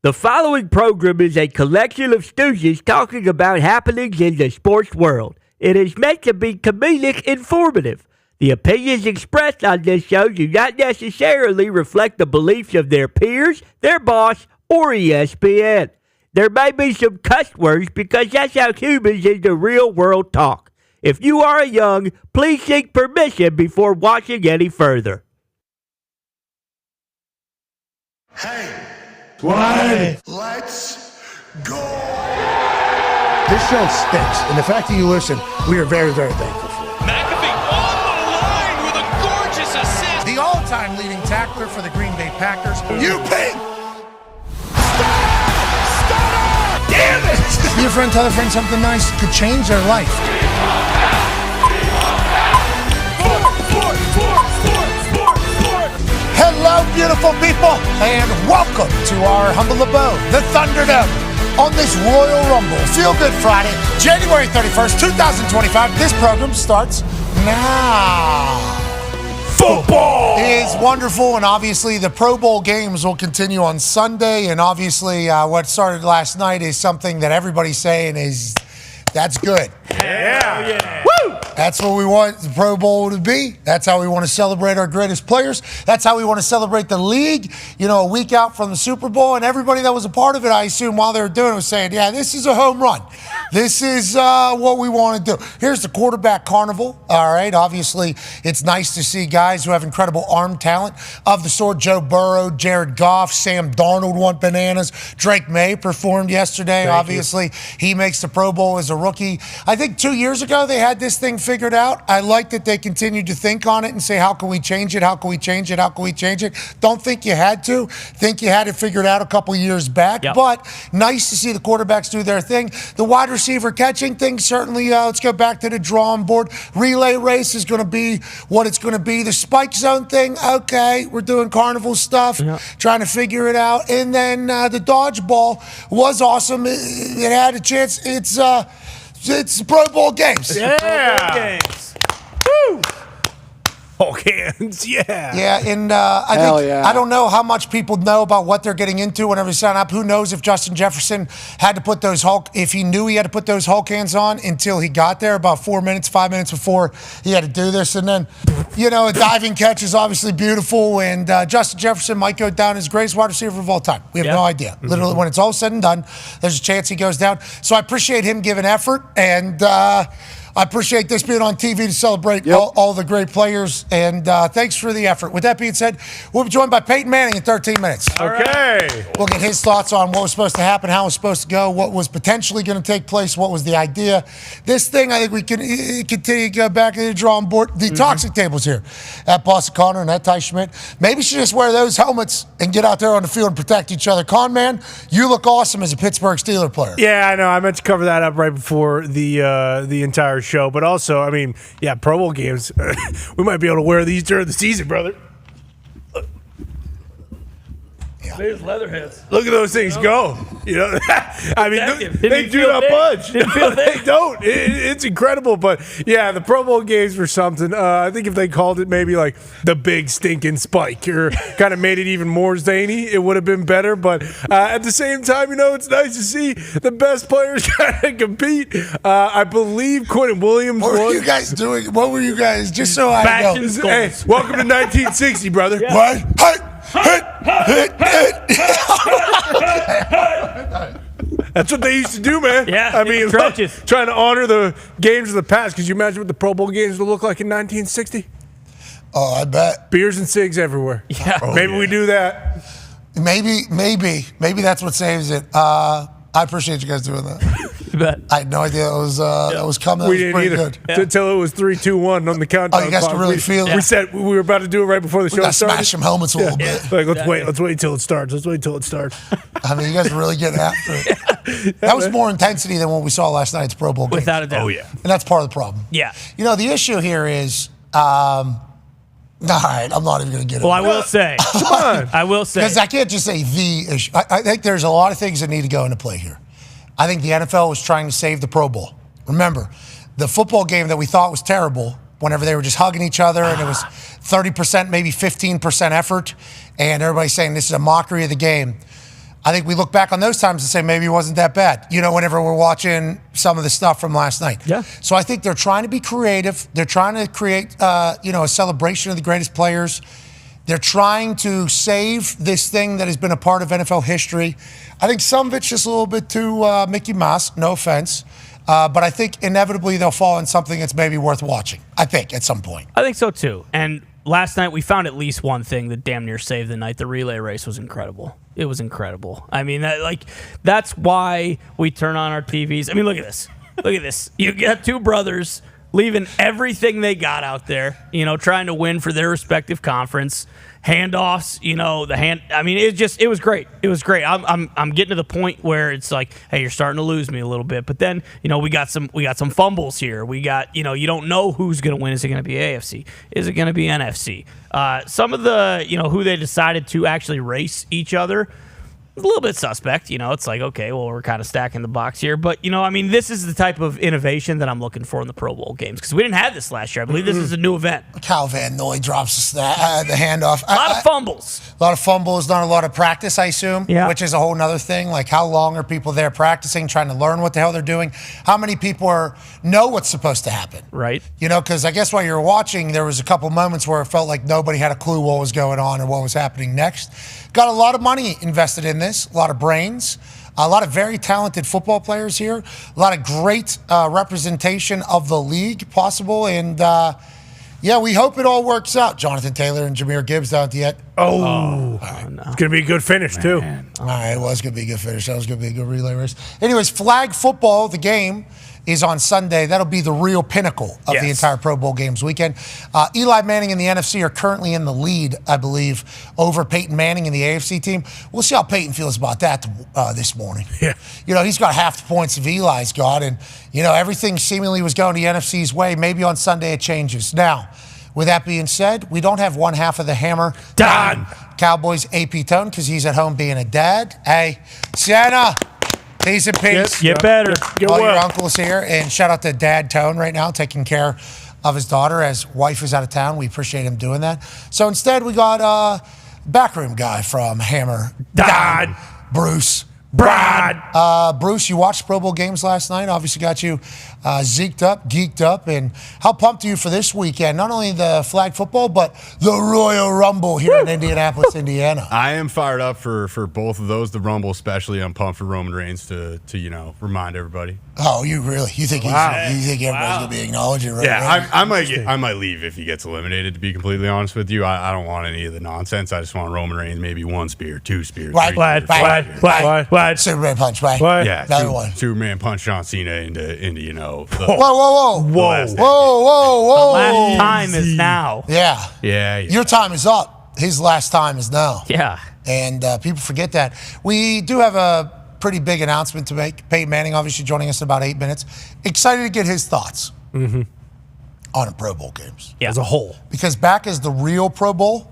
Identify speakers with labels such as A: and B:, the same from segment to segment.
A: The following program is a collection of stooges talking about happenings in the sports world. It is meant to be comedic informative. The opinions expressed on this show do not necessarily reflect the beliefs of their peers, their boss, or ESPN. There may be some cuss words because that's how humans in the real world talk. If you are young, please seek permission before watching any further.
B: Hey,
C: What?
B: let's go.
C: This show stinks, and the fact that you listen, we are very, very thankful for.
D: McAfee on the line with a gorgeous assist.
C: The all-time leading tackler for the Green Bay Packers.
B: You pink.
C: Damn it! Your friend tell a friend something nice could change their life. Hello, beautiful people, and welcome to our humble abode, the Thunderdome, on this Royal Rumble Feel Good Friday, January 31st, 2025. This program starts now. Football is wonderful, and obviously the Pro Bowl games will continue on Sunday, and obviously what started last night is something that everybody's saying is that's good.
A: Yeah.
C: Woo! That's what we want the Pro Bowl to be. That's how we want to celebrate our greatest players. That's how we want to celebrate the league, you know, a week out from the Super Bowl. And everybody that was a part of it, I assume, while they were doing it was saying, yeah, this is a home run. This is what we want to do. Here's the quarterback carnival. All right. Obviously, it's nice to see guys who have incredible arm talent of the sort Joe Burrow, Jared Goff, Sam Darnold went bananas. Drake May performed yesterday. Obviously, he makes the Pro Bowl as a rookie. I think 2 years ago, they had this thing figured out. I like that they continued to think on it and say, how can we change it? How can we change it? How can we change it? Don't think you had to. Think you had it figured out a couple years back.
A: Yep.
C: But nice to see the quarterbacks do their thing. The wide receiver catching thing, certainly, let's go back to the drawing board. Relay race is going to be what it's going to be. The spike zone thing, okay, we're doing carnival stuff, trying to figure it out. And then the dodgeball was awesome. It had a chance. It's Pro Bowl games.
E: Yeah.
A: Woo!
E: Hulk hands, yeah.
C: Yeah, and I think I don't know how much people know about what they're getting into whenever they sign up. Who knows if Justin Jefferson had to put those if he knew he had to put those Hulk hands on until he got there about 5 minutes before he had to do this. And then, you know, a diving catch is obviously beautiful, and Justin Jefferson might go down as greatest wide receiver of all time. We have no idea. Literally, when it's all said and done, there's a chance he goes down. So I appreciate him giving effort, and I appreciate this being on TV to celebrate all the great players, and thanks for the effort. With that being said, we'll be joined by Peyton Manning in 13 minutes.
E: Okay.
C: We'll get his thoughts on what was supposed to happen, how it was supposed to go, what was potentially going to take place, what was the idea. This thing, I think we can continue to go back to the drawing board. The toxic tables here at Boston Connor and at Ty Schmidt. Maybe should just wear those helmets and get out there on the field and protect each other. Con man, you look awesome as a Pittsburgh Steeler player.
E: Yeah, I know. I meant to cover that up right before the entire show. But also, I mean, yeah, Pro Bowl games. We might be able to wear these during the season, brother.
A: There's Leatherheads.
E: Look at those things go. You know, I mean, they do not budge.
A: Didn't feel
E: They don't. It's incredible. But yeah, the Pro Bowl games were something. I think if they called it maybe like the big stinking spike or kind of made it even more zany, it would have been better. But at the same time, you know, it's nice to see the best players kind of compete. I believe Quentin Williams
C: What were
E: won.
C: you guys doing? What were you guys, just so I know.
E: Hey, welcome to 1960, brother.
C: What?
E: That's what they used to do, man.
A: Yeah,
E: I
A: in
E: mean,
A: the trenches.
E: trying to honor the games of the past. Could you imagine what the Pro Bowl games would look like in 1960?
C: Oh, I bet.
E: Beers and cigs everywhere.
A: Yeah.
E: Maybe we do that.
C: Maybe that's what saves it. I appreciate you guys doing that.
A: You bet.
C: I had no idea that was coming. That
E: We
C: was
E: didn't
C: pretty
E: either.
C: good.
E: Until it was 3, 2, 1 on the countdown.
C: Oh, you guys can really feel it?
E: We said we were about to do it right before the
C: We
E: show
C: got to
E: started.
C: smash some helmets a little bit.
E: Like, let's wait until it starts. Let's wait until it starts.
C: I mean, you guys are really getting after it. That was more intensity than what we saw last night's Pro Bowl game.
A: Without a doubt.
E: Oh, yeah.
C: And that's part of the problem.
A: Yeah.
C: You know, the issue here is, all right, I'm not even going to get it.
A: Well, I will say.
E: Come on.
A: I will say.
C: Because I can't just say the issue. I think there's a lot of things that need to go into play here. I think the NFL was trying to save the Pro Bowl. Remember, the football game that we thought was terrible, whenever they were just hugging each other and it was 30%, maybe 15% effort, and everybody's saying this is a mockery of the game. I think we look back on those times and say maybe it wasn't that bad, whenever we're watching some of the stuff from last night.
A: Yeah.
C: So I think they're trying to be creative. They're trying to create, a celebration of the greatest players. They're trying to save this thing that has been a part of NFL history. I think some of it's just a little bit too Mickey Mouse, no offense. But I think inevitably they'll fall in something that's maybe worth watching, I think, at some point.
F: I think so, too. And last night we found at least one thing that damn near saved the night. The relay race was incredible. It was incredible. I mean, that's why we turn on our TVs. I mean, look at this. Look at this. You got two brothers leaving everything they got out there, trying to win for their respective conference. Handoffs, it was great. It was great. I'm getting to the point where it's like, hey, you're starting to lose me a little bit. But then, we got some fumbles here. We got, you don't know who's going to win. Is it going to be AFC? Is it going to be NFC? Some of the, who they decided to actually race each other, a little bit suspect. It's like, okay, well, we're kind of stacking the box here. But, this is the type of innovation that I'm looking for in the Pro Bowl games because we didn't have this last year. I believe this is a new event.
C: Cal Van Noy drops the handoff.
F: A lot of fumbles.
C: A lot of fumbles, not a lot of practice, I assume,
F: yeah.
C: Which is a whole other thing. Like, how long are people there practicing, trying to learn what the hell they're doing? How many people know what's supposed to happen?
F: Right.
C: Because I guess while you were watching, there was a couple moments where it felt like nobody had a clue what was going on or what was happening next. Got a lot of money invested in this, a lot of brains, a lot of very talented football players here, a lot of great representation of the league possible, and we hope it all works out. Jonathan Taylor and Jahmyr Gibbs down at the end.
E: No. It's going to be a good finish, too.
C: All right, it was going to be a good finish. That was going to be a good relay race. Anyways, flag football, the game is on Sunday. That'll be the real pinnacle of the entire Pro Bowl games weekend. Eli Manning and the NFC are currently in the lead, I believe, over Peyton Manning and the AFC team. We'll see how Peyton feels about that this morning.
E: Yeah.
C: He's got half the points of Eli's got, and, everything seemingly was going the NFC's way. Maybe on Sunday it changes. Now, with that being said, we don't have one half of the hammer.
E: Dahn.
C: Cowboys AP Tone, because he's at home being a dad. Hey, Sienna. Peace and peace.
F: Get better.
C: All your uncles here. And shout out to Dad Tone right now, taking care of his daughter as wife is out of town. We appreciate him doing that. So instead, we got a backroom guy from Hammer.
E: Dahn.
C: Bruce.
E: Brad.
C: Bruce, you watched Pro Bowl games last night. Obviously got you geeked up. And how pumped are you for this weekend? Not only the flag football, but the Royal Rumble here in Indianapolis, Indiana.
G: I am fired up for both of those. The Rumble especially. I'm pumped for Roman Reigns to remind everybody.
C: Oh, you think everybody's going to be acknowledging Roman Reigns?
G: I might leave if he gets eliminated, to be completely honest with you. I don't want any of the nonsense. I just want Roman Reigns, maybe one spear, two spears.
C: Right. Superman punch, right?
G: Yeah,
C: another one.
G: Superman punch John Cena into
C: Whoa.
F: The last time is now.
C: Yeah. Your time is up. His last time is now.
F: Yeah.
C: And people forget that. We do have a pretty big announcement to make. Peyton Manning obviously joining us in about 8 minutes. Excited to get his thoughts on the Pro Bowl games.
F: Yeah.
E: As a whole.
C: Because back as the real Pro Bowl,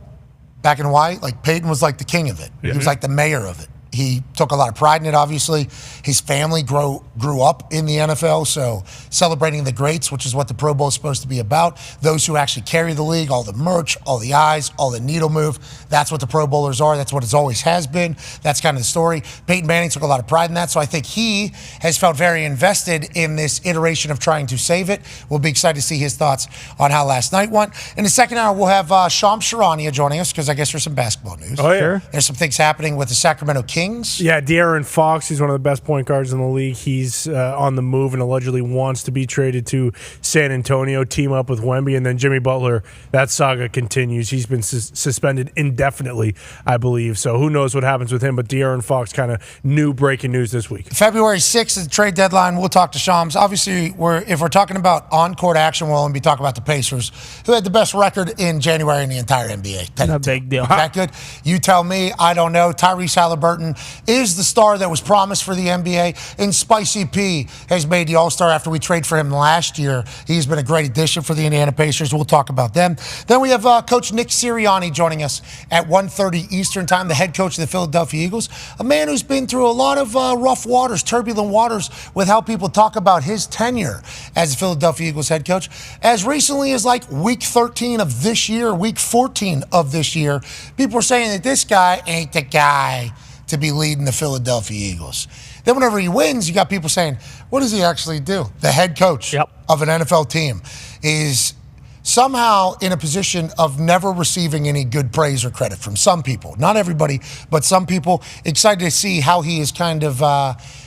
C: back in Hawaii, like Peyton was like the king of it. He was like the mayor of it. He took a lot of pride in it, obviously. His family grew up in the NFL, so celebrating the greats, which is what the Pro Bowl is supposed to be about. Those who actually carry the league, all the merch, all the eyes, all the needle move. That's what the Pro Bowlers are. That's what it always has been. That's kind of the story. Peyton Manning took a lot of pride in that, so I think he has felt very invested in this iteration of trying to save it. We'll be excited to see his thoughts on how last night went. In the second hour, we'll have Shams Charania joining us, because I guess there's some basketball news.
E: Oh, yeah. Sure.
C: There's some things happening with the Sacramento Kings.
E: Yeah, De'Aaron Fox, he's one of the best point guards in the league. He's on the move and allegedly wants to be traded to San Antonio, team up with Wemby. And then Jimmy Butler, that saga continues. He's been suspended indefinitely, I believe. So who knows what happens with him. But De'Aaron Fox, kind of new breaking news this week.
C: February 6th is the trade deadline. We'll talk to Shams. Obviously, if we're talking about on-court action, we'll only be talking about the Pacers, who had the best record in January in the entire NBA.
F: No big deal.
C: Is that good? You tell me. I don't know. Tyrese Halliburton is the star that was promised for the NBA, and Spicy P has made the All-Star after we traded for him last year. He's been a great addition for the Indiana Pacers. We'll talk about them. Then we have Coach Nick Sirianni joining us at 1:30 Eastern Time, the head coach of the Philadelphia Eagles, a man who's been through a lot of rough waters, turbulent waters with how people talk about his tenure as the Philadelphia Eagles head coach. As recently as like week 13 of this year, week 14 of this year, people were saying that this guy ain't the guy to be leading the Philadelphia Eagles. Then whenever he wins, you got people saying, what does he actually do? The head coach of an NFL team is somehow in a position of never receiving any good praise or credit from some people. Not everybody, but some people. Excited to see how he has kind of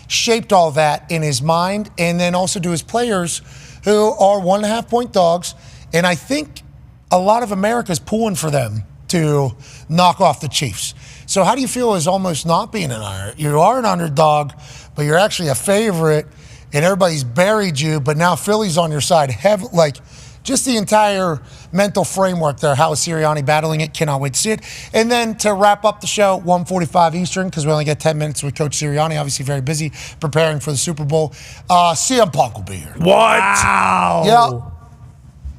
C: shaped all that in his mind, and then also to his players who are 1.5-point dogs. And I think a lot of America's pulling for them to knock off the Chiefs. So how do you feel as almost not being an underdog? You are an underdog, but you're actually a favorite, and everybody's buried you, but now Philly's on your side. Just the entire mental framework there. How is Sirianni battling it? Cannot wait to see it. And then to wrap up the show, 1:45 Eastern, because we only get 10 minutes with Coach Sirianni, obviously very busy preparing for the Super Bowl. CM Punk will be here.
E: What? Wow.
C: Yeah.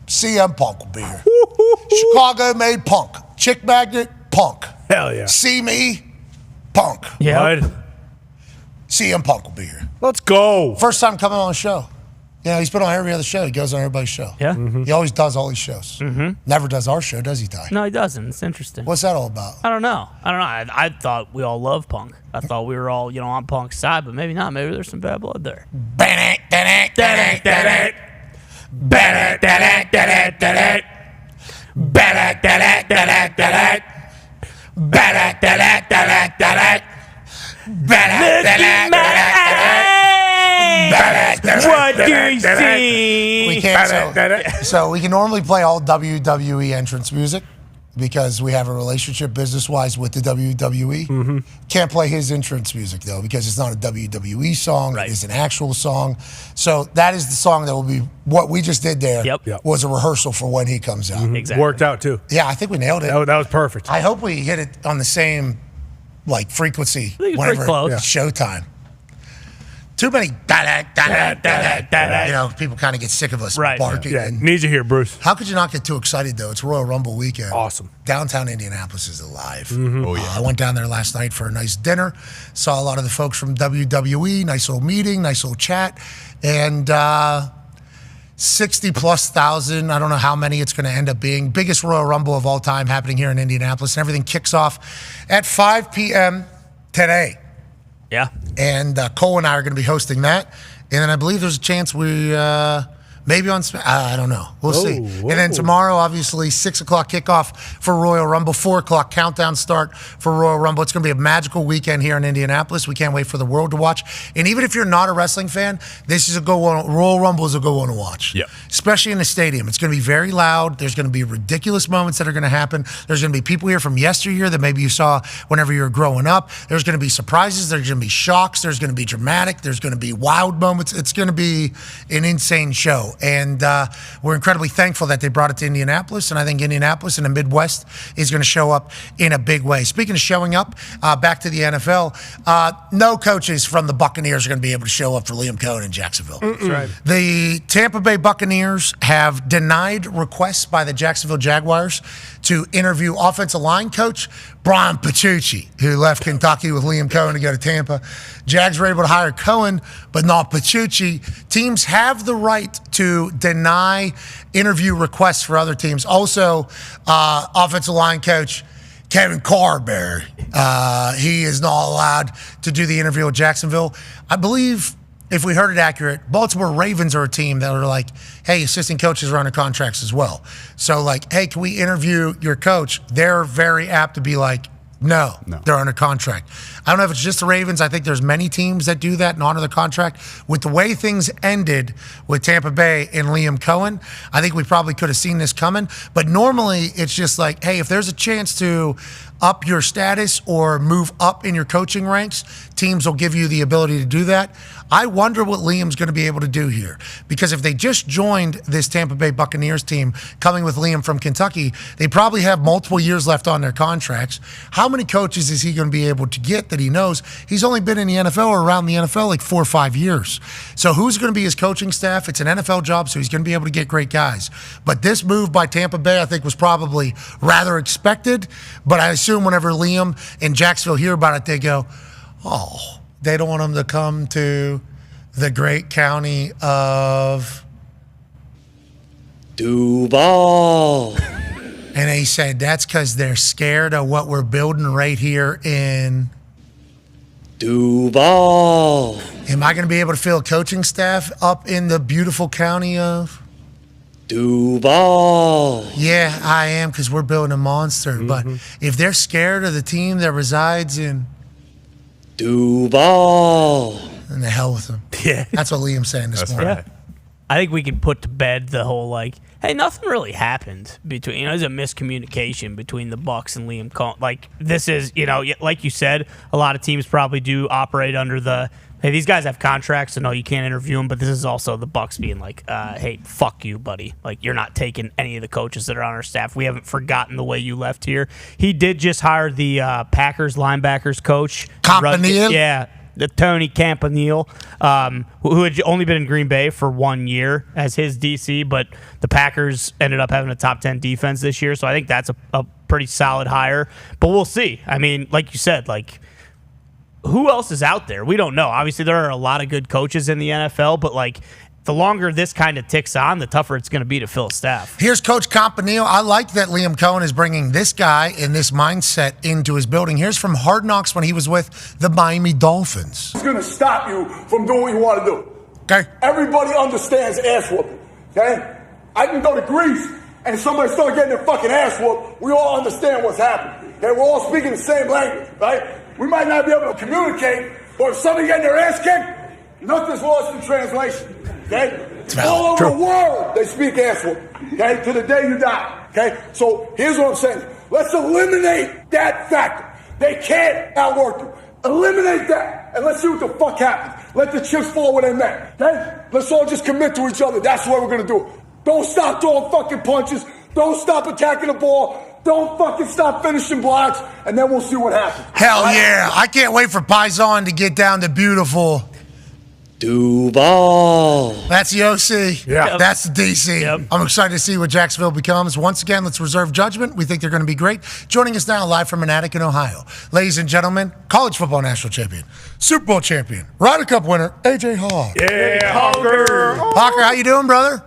C: CM Punk will be here. Chicago made Punk. Chick magnet, Punk.
E: Hell yeah.
C: See me, Punk.
E: Yeah.
C: CM Punk will be here.
E: Let's go.
C: First time coming on the show. You know, he's been on every other show. He goes on everybody's show.
F: Yeah.
E: Mm-hmm.
C: He always does all these shows. Never does our show, does he, Ty?
F: No, he doesn't. It's interesting.
C: What's that all about?
F: I don't know. I thought we all love Punk. I thought we were all, on Punk's side, but maybe not. Maybe there's some bad blood there.
A: What do you see?
C: We can't. So we can normally play all WWE entrance music because we have a relationship business-wise with the WWE. Can't play his entrance music, though, because it's not a WWE song. Right. It's an actual song. So that is the song that will be what we just did there. Was a rehearsal for when he comes out.
F: Exactly.
E: Worked out, too.
C: Yeah, I think we nailed it.
E: That was perfect.
C: I hope we hit it on the same frequency
F: whenever it's
C: showtime. Too many people kind of get sick of us barking.
E: Yeah, need you here, Bruce.
C: How could you not get too excited, though? It's Royal Rumble weekend.
E: Awesome.
C: Downtown Indianapolis is alive.
G: Oh, yeah.
C: I went down there last night for a nice dinner, saw a lot of the folks from WWE, nice little meeting, nice little chat, and 60+ thousand, I don't know how many it's going to end up being. Biggest Royal Rumble of all time happening here in Indianapolis, and everything kicks off at 5 p.m. today.
F: Yeah.
C: And Cole and I are going to be hosting that. And then I believe there's a chance we maybe on I don't know. We'll see.
E: Whoa.
C: And then tomorrow, obviously, 6 o'clock kickoff for Royal Rumble, 4 o'clock countdown start for Royal Rumble. It's going to be a magical weekend here in Indianapolis. We can't wait for the world to watch. And even if you're not a wrestling fan, this is a go on. Royal Rumble is a go on to watch.
G: Yep.
C: Especially in the stadium. It's going to be very loud. There's going to be ridiculous moments that are going to happen. There's going to be people here from yesteryear that maybe you saw whenever you were growing up. There's going to be surprises. There's going to be shocks. There's going to be dramatic. There's going to be wild moments. It's going to be an insane show. And we're incredibly thankful that they brought it to Indianapolis. And I think Indianapolis and the Midwest is going to show up in a big way. Speaking of showing up, back to the NFL, no coaches from the Buccaneers are going to be able to show up for Liam Cohen in Jacksonville.
E: That's right.
C: The Tampa Bay Buccaneers have denied requests by the Jacksonville Jaguars to interview offensive line coach Brian Pachucci, who left Kentucky with Liam Cohen to go to Tampa. Jags were able to hire Cohen, but not Pachucci. Teams have the right to deny interview requests for other teams. Also, offensive line coach Kevin Carberry, he is not allowed to do the interview with Jacksonville. I believe, if we heard it accurate, Baltimore Ravens are a team that are like, hey, assistant coaches are under contracts as well. So like, hey, can we interview your coach? They're very apt to be like, no, they're under contract. I don't know if it's just the Ravens. I think there's many teams that do that and honor the contract. With the way things ended with Tampa Bay and Liam Cohen, I think we probably could have seen this coming. But normally it's just like, hey, if there's a chance to up your status or move up in your coaching ranks, teams will give you the ability to do that. I wonder what Liam's going to be able to do here. Because if they just joined this Tampa Bay Buccaneers team coming with Liam from Kentucky, they probably have multiple years left on their contracts. How many coaches is he going to be able to get that he knows? He's only been in the NFL or around the NFL like 4 or 5 years. So who's going to be his coaching staff? It's an NFL job, so he's going to be able to get great guys. But this move by Tampa Bay, I think, was probably rather expected. But I assume whenever Liam and Jacksonville hear about it, they go, oh, they don't want him to come to the great county of
H: Duval.
C: And he said, that's because they're scared of what we're building right here in
H: Duval.
C: Am I going to be able to fill a coaching staff up in the beautiful county of
H: Duval?
C: Yeah, I am, because we're building a monster. But if they're scared of the team that resides in
H: Duval,
C: then the hell with them.
F: Yeah.
C: That's what Liam's saying this morning.
F: Right. I think we can put to bed the whole hey, nothing really happened between. There's a miscommunication between the Bucks and Liam Cohen. This is, like you said, a lot of teams probably do operate under the. Hey, these guys have contracts, so no, you can't interview them. But this is also the Bucks being hey, fuck you, buddy. You're not taking any of the coaches that are on our staff. We haven't forgotten the way you left here. He did just hire the Packers linebackers coach.
C: Campanile?
F: Yeah. The Tony Campanile, who had only been in Green Bay for 1 year as his DC, but the Packers ended up having a top 10 defense this year, so I think that's a pretty solid hire. But we'll see. I mean, like you said, who else is out there? We don't know. Obviously, there are a lot of good coaches in the NFL, but the longer this kind of ticks on, the tougher it's going to be to fill a staff.
C: Here's Coach Campanile. I like that Liam Cohen is bringing this guy and this mindset into his building. Here's from Hard Knocks when he was with the Miami Dolphins.
B: It's going to stop you from doing what you want to do.
C: Okay.
B: Everybody understands ass whooping. Okay? I can go to Greece and somebody start getting their fucking ass whooped. We all understand what's happening. Okay? We're all speaking the same language, right? We might not be able to communicate, but if somebody getting their ass kicked, nothing's lost in translation. Okay? All over the world, they speak ass whooping. Okay? To the day you die. Okay? So here's what I'm saying. Let's eliminate that factor. They can't outwork you. Eliminate that, and let's see what the fuck happens. Let the chips fall where they may. Okay? Let's all just commit to each other. That's what we're gonna do. Don't stop throwing fucking punches. Don't stop attacking the ball. Don't fucking stop finishing blocks, and then we'll see what happens.
C: Hell yeah. I can't wait for Paisan to get down to beautiful
H: Duval.
C: That's the OC.
E: Yeah.
C: That's the DC.
F: Yep.
C: I'm excited to see what Jacksonville becomes. Once again, let's reserve judgment. We think they're going to be great. Joining us now live from Manatee in Ohio. Ladies and gentlemen, college football national champion, Super Bowl champion, Ryder Cup winner, AJ Hawk.
E: Yeah, Hawker.
C: Hawker, how you doing, brother?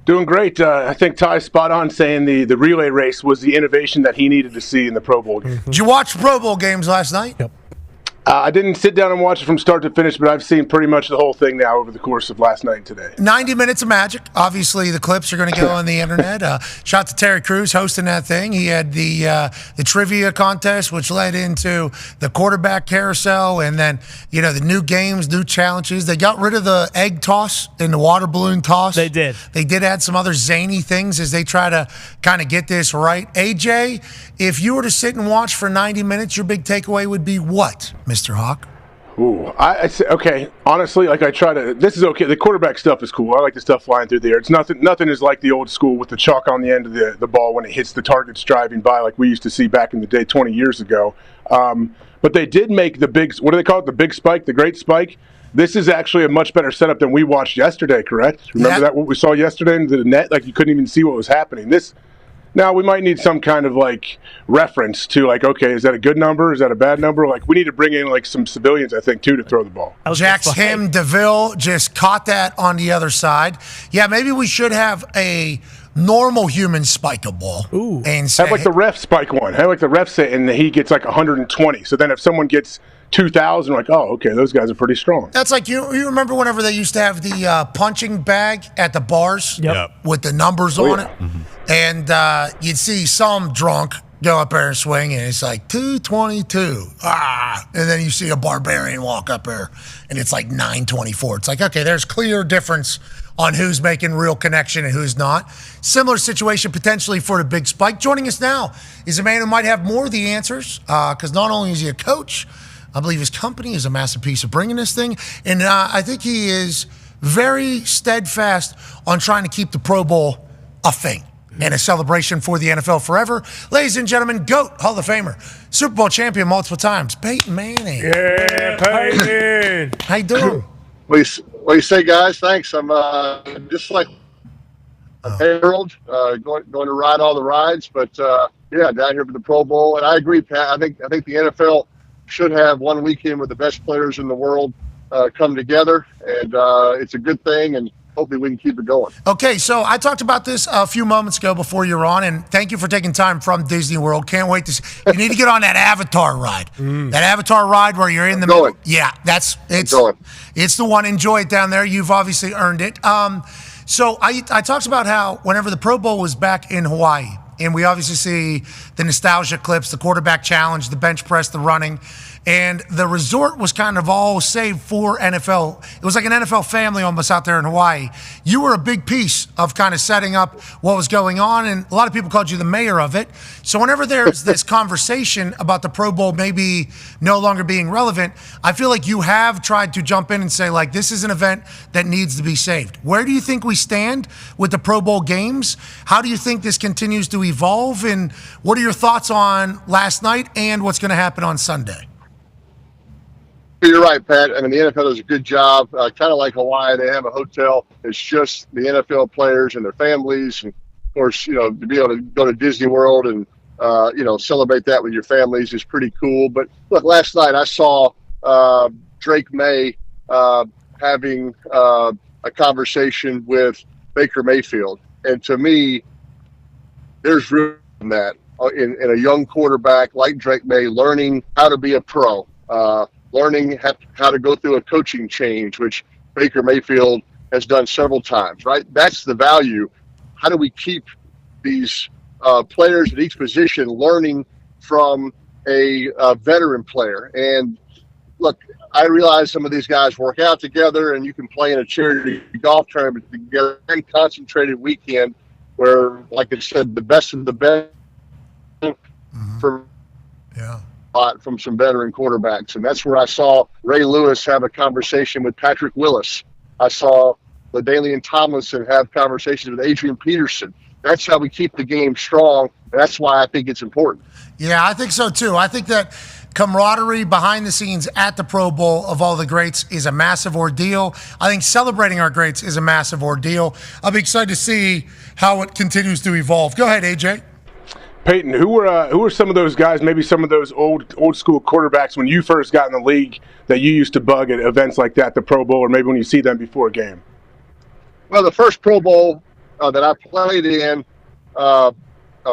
I: Doing great. I think Ty's spot on saying the relay race was the innovation that he needed to see in the Pro Bowl game.
C: Did you watch Pro Bowl games last night?
E: Yep.
I: I didn't sit down and watch it from start to finish, but I've seen pretty much the whole thing now over the course of last night and today.
C: 90 minutes of magic. Obviously, the clips are going to go on the internet. Shout out to Terry Crews hosting that thing. He had the trivia contest, which led into the quarterback carousel, and then the new games, new challenges. They got rid of the egg toss and the water balloon toss.
F: They did.
C: They did add some other zany things as they try to kind of get this right. AJ, if you were to sit and watch for 90 minutes, your big takeaway would be what, Mr. Hawk?
I: Ooh, I say, okay. Honestly, this is okay. The quarterback stuff is cool. I like the stuff flying through the air. It's nothing is like the old school with the chalk on the end of the ball when it hits the targets driving by, like we used to see back in the day 20 years ago. But they did make the big, what do they call it? The big spike, the great spike. This is actually a much better setup than we watched yesterday, correct? Remember that, what we saw yesterday in the net? You couldn't even see what was happening. Now, we might need some kind of, reference to, okay, is that a good number? Is that a bad number? We need to bring in, some civilians, I think, too, to throw the ball.
C: Jax Him DeVille just caught that on the other side. Yeah, maybe we should have a normal human spike a ball.
F: Ooh.
C: And say,
I: Have, the ref spike one. Have, the ref say, and he gets, 120. So then if someone gets 2,000, okay, those guys are pretty strong.
C: That's like you remember whenever they used to have the punching bag at the bars with the numbers on it? Mm-hmm. And you'd see some drunk go up there and swing, and it's 222. And then you see a barbarian walk up there, and it's 924. It's okay, there's clear difference on who's making real connection and who's not. Similar situation potentially for the big spike. Joining us now is a man who might have more of the answers, because not only is he a coach, I believe his company is a massive piece of bringing this thing. And I think he is very steadfast on trying to keep the Pro Bowl a thing and a celebration for the NFL forever. Ladies and gentlemen, GOAT, Hall of Famer, Super Bowl champion multiple times, Peyton Manning.
E: Yeah, Peyton.
C: How you doing?
J: What do you say, guys? Thanks. I'm just like a Harold, going to ride all the rides. But, down here for the Pro Bowl. And I agree, Pat. I think the NFL should have one weekend with the best players in the world come together, and it's a good thing. And hopefully we can keep it going.
C: Okay, so I talked about this a few moments ago before you were on, and thank you for taking time from Disney World. Can't wait to see. You need to get on that Avatar ride. That Avatar ride where you're in the middle. Yeah, it's the one. Enjoy it down there. You've obviously earned it. So I talked about how whenever the Pro Bowl was back in Hawaii, and we obviously see the nostalgia clips, the quarterback challenge, the bench press, the running. And the resort was kind of all saved for NFL. It was like an NFL family almost out there in Hawaii. You were a big piece of kind of setting up what was going on, and a lot of people called you the mayor of it. So whenever there's this conversation about the Pro Bowl maybe no longer being relevant, I feel like you have tried to jump in and say, like, this is an event that needs to be saved. Where do you think we stand with the Pro Bowl games? How do you think this continues to evolve? And what are your thoughts on last night and what's going to happen on Sunday?
J: You're right, Pat. I mean, the NFL does a good job. Kind of like Hawaii, they have a hotel. It's just the NFL players and their families. And, of course, to be able to go to Disney World and, celebrate that with your families is pretty cool. But, look, last night I saw Drake May having a conversation with Baker Mayfield. And to me, there's room in that, in a young quarterback like Drake May learning how to be a pro. Learning how to go through a coaching change, which Baker Mayfield has done several times, right? That's the value. How do we keep these players at each position learning from a veteran player? And look, I realize some of these guys work out together and you can play in a charity golf tournament together, very concentrated weekend where, like I said, the best of the best from some veteran quarterbacks. And that's where I saw Ray Lewis have a conversation with Patrick Willis. I saw LaDainian Tomlinson have conversations with Adrian Peterson. That's how we keep the game strong. That's why I think it's important.
C: Yeah, I think so too. I think that camaraderie behind the scenes at the Pro Bowl of all the greats is a massive ordeal. I think celebrating our greats is a massive ordeal. I'll be excited to see how it continues to evolve. Go ahead, AJ.
I: Peyton, who were some of those guys, maybe some of those old school quarterbacks when you first got in the league that you used to bug at events like that, the Pro Bowl, or maybe when you see them before a game?
J: Well, the first Pro Bowl that I played in,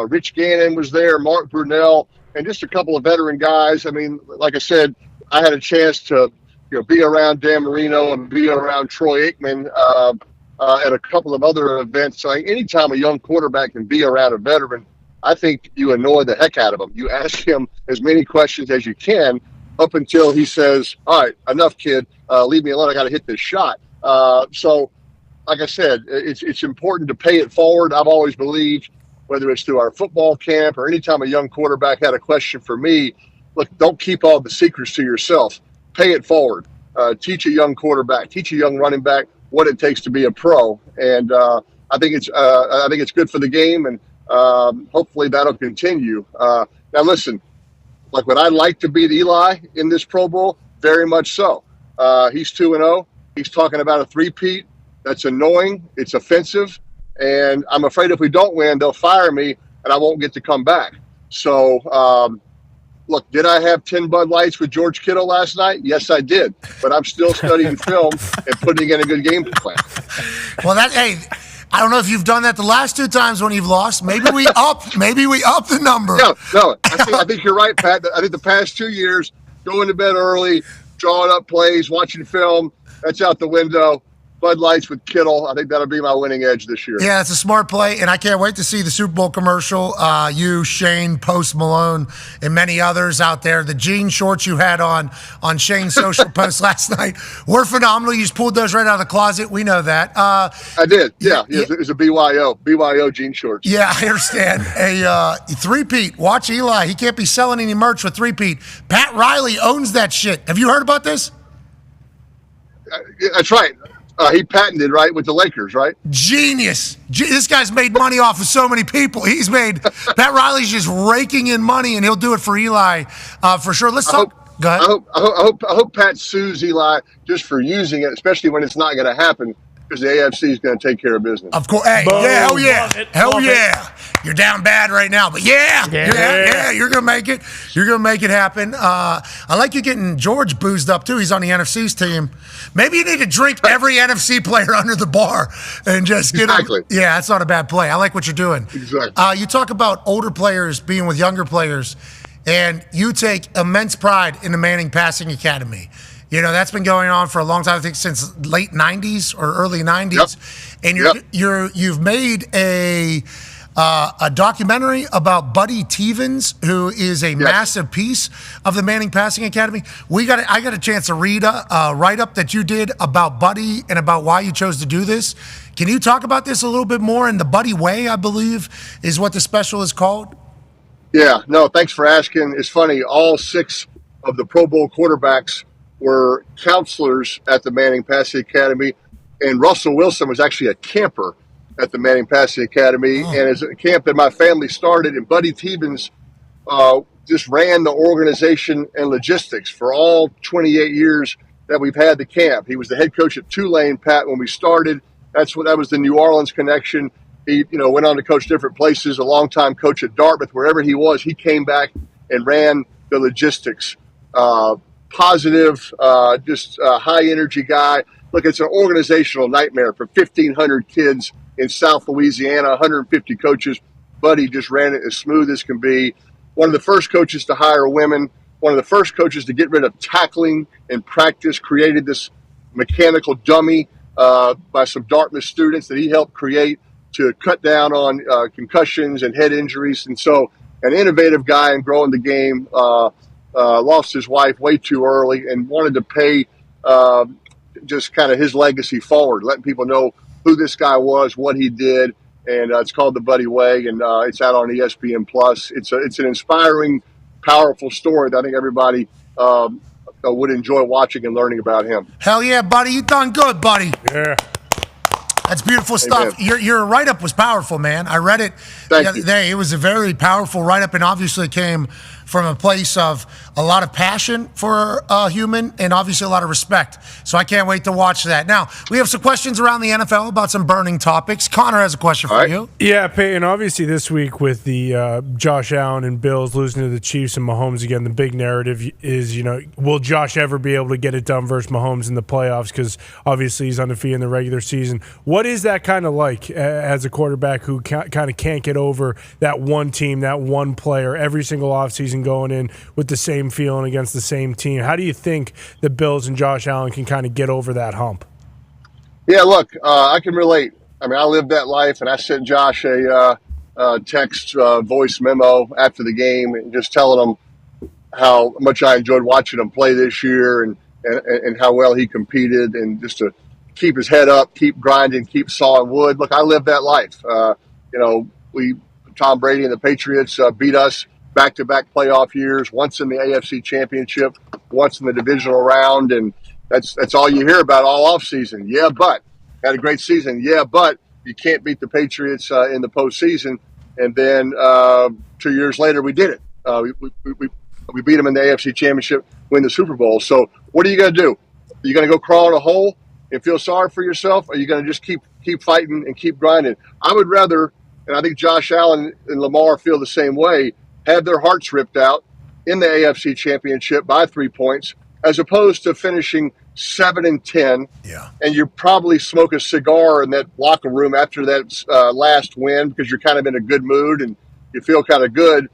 J: Rich Gannon was there, Mark Brunell, and just a couple of veteran guys. I mean, like I said, I had a chance to be around Dan Marino and be around Troy Aikman at a couple of other events. So anytime a young quarterback can be around a veteran, I think you annoy the heck out of him. You ask him as many questions as you can up until he says, all right, enough, kid. Leave me alone. I got to hit this shot. So, like I said, it's important to pay it forward. I've always believed, whether it's through our football camp or anytime a young quarterback had a question for me, look, don't keep all the secrets to yourself. Pay it forward. Teach a young quarterback, teach a young running back what it takes to be a pro. And I think it's good for the game, and hopefully that'll continue. Now, listen, like, would I like to beat Eli in this Pro Bowl? Very much so. He's 2-0. He's talking about a three-peat. That's annoying. It's offensive. And I'm afraid if we don't win, they'll fire me and I won't get to come back. So, look, did I have 10 Bud Lights with George Kittle last night? Yes, I did. But I'm still studying film and putting in a good game plan.
C: Well, I don't know if you've done that the last two times when you've lost. Maybe we up the number.
J: No. I think you're right, Pat. I think the past 2 years, going to bed early, drawing up plays, watching film, that's out the window. Bud Lights with Kittle, I think that'll be my winning edge this year.
C: Yeah, it's a smart play, and I can't wait to see the Super Bowl commercial. You, Shane, Post Malone, and many others out there. The jean shorts you had on Shane's social post last night were phenomenal. You just pulled those right out of the closet. We know that.
J: I did, yeah. It was a BYO jean shorts.
C: Yeah, I understand. A three-peat. Watch Eli. He can't be selling any merch with three-peat. Pat Riley owns that shit. Have you heard about this?
J: That's right. He patented, right, with the Lakers, right?
C: Genius. This guy's made money off of so many people. Pat Riley's just raking in money, and he'll do it for Eli for sure. Let's talk. Go ahead.
J: I hope Pat sues Eli just for using it, especially when it's not going to happen. because the AFC is going to take care of business.
C: Of course. Hey, yeah, hell yeah. Hell yeah. You're down bad right now, but yeah, you're going to make it. You're going to make it happen. I like you getting George boozed up, too. He's on the NFC's team. Maybe you need to drink every NFC player under the bar and just get them. Yeah, that's not a bad play. I like what you're doing.
J: Exactly.
C: You talk about older players being with younger players, and you take immense pride in the Manning Passing Academy. You know, that's been going on for a long time, I think since late 90s or early 90s. Yep. And you've made a documentary about Buddy Tevens, who is a massive piece of the Manning Passing Academy. I got a chance to read a write-up that you did about Buddy and about why you chose to do this. Can you talk about this a little bit more? And the Buddy Way, I believe, is what the special is called.
J: Yeah, no, thanks for asking. It's funny, all 6 of the Pro Bowl quarterbacks were counselors at the Manning Passing Academy, and Russell Wilson was actually a camper at the Manning Passing Academy. And as a camp that my family started, and Buddy Tevens just ran the organization and logistics for all 28 years that we've had the camp. He was the head coach at Tulane, Pat, when we started. That was the New Orleans connection. He, went on to coach different places, a longtime coach at Dartmouth. Wherever he was, he came back and ran the logistics. Positive, just a high-energy guy. Look, it's an organizational nightmare for 1,500 kids in South Louisiana, 150 coaches. Buddy just ran it as smooth as can be. One of the first coaches to hire women, one of the first coaches to get rid of tackling in practice, created this mechanical dummy by some Dartmouth students that he helped create to cut down on concussions and head injuries. And so an innovative guy in growing the game, lost his wife way too early and wanted to pay just kind of his legacy forward, letting people know who this guy was, what he did. And it's called The Buddy Way, and it's out on ESPN+. It's an inspiring, powerful story that I think everybody would enjoy watching and learning about him.
C: Hell yeah, buddy. You done good, buddy.
E: Yeah.
C: That's beautiful stuff. Your write-up was powerful, man. I read it the other day. It was a very powerful write-up, and obviously came from a place of a lot of passion for a human and obviously a lot of respect. So I can't wait to watch that. Now, we have some questions around the NFL about some burning topics. Connor has a question for you.
E: Yeah, Peyton, obviously this week with the Josh Allen and Bills losing to the Chiefs and Mahomes again, the big narrative is, will Josh ever be able to get it done versus Mahomes in the playoffs? Because obviously he's undefeated in the regular season. What is that kind of like as a quarterback who kind of can't get over that one team, that one player, every single offseason going in with the same feeling against the same team? How do you think the Bills and Josh Allen can kind of get over that hump?
J: Yeah, look, I can relate. I mean, I lived that life, and I sent Josh a text voice memo after the game and just telling him how much I enjoyed watching him play this year and how well he competed, and just to keep his head up, keep grinding, keep sawing wood. Look, I lived that life. Tom Brady and the Patriots beat us back-to-back playoff years, once in the AFC Championship, once in the divisional round, and that's all you hear about all offseason. Yeah, but had a great season. Yeah, but you can't beat the Patriots in the postseason. And then 2 years later, we did it. We beat them in the AFC Championship, win the Super Bowl. So what are you going to do? Are you going to go crawl in a hole and feel sorry for yourself? Or are you going to just keep fighting and keep grinding? I would rather, and I think Josh Allen and Lamar feel the same way, have their hearts ripped out in the AFC Championship by 3 points, as opposed to finishing 7-10.
C: Yeah. And
J: you probably smoke a cigar in that locker room after that last win because you're kind of in a good mood and you feel kind of good.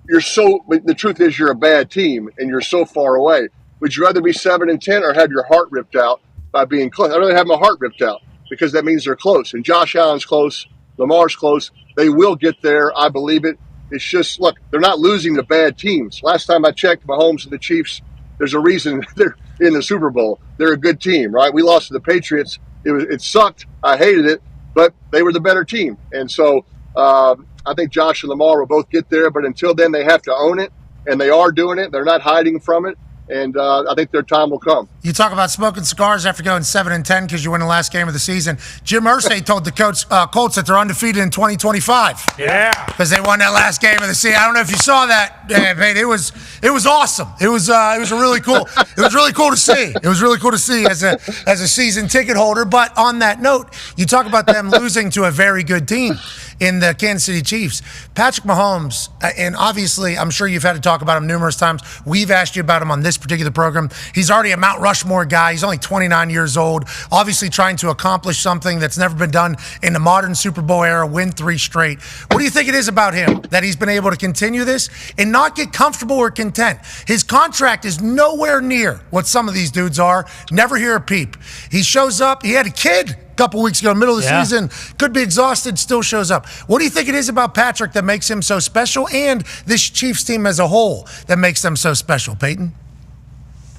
J: The truth is you're a bad team and you're so far away. Would you rather be 7-10 or have your heart ripped out by being close? I'd rather have my heart ripped out because that means they're close. And Josh Allen's close. Lamar's close. They will get there. I believe it. It's just, look, they're not losing to bad teams. Last time I checked, Mahomes and the Chiefs, there's a reason they're in the Super Bowl. They're a good team, right? We lost to the Patriots. It sucked. I hated it, but they were the better team. And so I think Josh and Lamar will both get there, but until then they have to own it, and they are doing it. They're not hiding from it. and I think their time will come.
C: You talk about smoking cigars after going 7-10 because you win the last game of the season. Jim Irsay told the Colts that they're undefeated in 2025.
E: Yeah,
C: because they won that last game of the season. I don't know if you saw that, Pete. It was awesome. It was really cool. It was really cool to see. It was really cool to see as a season ticket holder. But on that note, you talk about them losing to a very good team in the Kansas City Chiefs. Patrick Mahomes, and obviously I'm sure you've had to talk about him numerous times. We've asked you about him on this particular program. He's already a Mount Rushmore guy. He's only 29 years old, obviously trying to accomplish something that's never been done in the modern Super Bowl era, win 3 straight. What do you think it is about him that he's been able to continue this and not get comfortable or content? His contract is nowhere near what some of these dudes are. Never hear a peep. He shows up. He had a kid a couple weeks ago, middle of the season, could be exhausted, still shows up. What do you think it is about Patrick that makes him so special, and this Chiefs team as a whole that makes them so special, Peyton?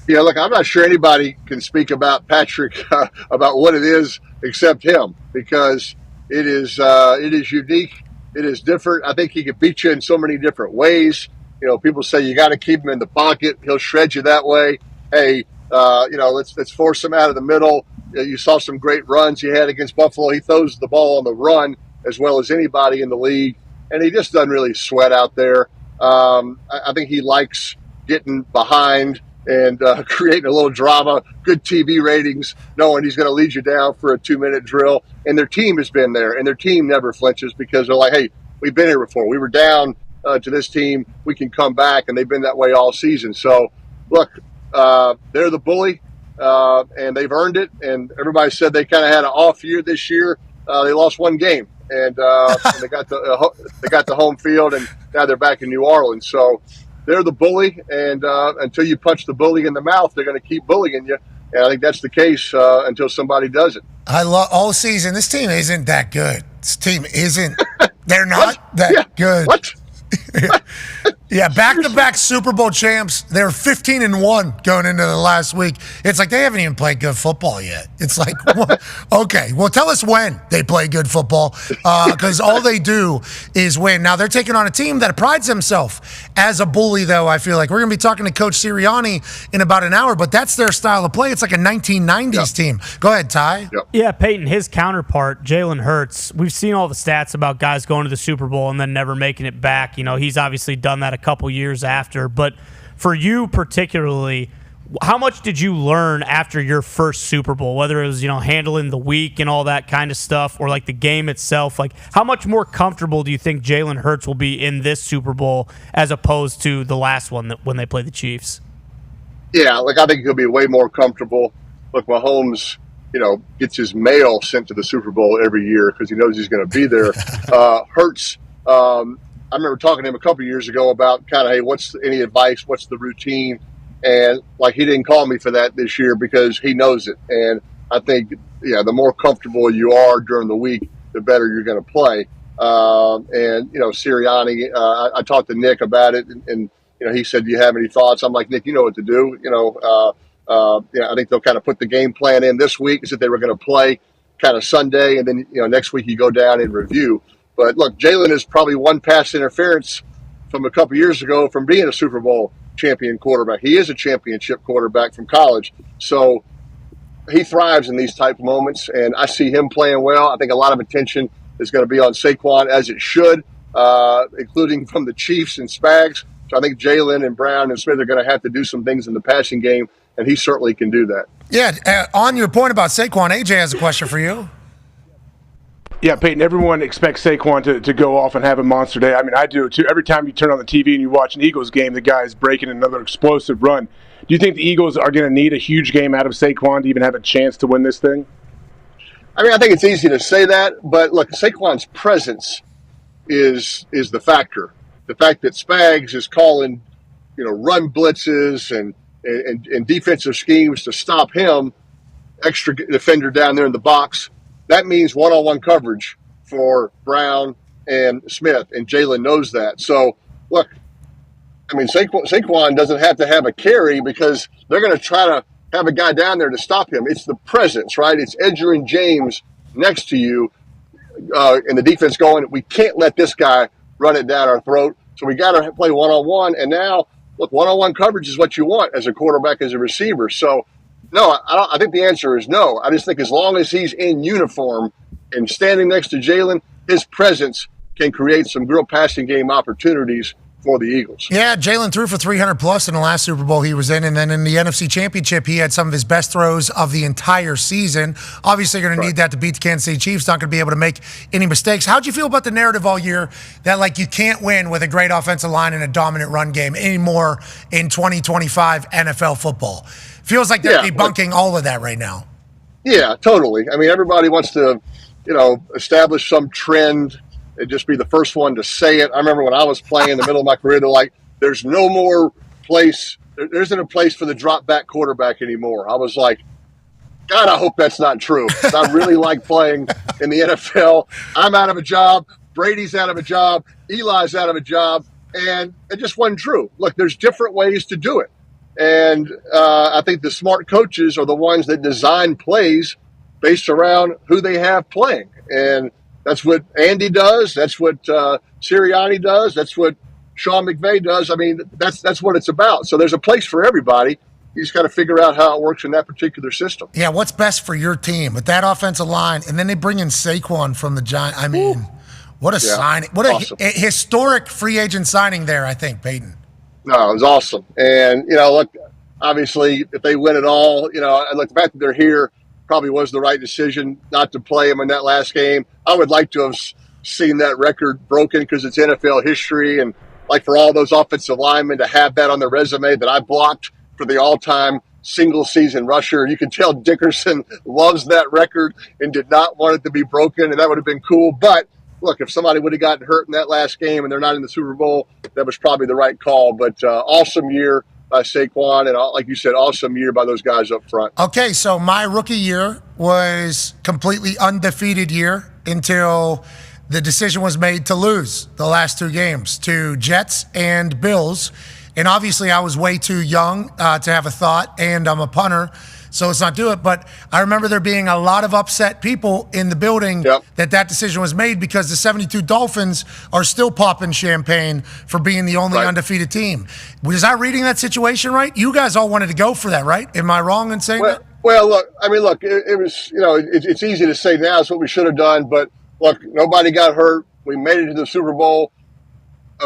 J: Yeah, look, I'm not sure anybody can speak about Patrick about what it is except him, because it is unique. It is different. I think he can beat you in so many different ways. You know, people say you got to keep him in the pocket. He'll shred you that way. Hey, let's force him out of the middle. You saw some great runs he had against Buffalo. He throws the ball on the run as well as anybody in the league, and he just doesn't really sweat out there. I think he likes getting behind and creating a little drama, good TV ratings, knowing he's going to lead you down for a 2-minute drill. And their team has been there, and their team never flinches because they're like, hey, we've been here before. We were down to this team. We can come back, and they've been that way all season. So, look, they're the bully. And they've earned it. And everybody said they kind of had an off year this year. They lost 1 game, and they got the home field, and now they're back in New Orleans. So they're the bully, and until you punch the bully in the mouth, they're going to keep bullying you. And I think that's the case until somebody does it.
C: I love all season. This team isn't that good. This team isn't. They're not that good.
J: What?
C: Yeah, back-to-back Super Bowl champs. They're 15-1 going into the last week. It's like they haven't even played good football yet. It's like, okay, well, tell us when they play good football, because all they do is win. Now, they're taking on a team that prides themselves as a bully, though, I feel like. We're going to be talking to Coach Sirianni in about an hour, but that's their style of play. It's like a 1990s team. Go ahead, Ty.
J: Yep.
F: Yeah, Peyton, his counterpart, Jalen Hurts, we've seen all the stats about guys going to the Super Bowl and then never making it back. You know, he's obviously done that a couple years after. But for you particularly, how much did you learn after your first Super Bowl, whether it was, you know, handling the week and all that kind of stuff, or like the game itself? Like, how much more comfortable do you think Jalen Hurts will be in this Super Bowl as opposed to the last one when they played the Chiefs?
J: Yeah, like I think he'll be way more comfortable. Look, Mahomes, you know, gets his mail sent to the Super Bowl every year because he knows he's going to be there. Hurts, I remember talking to him a couple of years ago about kind of, hey, what's any advice? What's the routine? And like, he didn't call me for that this year because he knows it. And I think, yeah, the more comfortable you are during the week, the better you're going to play. And, you know, Sirianni, I talked to Nick about it, and, you know, he said, do you have any thoughts? I'm like, Nick, you know what to do. You know, yeah, I think they'll kind of put the game plan in this week, as if they were going to play kind of Sunday, and then, you know, next week you go down and review. But look, Jalen is probably one pass interference from a couple years ago from being a Super Bowl champion quarterback. He is a championship quarterback from college. So he thrives in these type of moments, and I see him playing well. I think a lot of attention is going to be on Saquon, as it should, including from the Chiefs and Spags. So I think Jalen and Brown and Smith are going to have to do some things in the passing game, and he certainly can do that.
C: Yeah, on your point about Saquon, AJ has a question for you.
I: Yeah, Peyton, everyone expects Saquon to go off and have a monster day. I mean, I do, too. Every time you turn on the TV and you watch an Eagles game, the guy is breaking another explosive run. Do you think the Eagles are going to need a huge game out of Saquon to even have a chance to win this thing?
J: I mean, I think it's easy to say that, but look, Saquon's presence is the factor. The fact that Spags is calling, you know, run blitzes and defensive schemes to stop him, extra defender down there in the box, that means one-on-one coverage for Brown and Smith, and Jalen knows that. So, look, I mean, Saquon doesn't have to have a carry because they're going to try to have a guy down there to stop him. It's the presence, right? It's Edgerrin James next to you, and the defense going, we can't let this guy run it down our throat. So we got to play one-on-one. And now look, one-on-one coverage is what you want as a quarterback, as a receiver. So, no, I think the answer is no. I just think as long as he's in uniform and standing next to Jalen, his presence can create some real passing game opportunities for the Eagles.
C: Yeah, Jalen threw for 300 plus in the last Super Bowl he was in, and then in the NFC Championship, he had some of his best throws of the entire season. Obviously, you're going to need that to beat the Kansas City Chiefs. Not going to be able to make any mistakes. How'd you feel about the narrative all year that like you can't win with a great offensive line and a dominant run game anymore in 2025 NFL football? Feels like they're debunking all of that right now.
J: Yeah, totally. I mean, everybody wants to, establish some trend and just be the first one to say it. I remember when I was playing in the middle of my career, they're like, there's no more place. There isn't a place for the drop back quarterback anymore. I was like, God, I hope that's not true. I really like playing in the NFL. I'm out of a job. Brady's out of a job. Eli's out of a job. And it just wasn't true. Look, there's different ways to do it. And I think the smart coaches are the ones that design plays based around who they have playing. And that's what Andy does. That's what Sirianni does. That's what Sean McVay does. I mean, that's what it's about. So there's a place for everybody. You just got to figure out how it works in that particular system.
C: Yeah, what's best for your team with that offensive line? And then they bring in Saquon from the Giants. I mean, what a signing. What awesome. a historic free agent signing there, I think, Peyton.
J: No, it was awesome. And, look, obviously, if they win it all, the fact that they're here probably was the right decision not to play him in that last game. I would like to have seen that record broken because it's NFL history, and like for all those offensive linemen to have that on their resume that I blocked for the all-time single-season rusher. You can tell Dickerson loves that record and did not want it to be broken, and that would have been cool. But look, if somebody would have gotten hurt in that last game and they're not in the Super Bowl, that was probably the right call. But awesome year by Saquon, and like you said, awesome year by those guys up front.
C: Okay, so my rookie year was completely undefeated year until the decision was made to lose the last two games to Jets and Bills. And obviously I was way too young to have a thought, and I'm a punter, so let's not do it. But I remember there being a lot of upset people in the building that decision was made because the 72 Dolphins are still popping champagne for being the only undefeated team. Was I reading that situation right? You guys all wanted to go for that, right? Am I wrong in saying that?
J: Well, look, it was, it's easy to say now it's what we should have done, but look, nobody got hurt. We made it to the Super Bowl.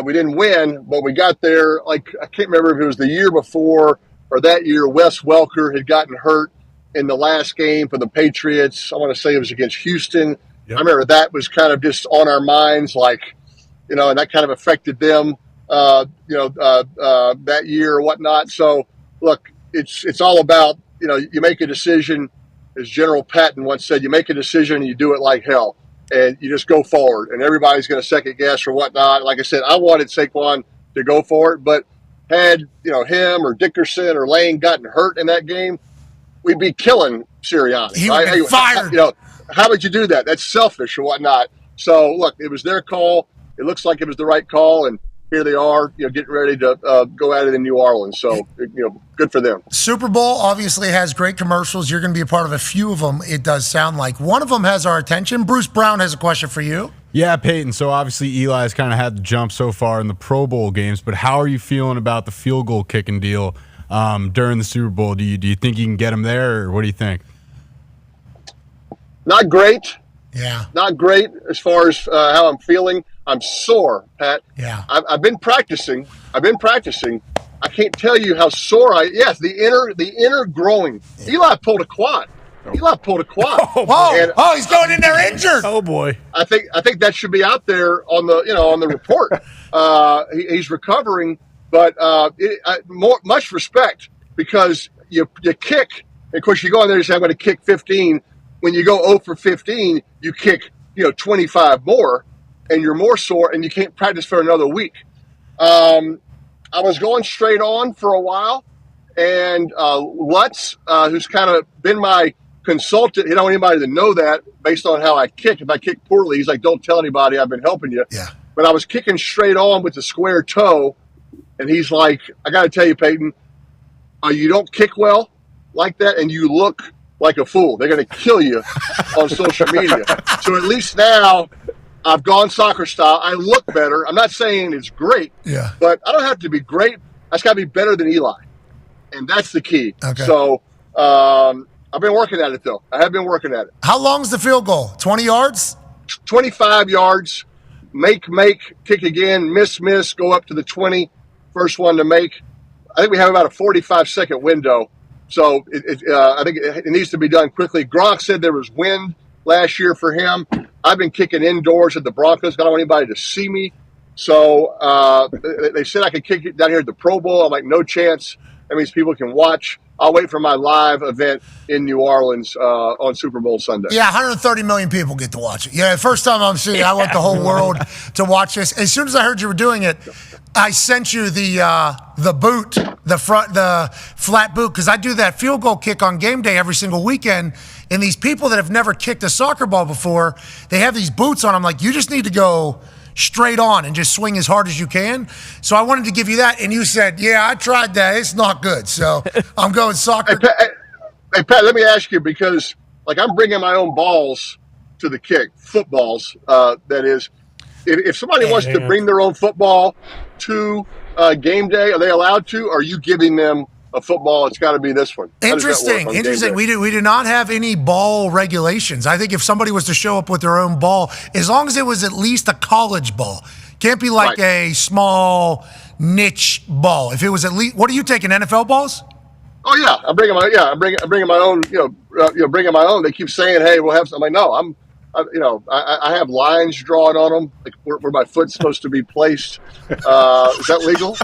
J: We didn't win, but we got there. Like, I can't remember if it was the year before or that year, Wes Welker had gotten hurt in the last game for the Patriots. I want to say it was against Houston. Yep. I remember that was kind of just on our minds, like, and that kind of affected them, that year or whatnot. So, look, it's all about, you make a decision, as General Patton once said, you make a decision and you do it like hell. And you just go forward, and everybody's going to second guess or whatnot. Like I said, I wanted Saquon to go for it, but had him or Dickerson or Lane gotten hurt in that game, we'd be killing Sirianni.
C: He would be fired.
J: How would you do that? That's selfish or whatnot. So look, it was their call. It looks like it was the right call, and here they are, getting ready to go at it in New Orleans. So, good for them.
C: Super Bowl obviously has great commercials. You're going to be a part of a few of them, it does sound like. One of them has our attention. Bruce Brown has a question for you.
G: Yeah, Peyton. So, obviously, Eli's kind of had the jump so far in the Pro Bowl games, but how are you feeling about the field goal kicking deal during the Super Bowl? Do you think you can get him there, or what do you think?
J: Not great.
C: Yeah.
J: Not great as far as how I'm feeling. I'm sore, Pat.
C: Yeah.
J: I've been practicing. I can't tell you how sore the inner growing. Yeah. Eli pulled a quad.
C: Oh, he's going in there injured.
E: Oh boy.
J: I think that should be out there on the report. He's recovering, but much respect, because you kick. And of course, you go in there and say, I'm going to kick 15. When you go 0 for 15, you kick 25 more. And you're more sore, and you can't practice for another week. I was going straight on for a while, and Lutz, who's kind of been my consultant, he don't want anybody to know that based on how I kick. If I kick poorly, he's like, don't tell anybody, I've been helping you.
C: Yeah.
J: But I was kicking straight on with the square toe, and he's like, I got to tell you, Peyton, you don't kick well like that, and you look like a fool. They're going to kill you on social media. So at least now, I've gone soccer style. I look better. I'm not saying it's great, but I don't have to be great that's got to be better than Eli, and that's the key.
C: Okay.
J: So I've been working at it, though. I have been working at it.
C: How long's the field goal? 20 yards?
J: 25 yards. Make, kick again, miss, go up to the 20. First one to make. I think we have about a 45-second window. So I think it needs to be done quickly. Gronk said there was wind last year for him. I've been kicking indoors at the Broncos. I don't want anybody to see me. So they said I could kick it down here at the Pro Bowl. I'm like, no chance. That means people can watch. I'll wait for my live event in New Orleans on Super Bowl Sunday.
C: Yeah, 130 million people get to watch it. Yeah, first time I'm seeing it, I want the whole world to watch this. As soon as I heard you were doing it, I sent you the boot, the flat boot, because I do that field goal kick on game day every single weekend. And these people that have never kicked a soccer ball before, they have these boots on. I'm like, you just need to go straight on and just swing as hard as you can. So I wanted to give you that, and you said, yeah, I tried that. It's not good. So I'm going soccer.
J: Hey, Pat, let me ask you, because I'm bringing my own balls to the kick, footballs, that is. If somebody wants to bring their own football to game day, are they allowed to? Or are you giving them a football? It's got to be this one.
C: Interesting. We do not have any ball regulations. I think if somebody was to show up with their own ball, as long as it was at least a college ball, can't be like a small niche ball. If it was at least, what are you taking? NFL balls?
J: Oh yeah, I'm bringing my own. Bringing my own. They keep saying, "Hey, we'll have some." I'm like, no, I have lines drawn on them, like where my foot's supposed to be placed. Is that legal?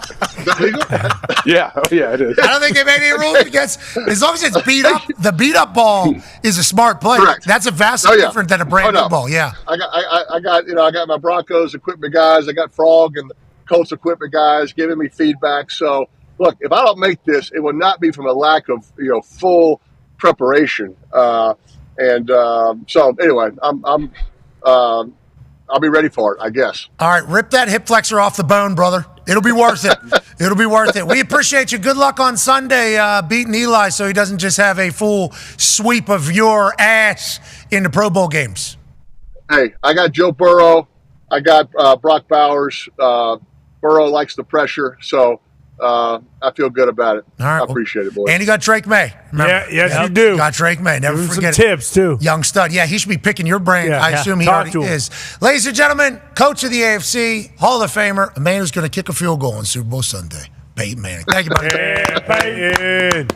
I: Yeah, it is.
C: I don't think they made any rules against. As long as it's beat up, the beat up ball is a smart play.
J: Correct.
C: That's a vastly different than a brand new ball. Yeah.
J: I got my Broncos equipment guys. I got Frog and the Colts equipment guys giving me feedback. So look, if I don't make this, it will not be from a lack of full preparation. So anyway, I'll be ready for it, I guess.
C: All right, rip that hip flexor off the bone, brother. It'll be worth it. It'll be worth it. We appreciate you. Good luck on Sunday beating Eli so he doesn't just have a full sweep of your ass in the Pro Bowl games.
J: Hey, I got Joe Burrow. I got Brock Bowers. Burrow likes the pressure, so I feel good about it.
C: All right,
J: I appreciate it, boys.
C: And you got Drake May. Remember?
E: Yes, you do.
C: Got Drake May. Never forget
E: some
C: it.
E: tips, too.
C: Young stud. Yeah, he should be picking your brain.
E: Yeah.
C: I assume he already is. Ladies and gentlemen, coach of the AFC, Hall of Famer, a man who's going to kick a field goal on Super Bowl Sunday, Peyton Manning. Thank you, buddy.
E: Peyton.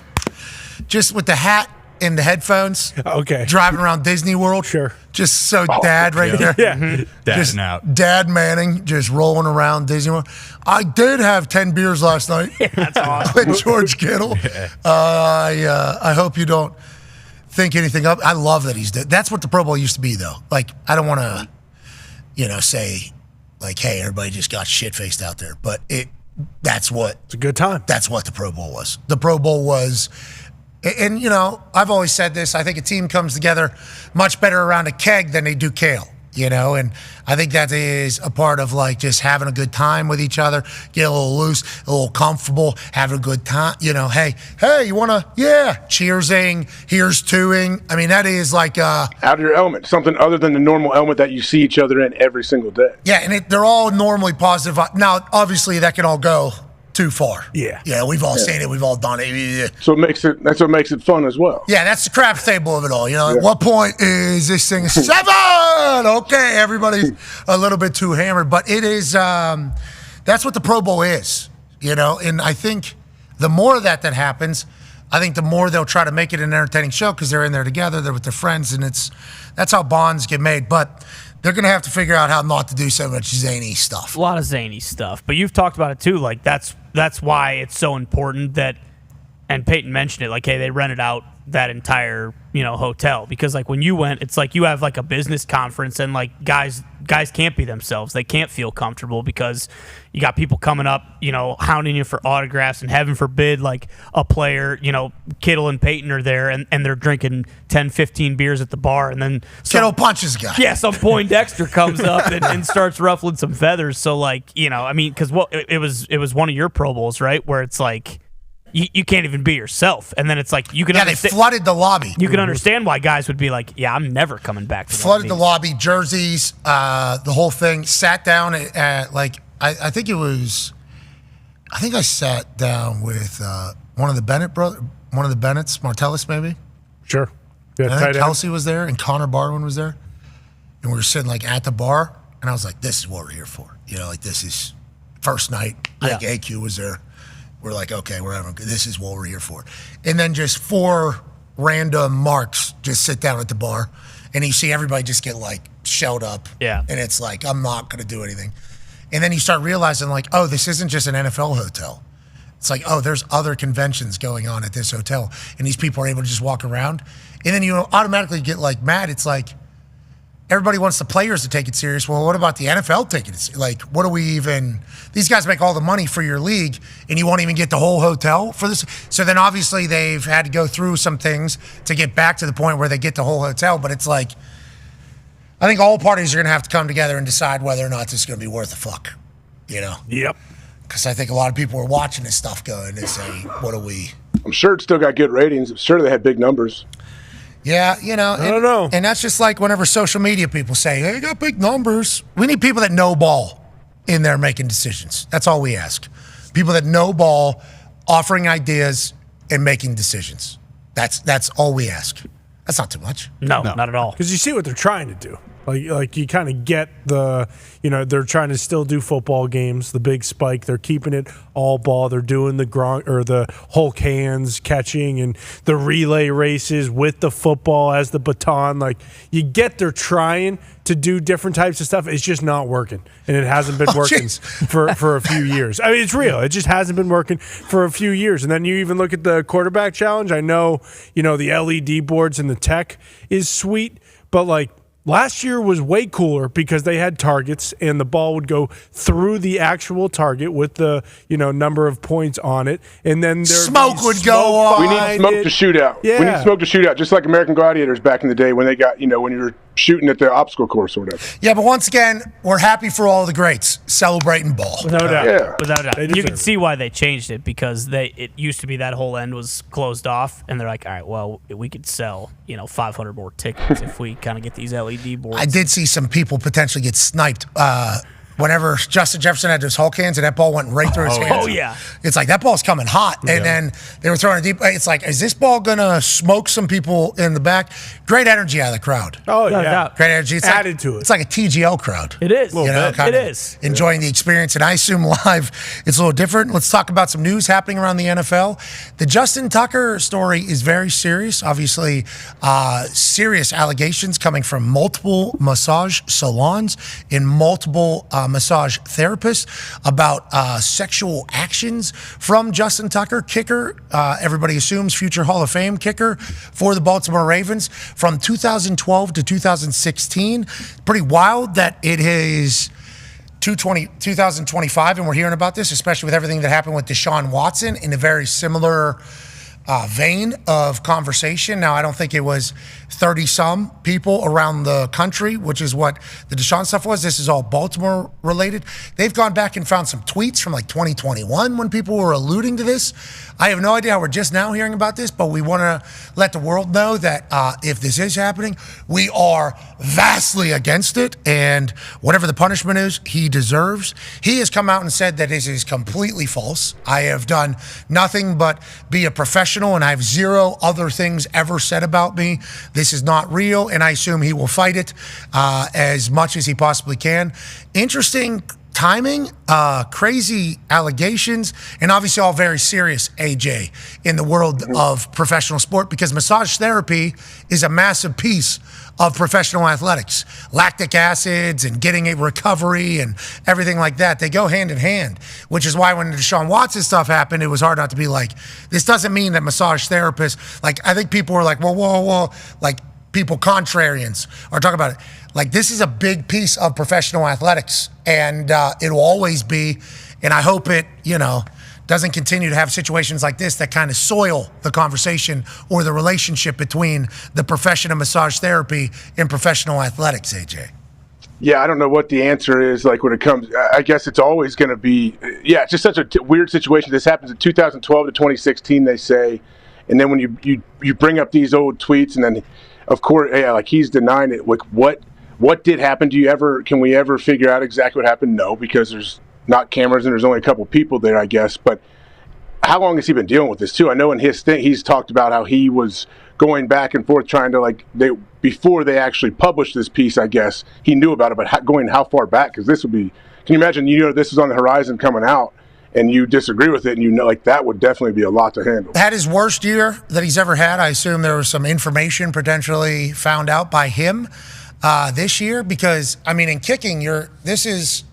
C: Just with the hat and the headphones.
E: Okay.
C: Driving around Disney World.
E: Sure.
C: Just so dad right there.
E: Yeah.
C: Just
G: Dadding out.
C: Dad Manning just rolling around Disney World. I did have 10 beers last night.
F: Yeah, that's awesome.
C: With George Kittle. I hope you don't think anything of. I love that he's. That's what the Pro Bowl used to be, though. Like, I don't want to, say, like, hey, everybody just got shit-faced out there. But that's what.
E: It's a good time.
C: That's what the Pro Bowl was. The Pro Bowl was. And, I've always said this. I think a team comes together much better around a keg than they do kale, and I think that is a part of, just having a good time with each other, get a little loose, a little comfortable, having a good time. Hey, you want to, cheersing, here's toing. I mean, that is like
I: out of your element, something other than the normal element that you see each other in every single day.
C: Yeah, and they're all normally positive. Now, obviously, that can all go too far.
E: Yeah,
C: we've all seen it. We've all done it.
I: So that's what makes it fun as well.
C: Yeah, that's the crap table of it all. At what point is this thing 7? Okay, everybody's a little bit too hammered, but it is. That's what the Pro Bowl is. And I think the more of that happens, I think the more they'll try to make it an entertaining show because they're in there together, they're with their friends, and that's how bonds get made. But they're going to have to figure out how not to do so much zany stuff.
F: A lot of zany stuff. But you've talked about it, too. Like, that's why it's so important that, and Peyton mentioned it, hey, they rented out that entire, hotel. Because, when you went, it's like you have, a business conference, and, guys can't be themselves. They can't feel comfortable because you got people coming up, hounding you for autographs, and heaven forbid, a player, Kittle and Peyton are there, and they're drinking 10, 15 beers at the bar, and then
C: Kittle punches a guy.
F: Yeah, some Poindexter comes up and starts ruffling some feathers. So, because it was one of your Pro Bowls, right, where it's you can't even be yourself. And then it's you can
C: they flooded the lobby.
F: You can understand why guys would be I'm never coming back to
C: flooded the lobby, jerseys, the whole thing, sat down at I think it was I think I sat down with one of the Bennetts, Martellus maybe.
E: Sure. Yeah,
C: And I
E: tight
C: think
E: end.
C: Kelsey was there and Connor Barwin was there. And we were sitting like at the bar, and I was like, this is what we're here for. Like this is first night. I think AQ was there. We're like, okay, this is what we're here for. And then just 4 random marks just sit down at the bar, and you see everybody just get like shelled up.
F: Yeah.
C: And it's like, I'm not going to do anything. And then you start realizing like, oh, this isn't just an NFL hotel. It's like, oh, there's other conventions going on at this hotel, and these people are able to just walk around. And then you automatically get like mad. It's like, everybody wants the players to take it serious. Well, what about the NFL taking it serious? Like, what do we even... These guys make all the money for your league, and you won't even get the whole hotel for this. So then obviously they've had to go through some things to get back to the point where they get the whole hotel. But it's like, I think all parties are going to have to come together and decide whether or not this is going to be worth a fuck.
E: Yep.
C: Because I think a lot of people are watching this stuff going and say, what do we...
I: I'm sure it still got good ratings. I'm sure they had big numbers.
C: Yeah,
E: I don't know.
C: And that's just like whenever social media people say, hey, you got big numbers. We need people that know ball in there making decisions. That's all we ask. People that know ball, offering ideas and making decisions. That's all we ask. That's not too much.
F: No, not at all.
E: Because you see what they're trying to do. Like you kind of get they're trying to still do football games, the big spike. They're keeping it all ball. They're doing the Hulk hands catching and the relay races with the football as the baton. Like you get they're trying to do different types of stuff. It's just not working. And it hasn't been working for a few years. I mean, it's real. It just hasn't been working for a few years. And then you even look at the quarterback challenge. I know, the LED boards and the tech is sweet, but like, last year was way cooler because they had targets and the ball would go through the actual target with the number of points on it, and then
C: smoke would go on.
I: We need smoke to shoot out.
E: Yeah.
I: We need smoke to shoot out, just like American Gladiators back in the day when they got when you were shooting at the obstacle course or whatever.
C: Yeah, but once again, we're happy for all the greats celebrating ball.
F: Without a doubt.
I: Yeah.
F: Without a doubt.
E: They
F: You
E: deserve
F: can
E: it.
F: see why they changed it because it used to be that whole end was closed off, and they're like, all right, well, we could sell 500 more tickets if we kind of get these LED boards.
C: I did see some people potentially get sniped. Whenever Justin Jefferson had those Hulk hands and that ball went right through his hands.
F: Oh, yeah.
C: It's like, that ball's coming hot. And then they were throwing it deep. It's like, is this ball going to smoke some people in the back? Great energy out of the crowd.
E: Oh,
F: Without a
E: yeah.
F: doubt.
C: Great energy. It's
E: Added
C: like,
E: to it.
C: It's like a TGL crowd.
F: It is.
C: Kind
F: It
C: of
F: is.
C: enjoying the experience. And I assume live it's a little different. Let's talk about some news happening around the NFL. The Justin Tucker story is very serious. Obviously, serious allegations coming from multiple massage salons and multiple massage therapists about sexual actions from Justin Tucker, kicker. Everybody assumes future Hall of Fame kicker for the Baltimore Ravens from 2012 to 2016. Pretty wild that it is 2025 and we're hearing about this, especially with everything that happened with Deshaun Watson in a very similar vein of conversation. Now, I don't think it was 30-some people around the country, which is what the Deshaun stuff was. This is all Baltimore related. They've gone back and found some tweets from like 2021 when people were alluding to this. I have no idea how we're just now hearing about this, but we want to let the world know that if this is happening, we are vastly against it, and whatever the punishment is, he deserves. He has come out and said that this is completely false. I have done nothing but be a professional, and I have zero other things ever said about me. This is not real, and I assume he will fight it as much as he possibly can. Interesting timing, crazy allegations, and obviously all very serious, AJ, in the world of professional sport, because massage therapy is a massive piece of professional athletics. Lactic acids and getting a recovery and everything like that, they go hand in hand, which is why when the Deshaun Watson stuff happened, it was hard not to be like, this doesn't mean that massage therapists, like, I think people were like, whoa, like, people contrarians are talking about it. Like, this is a big piece of professional athletics, and it will always be, and I hope it, doesn't continue to have situations like this that kind of soil the conversation or the relationship between the profession of massage therapy and professional athletics, AJ.
I: Yeah, I don't know what the answer is. Like when it comes, I guess it's always going to be. Yeah, it's just such a weird situation. This happens in 2012 to 2016, they say, and then when you bring up these old tweets, and then of course, yeah, like he's denying it. Like what did happen? Can we ever figure out exactly what happened? No, because there's not cameras, and there's only a couple people there, I guess. But how long has he been dealing with this too? I know in his thing he's talked about how he was going back and forth trying to before they actually published this piece, I guess he knew about it, but how far back? Because this would be, can you imagine, this is on the horizon coming out and you disagree with it, and that would definitely be a lot to handle.
C: Had his worst year that he's ever had. I assume there was some information potentially found out by him this year, because in kicking, this is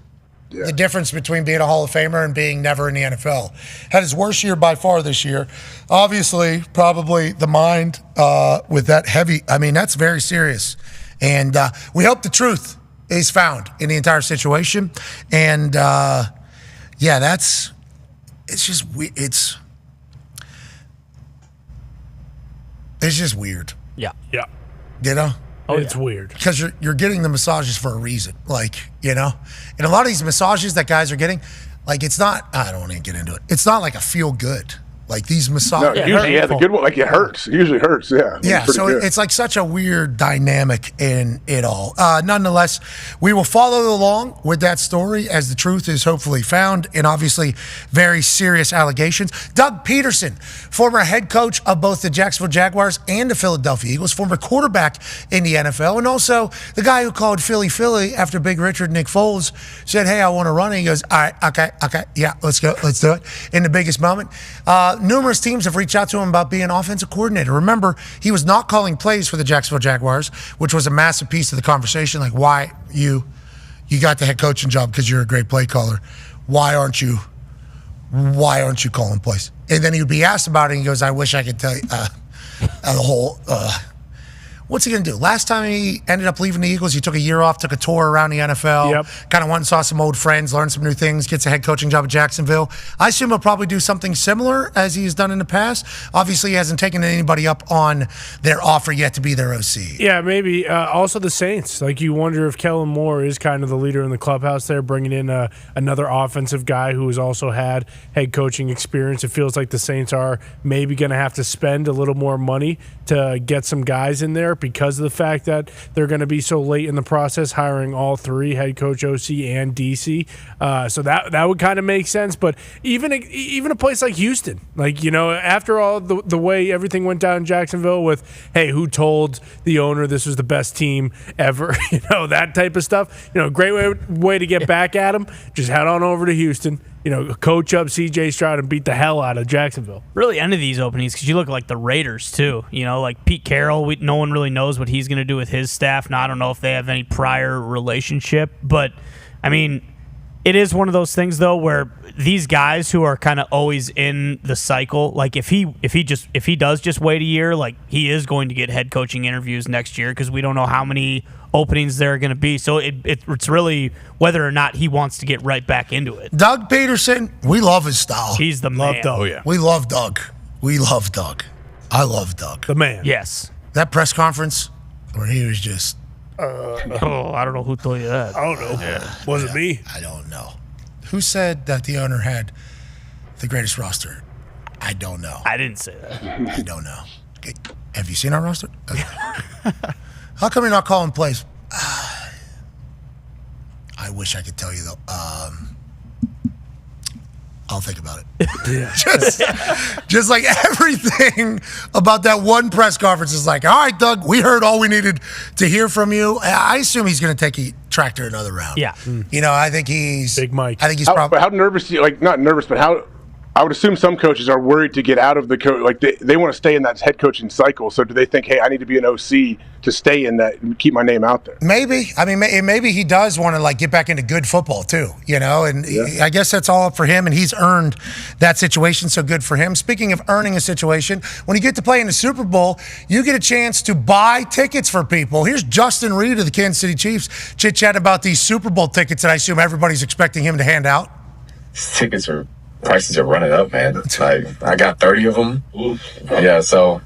C: the difference between being a Hall of Famer and being never in the NFL. Had his worst year by far this year. Obviously, probably the mind with that heavy. That's very serious. And we hope the truth is found in the entire situation. And it's just weird.
F: Yeah.
E: Oh, it's weird.
C: Because you're getting the massages for a reason. And a lot of these massages that guys are getting, it's not, I don't want to get into it. It's not like a feel good. These massages.
I: No, usually, the good one, it hurts. It usually hurts, yeah.
C: Yeah, so good. It's such a weird dynamic in it all. Nonetheless, we will follow along with that story as the truth is hopefully found, and obviously very serious allegations. Doug Peterson, former head coach of both the Jacksonville Jaguars and the Philadelphia Eagles, former quarterback in the NFL, and also the guy who called Philly after Big Richard Nick Foles said, hey, I want to run. And he goes, all right, okay, yeah, let's go, let's do it. In the biggest moment. Numerous teams have reached out to him about being offensive coordinator. Remember, he was not calling plays for the Jacksonville Jaguars, which was a massive piece of the conversation. Why you got the head coaching job because you're a great play caller. Why aren't you calling plays? And then he would be asked about it, and he goes, I wish I could tell you the whole. What's he going to do? Last time he ended up leaving the Eagles, he took a year off, took a tour around the NFL, kind of went and saw some old friends, learned some new things, gets a head coaching job at Jacksonville. I assume he'll probably do something similar as he's done in the past. Obviously, he hasn't taken anybody up on their offer yet to be their OC.
E: Yeah, maybe. Also the Saints. You wonder if Kellen Moore is kind of the leader in the clubhouse there, bringing in another offensive guy who has also had head coaching experience. It feels like the Saints are maybe going to have to spend a little more money to get some guys in there, because of the fact that they're going to be so late in the process hiring all three, head coach, OC, and DC. So that would kind of make sense. But even a place like Houston, after all the way everything went down in Jacksonville with, hey, who told the owner this was the best team ever, that type of stuff. Great way to get back at them. Just head on over to Houston. Coach up C.J. Stroud and beat the hell out of Jacksonville.
F: Really, end of these openings, because you look like the Raiders, too. Pete Carroll, no one really knows what he's going to do with his staff. Now, I don't know if they have any prior relationship. But, it is one of those things, though, where these guys who are kind of always in the cycle, if he does just wait a year, he is going to get head coaching interviews next year, because we don't know how many openings there are going to be. So it's really whether or not he wants to get right back into it.
C: Doug Peterson, we love his style.
F: He's the man.
E: Oh, yeah.
C: We love Doug. I love Doug.
E: The man.
F: Yes.
C: That press conference where he was just...
F: I don't know who told you that.
E: I don't know. Yeah. Was it me?
C: I don't know. Who said that the owner had the greatest roster? I don't know.
F: I didn't say that.
C: I don't know. Okay. Have you seen our roster? Okay. How come you're not calling plays? I wish I could tell you, though. I'll think about it. just like everything about that one press conference is all right, Doug, we heard all we needed to hear from you. I assume he's going to take a tractor another round.
F: Yeah.
C: I think he's...
E: Big Mike.
C: I think he's probably...
I: But how nervous, not nervous, but how... I would assume some coaches are worried to get out of the coach. They want to stay in that head coaching cycle. So do they think, hey, I need to be an OC to stay in that and keep my name out there?
C: Maybe. Maybe he does want to get back into good football too. And I guess that's all up for him, and he's earned that situation. So good for him. Speaking of earning a situation, when you get to play in the Super Bowl, you get a chance to buy tickets for people. Here's Justin Reed of the Kansas City Chiefs chit chat about these Super Bowl tickets that I assume everybody's expecting him to hand out.
K: Prices are running up, man. I got 30 of them. Yeah, so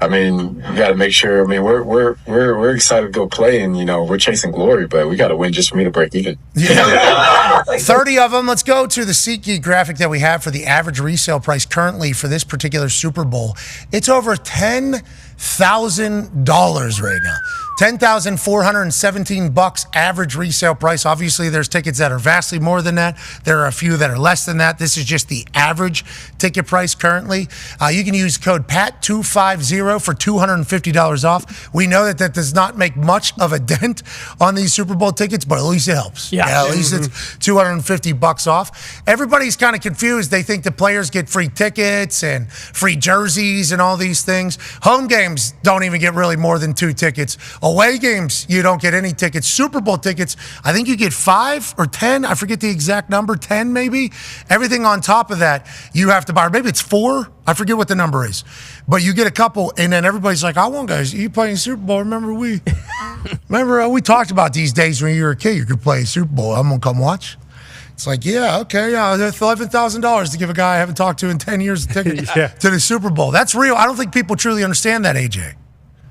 K: you got to make sure. We're excited to go play, and we're chasing glory, but we got to win just for me to break even.
C: Yeah. 30 of them. Let's go to the SeatGeek graphic that we have for the average resale price currently for this particular Super Bowl. It's over $10,000 right now. $10,417 average resale price. Obviously, there's tickets that are vastly more than that. There are a few that are less than that. This is just the average ticket price currently. You can use code PAT250 for $250 off. We know that does not make much of a dent on these Super Bowl tickets, but at least it helps.
F: Yeah,
C: at least it's $250 off. Everybody's kind of confused. They think the players get free tickets and free jerseys and all these things. Home games don't even get really more than 2 tickets. Away games, you don't get any tickets. Super Bowl tickets, I think you get 5 or 10. I forget the exact number, 10 maybe. Everything on top of that, you have to buy. Or maybe it's 4. I forget what the number is. But you get a couple, and then everybody's like, I want guys, you playing Super Bowl. Remember we talked about these days when you were a kid. You could play Super Bowl. I'm going to come watch. It's like, yeah, okay, yeah, $11,000 to give a guy I haven't talked to in 10 years a ticket to the Super Bowl. That's real. I don't think people truly understand that, AJ.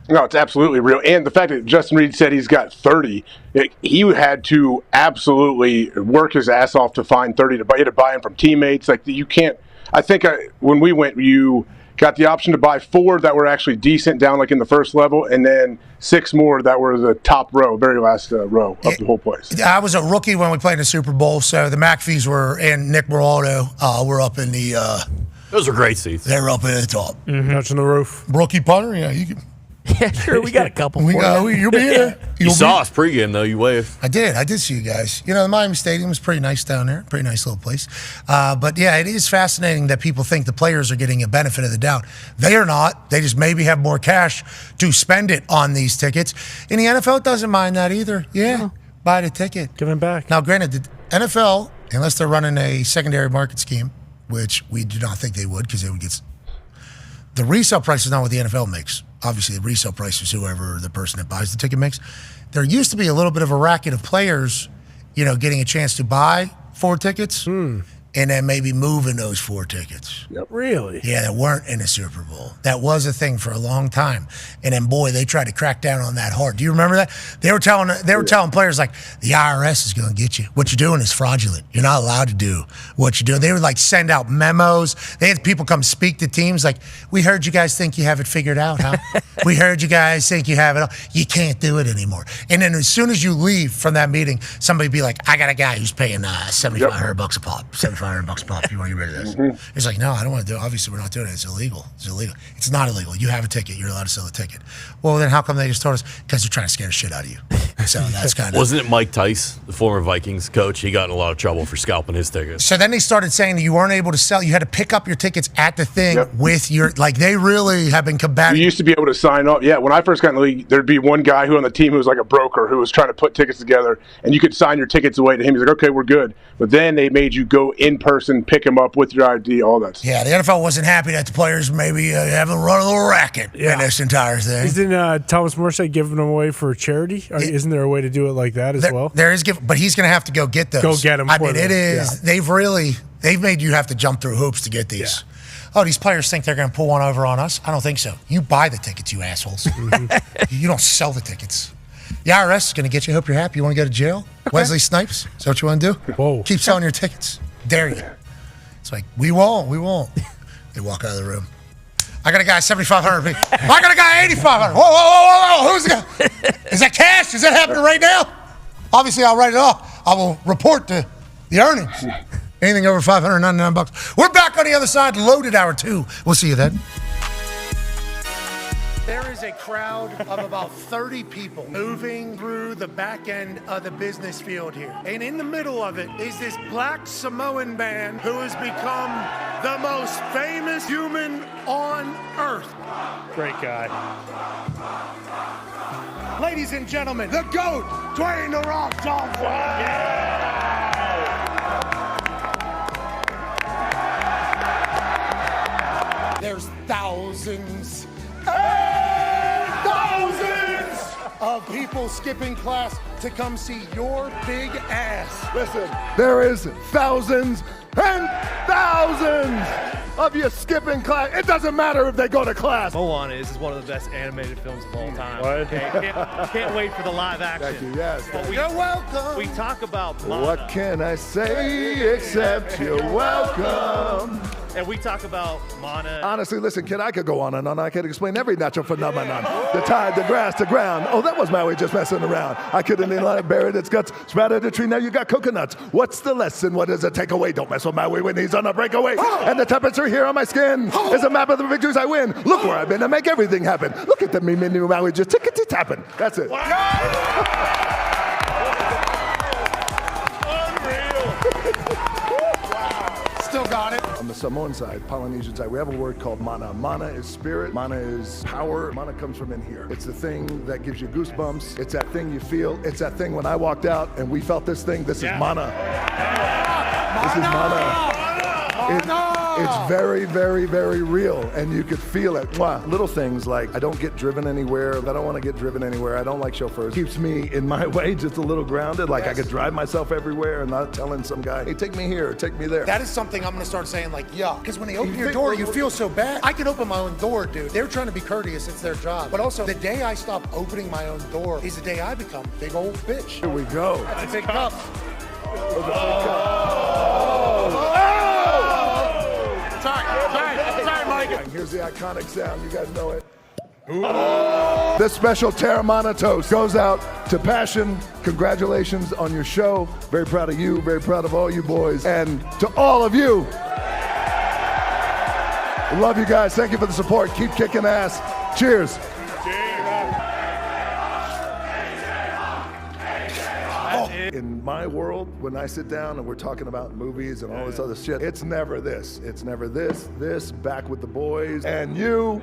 I: No, it's absolutely real. And the fact that Justin Reed said he's got 30, he had to absolutely work his ass off to find 30 to buy. He had to buy them from teammates. Like, you can't. I think when we went, you got the option to buy 4 that were actually decent down like in the first level, and then 6 more that were the top row, very last row of the whole place.
C: I was a rookie when we played in the Super Bowl, so the McAfees and Nick Moraldo were up in the.
L: Those are great seats.
C: They were up at the top.
E: Touching the roof.
C: Rookie punter, yeah, you can.
F: Yeah, sure. We got a couple.
C: You'll be here.
L: You saw us pregame, though. You waved.
C: I did see you guys. You know, the Miami Stadium is pretty nice down there. Pretty nice little place. But, yeah, it is fascinating that people think the players are getting a benefit of the doubt. They are not. They just maybe have more cash to spend it on these tickets. And the NFL doesn't mind that either. Yeah, buy the ticket.
E: Give them back.
C: Now, granted, the NFL, unless they're running a secondary market scheme, which we do not think they would because they would get – the resale price is not what the NFL makes. Obviously, the resale price is whoever the person that buys the ticket makes. There used to be a little bit of a racket of players, getting a chance to buy 4 tickets and then maybe moving those 4 tickets.
E: Yep. Really?
C: Yeah, that weren't in the Super Bowl. That was a thing for a long time. And then, boy, they tried to crack down on that hard. Do you remember that? They were telling players, like, the IRS is going to get you. What you're doing is fraudulent. You're not allowed to do what you're doing. They would, like, send out memos. They had people come speak to teams like, we heard you guys think you have it figured out, huh? We heard you guys think you have it all. You can't do it anymore. And then as soon as you leave from that meeting, somebody be like, I got a guy who's paying $7,500 a pop. $7,500 a pop. You want to get rid of this? It's like, no, I don't want to do it. Obviously, we're not doing it. It's illegal. It's not illegal. You have a ticket. You're allowed to sell a ticket. Well, then how come they just told us? Because they're trying to scare the shit out of you. So that's kind of.
L: Wasn't it Mike Tice, the former Vikings coach? He got in a lot of trouble for scalping his tickets.
C: So then they started saying that you weren't able to sell. You had to pick up your tickets at the thing with your, like, they really have been combating.
I: You used to be able to sign up. Yeah, when I first got in the league, there'd be one guy who on the team who was like a broker who was trying to put tickets together, and you could sign your tickets away to him. He's like, okay, we're good. But then they made you go in person, pick him up with your ID, all that stuff.
C: Yeah, the NFL wasn't happy that the players maybe haven't run a little racket in this entire thing.
E: Isn't Thomas Morrissey giving them away for charity? Isn't there a way to do it like that as well?
C: There is, but he's going to have to go get those.
E: Go get them.
C: I mean, it is. Yeah. They've made you have to jump through hoops to get these. Yeah. Oh, these players think they're going to pull one over on us? I don't think so. You buy the tickets, you assholes. You don't sell the tickets. The IRS is going to get you. Hope you're happy. You want to go to jail? Wesley Snipes? Is that what you want to do?
E: Whoa.
C: Keep selling your tickets. Dare you. It's like, we won't. They walk out of the room. I got a guy 7,500. I got a guy 8,500. Whoa. Who's the guy? Is that cash? Is that happening right now? Obviously, I'll write it off. I will report the earnings. Anything over $599. We're back on the other side. Loaded hour 2. We'll see you then. There is a crowd of about 30 people moving through the back end of the business field here. And in the middle of it is this black Samoan man who has become the most famous human on earth.
E: Great guy.
C: Ladies and gentlemen, the GOAT, Dwayne "The Rock" Johnson. Yeah! There's thousands of people skipping class to come see your big ass.
B: Listen, there is thousands and thousands of you skipping class. It doesn't matter if they go to class.
M: Moana is one of the best animated films of all time. Okay, can't wait for the live action.
B: Thank you, yes.
C: You're welcome.
M: We talk about Moana.
B: What can I say except you're welcome?
M: And we talk about mana.
B: Honestly, listen, kid, I could go on and on. I could explain every natural phenomenon. The tide, the grass, the ground. Oh, that was Maui just messing around. I couldn't have buried its guts. Sprouted a tree, now you got coconuts. What's the lesson? What is the takeaway? Don't mess with Maui when he's on a breakaway. And the temperature here on my skin is a map of the victories I win. Look where I've been to make everything happen. Look at the me new Maui just tickety-tapping. That's it.
C: Still got it.
B: On the Samoan side, Polynesian side, we have a word called mana. Mana is spirit. Mana is power. Mana comes from in here. It's the thing that gives you goosebumps. It's that thing you feel. It's that thing when I walked out and we felt this thing. This is mana. This is mana. It's very, very, very real, and you could feel it. Mwah. Little things like I don't get driven anywhere. I don't want to get driven anywhere. I don't like chauffeurs. Keeps me in my way just a little grounded. Like I could drive myself everywhere and not telling some guy, hey, take me here, take me there.
C: That is something I'm going to start saying, like, yeah. Because when they open your door, you feel so bad. I can open my own door, dude. They're trying to be courteous. It's their job. But also, the day I stop opening my own door is the day I become a big old bitch.
B: Here we go.
C: That's a big cup.
B: Sorry, Mike. And here's the iconic sound. You guys know it. This special Terramana toast goes out to Passion. Congratulations on your show. Very proud of you. Very proud of all you boys. And to all of you, love you guys. Thank you for the support. Keep kicking ass. Cheers. In my world, when I sit down and we're talking about movies and all this other shit, it's never this. It's never this, back with the boys, and you.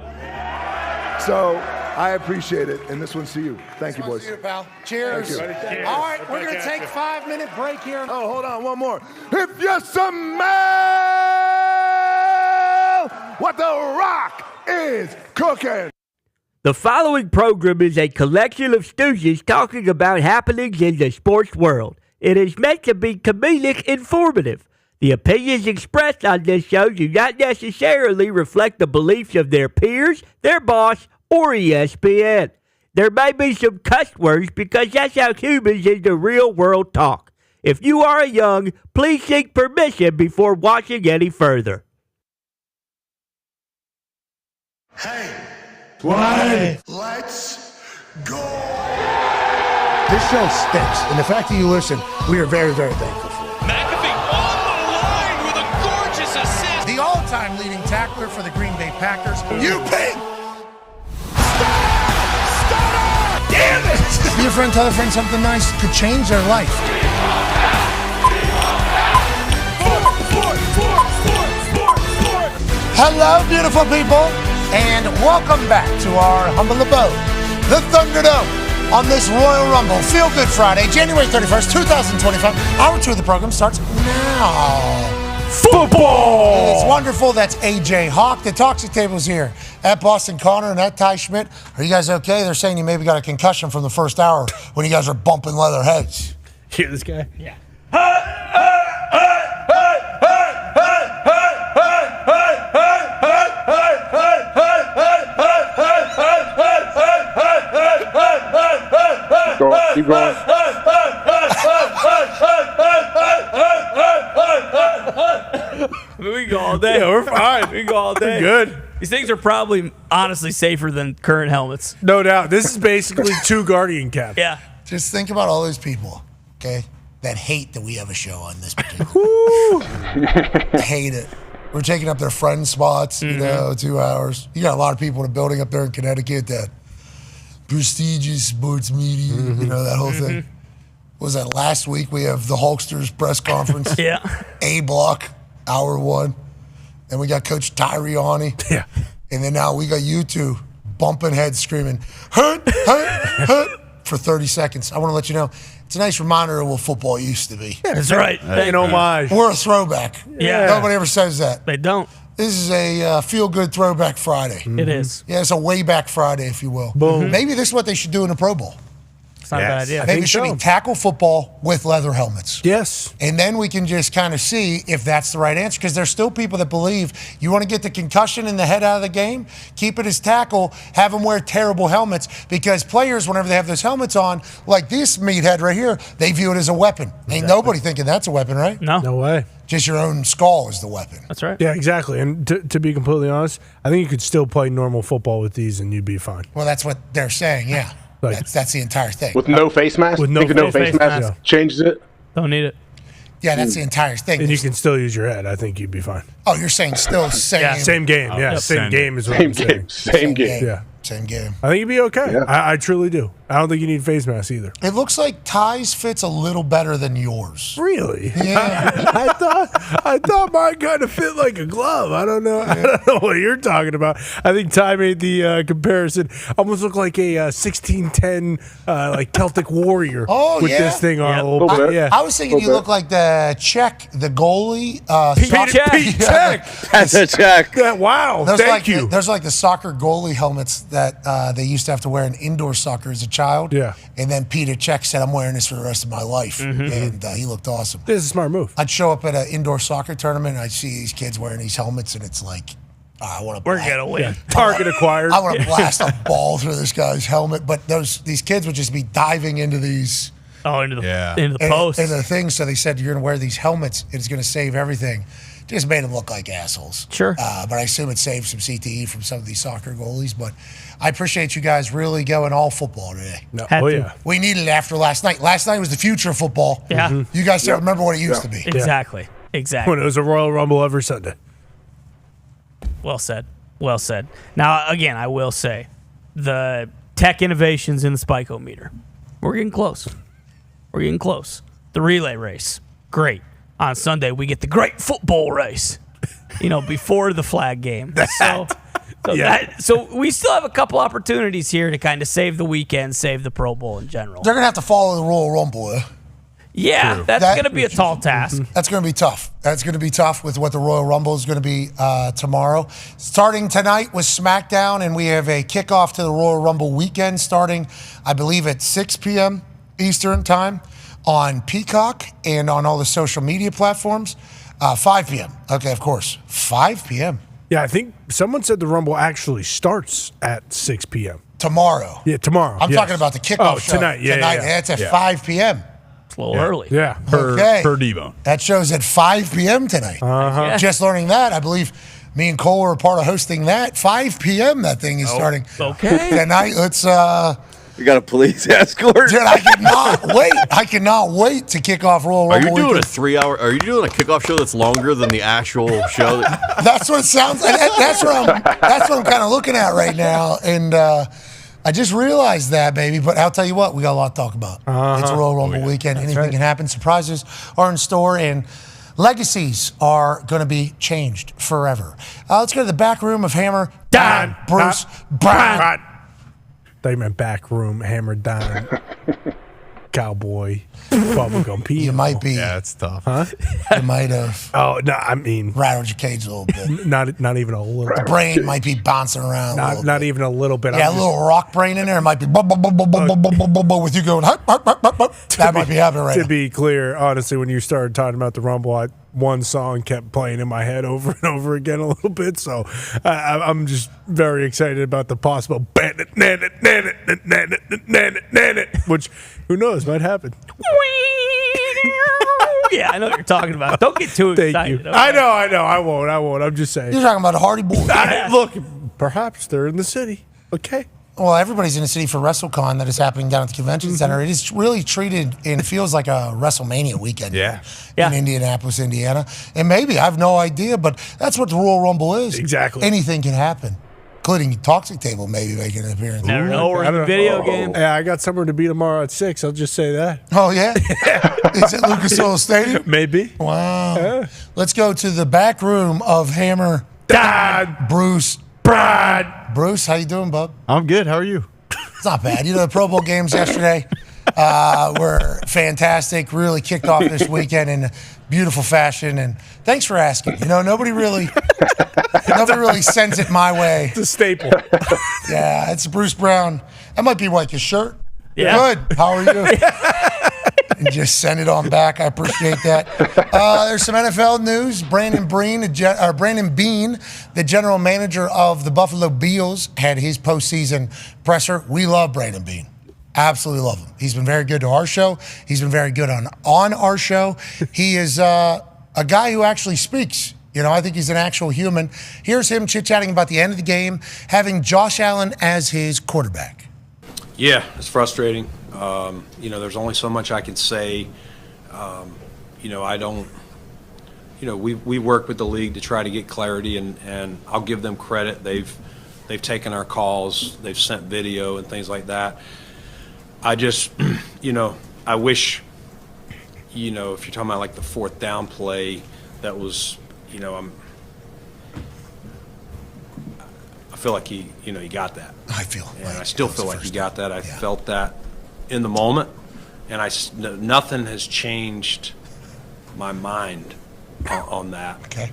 B: So I appreciate it, and this one's to you. Thank you, boys.
C: See you, pal. Cheers.
B: Thank you.
C: All right, we're going to take a 5-minute break here.
B: Oh, hold on, one more. If you smell what the Rock is cooking.
A: The following program is a collection of stooges talking about happenings in the sports world. It is meant to be comedic informative. The opinions expressed on this show do not necessarily reflect the beliefs of their peers, their boss, or ESPN. There may be some cuss words because that's how humans in the real world talk. If you are young, please seek permission before watching any further.
B: Hey. Let's go.
C: This show stinks, and the fact that you listen, we are very, very thankful for.
D: McAfee on the line with a gorgeous assist.
C: The all-time leading tackler for the Green Bay Packers.
B: You pig! Stop! Damn it!
C: Be a friend, tell a friend something nice could change their life. Hello, beautiful people, and welcome back to our humble abode, the Thunderdome, on this Royal Rumble Feel Good Friday, January 31st, 2025. Hour 2 of the program starts now.
E: Football!
C: It's wonderful. That's AJ Hawk. The Toxic Table's here. At Boston Connor and at Ty Schmidt. Are you guys okay? They're saying you maybe got a concussion from the first hour when you guys are bumping leather heads.
E: Hear this guy?
F: Yeah.
I: Keep going.
F: We can go all day.
E: Yeah, we're fine.
F: We can go all day.
E: We're good.
F: These things are probably honestly safer than current helmets.
E: No doubt. This is basically 2 Guardian caps.
F: Yeah.
C: Just think about all those people, okay, that hate that we have a show on this particular. Hate it. We're taking up their friend spots, 2 hours. You got a lot of people in a building up there in Connecticut that prestigious sports media, that whole thing. What was that last week? We have the Hulksters press conference.
F: Yeah.
C: A block, hour 1. Then we got Coach Tyriani.
E: Yeah.
C: And then now we got you two bumping heads screaming, hurt, hurt, hurt, for 30 seconds. I want to let you know, it's a nice reminder of what football used to be.
F: Yeah, that's right.
E: An homage.
C: We're a throwback.
F: Yeah.
C: Nobody ever says that.
F: They don't.
C: This is a feel-good throwback Friday.
F: It is.
C: Yeah, it's a way back Friday, if you will.
E: Boom.
C: Maybe this is what they should do in the Pro Bowl.
F: It's not a bad idea.
C: Maybe it should be tackle football with leather helmets.
E: Yes.
C: And then we can just kind of see if that's the right answer, because there's still people that believe you want to get the concussion in the head out of the game, keep it as tackle, have them wear terrible helmets, because players, whenever they have those helmets on, like this meathead right here, they view it as a weapon. Ain't nobody thinking that's a weapon, right?
E: No way.
C: Just your own skull is the weapon.
F: That's right.
E: Yeah, exactly. And to be completely honest, I think you could still play normal football with these and you'd be fine.
C: Well, that's what they're saying, yeah. That's the entire thing.
I: With no face mask?
E: With no
I: Think the face mask changes it?
F: Don't need it.
C: Yeah, that's the entire thing.
E: And you can still use your head. I think you'd be fine.
C: Oh, you're saying still same.
E: Yeah, same game. Yeah, same game is what I'm saying.
I: Same game.
E: Yeah.
C: Same game.
E: I think you'd be okay. I truly do. I don't think you need face masks either.
C: It looks like Ty's fits a little better than yours.
E: Really?
C: Yeah.
E: I thought mine kind of fit like a glove. I don't know. I don't know what you're talking about. I think Ty made the comparison. Almost look like a 1610 like Celtic warrior with this thing on a little bit. Yeah.
C: I was thinking you look like the Czech, the goalie.
E: Pete Czech.
H: That's a check.
E: Yeah, wow. Thank you.
C: There's like the soccer goalie helmets that they used to have to wear in indoor soccer as a child.
E: Yeah.
C: And then Peter Cech said, I'm wearing this for the rest of my life. And he looked awesome.
E: This is a smart move.
C: I'd show up at an indoor soccer tournament and I'd see these kids wearing these helmets and it's like, I want to
F: We're going to win.
E: Yeah. Target acquired.
C: I want to blast a ball through this guy's helmet. But these kids would just be diving into these.
F: Oh, into the post.
C: Into the thing. So they said, you're going to wear these helmets. It's going to save everything. Just made them look like assholes.
F: Sure.
C: But I assume it saved some CTE from some of these soccer goalies. But I appreciate you guys really going all football today.
E: No.
F: Had
E: Oh,
F: to.
E: yeah.
C: We needed it after last night. Last night was the future of football.
F: Yeah.
C: You guys don't remember what it used to be.
F: Exactly.
E: When it was a Royal Rumble every Sunday.
F: Well said. Well said. Now, again, I will say the tech innovations in the spike-o-meter, we're getting close. We're getting close. The relay race, great. On Sunday, we get the great football race, before the flag game. So we still have a couple opportunities here to kind of save the weekend, save the Pro Bowl in general.
C: They're going to have to follow the Royal Rumble.
F: Yeah, that's going to be a tall task.
C: That's going to be tough. That's going to be tough with what the Royal Rumble is going to be tomorrow. Starting tonight with SmackDown, and we have a kickoff to the Royal Rumble weekend starting, I believe, at 6 p.m. Eastern time on Peacock and on all the social media platforms. 5 p.m. Okay, of course. 5 p.m.
E: Yeah, I think someone said the Rumble actually starts at 6 p.m.
C: Tomorrow.
E: Yeah, tomorrow.
C: I'm talking about the kickoff show.
E: Tonight. Yeah,
C: tonight.
E: yeah.
C: That's at 5 p.m.
F: It's a little early.
E: Yeah.
G: Per Debo.
C: That show's at 5 p.m. tonight.
E: Uh-huh.
C: Just learning that, I believe me and Cole were a part of hosting that. 5 p.m. that thing is starting.
F: Okay.
C: Tonight, let's...
H: You got a police escort?
C: Dude, I cannot wait. I cannot wait to kick off Royal
L: Are
C: Rumble.
L: you doing
C: weekend.
L: a 3 hour? Are you doing a kickoff show that's longer than the actual show?
C: That's what it sounds like. That's what I'm kind of looking at right now. And I just realized that, baby. But I'll tell you what, we got a lot to talk about. It's a Royal Rumble weekend. Anything can happen. Surprises are in store, and legacies are going to be changed forever. Let's go to the back room of Hammer, Dahn, Bruce, Brown.
E: They meant back room, Hammer Dahn, Cowboy, Bubblegum Pete.
C: You might be.
G: Yeah, it's tough.
E: Huh?
C: You might have.
E: Oh no, I mean,
C: rattled your cage a little bit.
E: Not even a little.
C: The brain might be bouncing around.
E: Not even a little bit.
C: Yeah, a little rock brain in there. It might be with you going. That might be happening right now.
E: To be clear, honestly, when you started talking about the Rumble, one song kept playing in my head over and over again a little bit. So I'm just very excited about the possible which who knows might happen.
F: Yeah, I know what you're talking about. Don't get too excited.
E: Thank you.
F: Okay?
E: I know. I won't. I'm just saying.
C: You're talking about the Hardy Boys.
E: Look, perhaps they're in the city. Okay.
C: Well, everybody's in the city for WrestleCon that is happening down at the convention center. It is really treated and feels like a WrestleMania weekend in Indianapolis, Indiana. And maybe, I have no idea, but that's what the Royal Rumble is.
E: Exactly.
C: Anything can happen, including Toxic Table maybe making an appearance.
F: Never know. We're in the video game.
E: Yeah, I got somewhere to be tomorrow at 6. I'll just say that.
C: Oh, yeah? Is it Lucas Oil Stadium?
E: Maybe.
C: Wow.
E: Yeah.
C: Let's go to the back room of Hammer,
E: Dad,
C: Bruce,
E: Brad.
C: Bruce, how you doing, bub?
G: I'm good. How are you?
C: It's not bad. The Pro Bowl games yesterday were fantastic. Really kicked off this weekend in a beautiful fashion. And thanks for asking. Nobody really sends it my way.
E: It's a staple.
C: Yeah, it's Bruce Brown. That might be like his shirt.
F: Yeah.
C: Good. How are you? And just send it on back. I appreciate that. There's some NFL news. Brandon Beane, the general manager of the Buffalo Bills, had his postseason presser. We love Brandon Beane. Absolutely love him. He's been very good to our show. He's been very good on our show. He is a guy who actually speaks. You know, I think he's an actual human. Here's him chit-chatting about the end of the game, having Josh Allen as his quarterback.
N: Yeah, it's frustrating. There's only so much I can say. I don't. We work with the league to try to get clarity, and I'll give them credit. They've taken our calls, they've sent video and things like that. I just, I wish, if you're talking about like the fourth down play, that was, I feel like he got that.
C: I feel.
N: And I still feel like he got that. I felt that in the moment, and nothing has changed my mind on that.
C: Okay.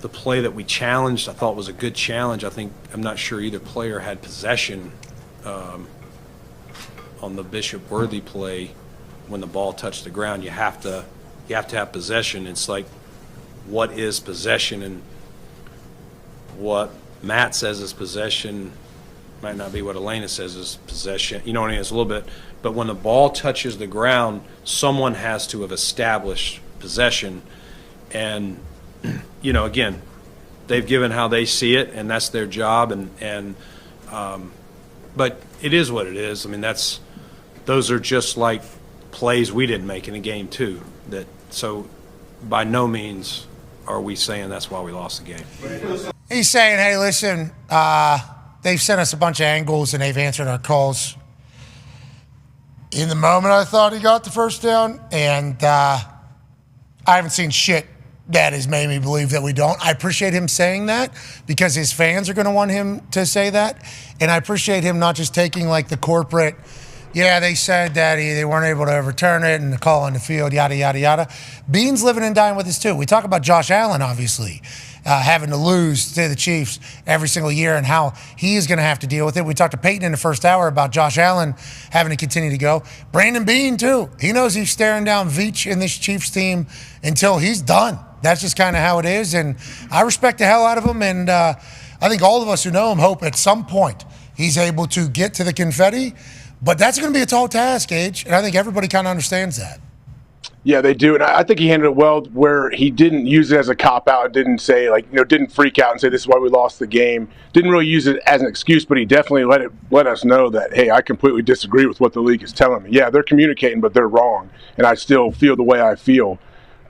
N: The play that we challenged, I thought was a good challenge. I'm not sure either player had possession on the Bishop Worthy play. When the ball touched the ground, you have to have possession. It's like, what is possession, and what Matt says is possession might not be what Elena says is possession. You know what I mean? It's a little bit. But when the ball touches the ground, someone has to have established possession. And, again, they've given how they see it, and that's their job. But it is what it is. I mean, those are just like plays we didn't make in a game too. So by no means are we saying that's why we lost the game.
C: He's saying, hey, listen, they've sent us a bunch of angles and they've answered our calls. In the moment, I thought he got the first down, and I haven't seen shit that has made me believe that we don't. I appreciate him saying that because his fans are going to want him to say that. And I appreciate him not just taking like the corporate, yeah, they said that they weren't able to overturn it and the call on the field, yada, yada, yada. Beane's living and dying with this too. We talk about Josh Allen, obviously, having to lose to the Chiefs every single year and how he is going to have to deal with it. We talked to Peyton in the first hour about Josh Allen having to continue to go. Brandon Beane, too. He knows he's staring down Veach in this Chiefs team until he's done. That's just kind of how it is, and I respect the hell out of him, and I think all of us who know him hope at some point he's able to get to the confetti, but that's going to be a tall task, Gage, and I think everybody kind of understands that.
I: Yeah, they do, and I think he handled it well where he didn't use it as a cop-out, didn't say, didn't freak out and say this is why we lost the game, didn't really use it as an excuse, but he definitely let us know that, hey, I completely disagree with what the league is telling me. Yeah, they're communicating, but they're wrong, and I still feel the way I feel.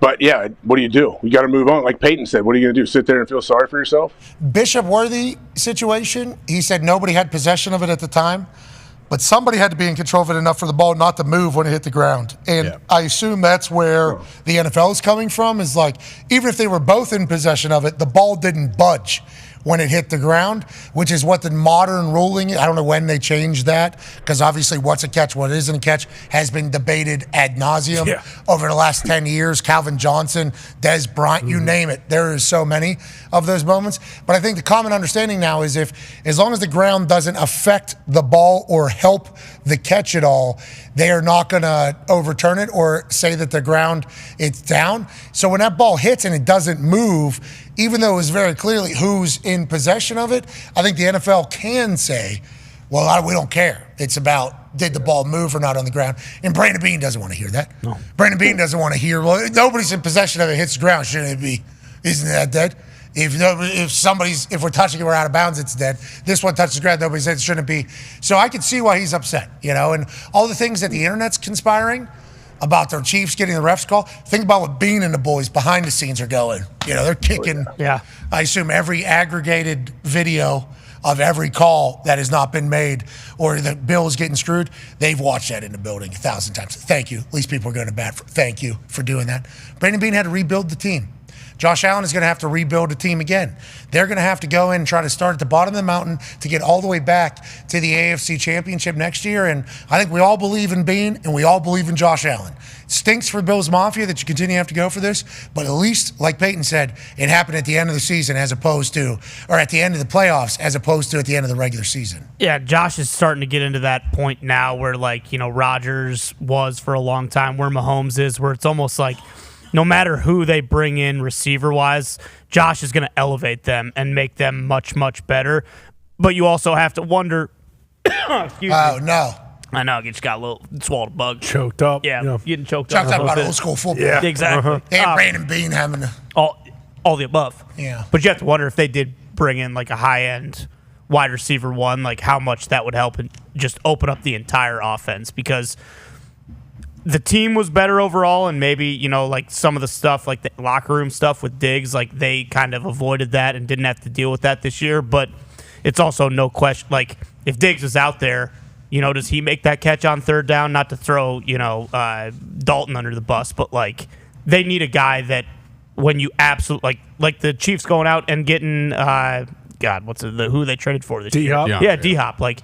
I: But, yeah, what do? You got to move on. Like Peyton said, what are you going to do, sit there and feel sorry for yourself?
C: Bishop Worthy situation, he said nobody had possession of it at the time, but somebody had to be in control of it enough for the ball not to move when it hit the ground. And I assume that's where the NFL is coming from, is like, even if they were both in possession of it, the ball didn't budge when it hit the ground, which is what the modern ruling, I don't know when they changed that, because obviously what's a catch, what isn't a catch, has been debated ad nauseum over the last 10 years. Calvin Johnson, Des Bryant, you name it. There is so many of those moments. But I think the common understanding now is as long as the ground doesn't affect the ball or help the catch at all, they are not going to overturn it or say that the ground, it's down. So when that ball hits and it doesn't move, even though it was very clearly who's in possession of it, I think the NFL can say, well, we don't care. It's about did the ball move or not on the ground. And Brandon Beane doesn't want to hear that. No. Brandon Beane doesn't want to hear, well, nobody's in possession of it, hits the ground, shouldn't it be? Isn't that dead? If we're touching it, we're out of bounds, it's dead. This one touches the ground, nobody said it shouldn't be. So I can see why he's upset, and all the things that the internet's conspiring about their Chiefs getting the refs call. Think about what Beane and the boys behind the scenes are going. They're kicking, I assume, every aggregated video of every call that has not been made or the Bills getting screwed. They've watched that in the building 1,000 times. Thank you. At least people are going to bat. Thank you for doing that. Brandon Beane had to rebuild the team. Josh Allen is going to have to rebuild a team again. They're going to have to go in and try to start at the bottom of the mountain to get all the way back to the AFC Championship next year. And I think we all believe in Bean and we all believe in Josh Allen. It stinks for Bills Mafia that you continue to have to go for this, but at least, like Peyton said, it happened at the end of the season as opposed to, or at the end of the playoffs as opposed to at the end of the regular season.
F: Yeah, Josh is starting to get into that point now where, like, Rodgers was for a long time, where Mahomes is, where it's almost like no matter who they bring in receiver-wise, Josh is going to elevate them and make them much, much better. But you also have to wonder. Excuse me.
C: Oh, no.
F: I know, you just got a little swallowed a bug.
E: Choked up.
F: Yeah, getting choked
C: Talked
F: up.
C: about old school football.
E: Yeah.
F: Exactly.
C: And Brandon Bean having to.
F: All the above.
C: Yeah.
F: But you have to wonder if they did bring in like a high-end wide receiver one, like how much that would help and just open up the entire offense, because the team was better overall, and maybe, like some of the stuff, like the locker room stuff with Diggs, like they kind of avoided that and didn't have to deal with that this year. But it's also no question, like if Diggs is out there, does he make that catch on third down? Not to throw, Dalton under the bus, but like they need a guy that when you absolutely like the Chiefs going out and getting who they traded for this year?
E: D-Hop?
F: Yeah, D-Hop. Like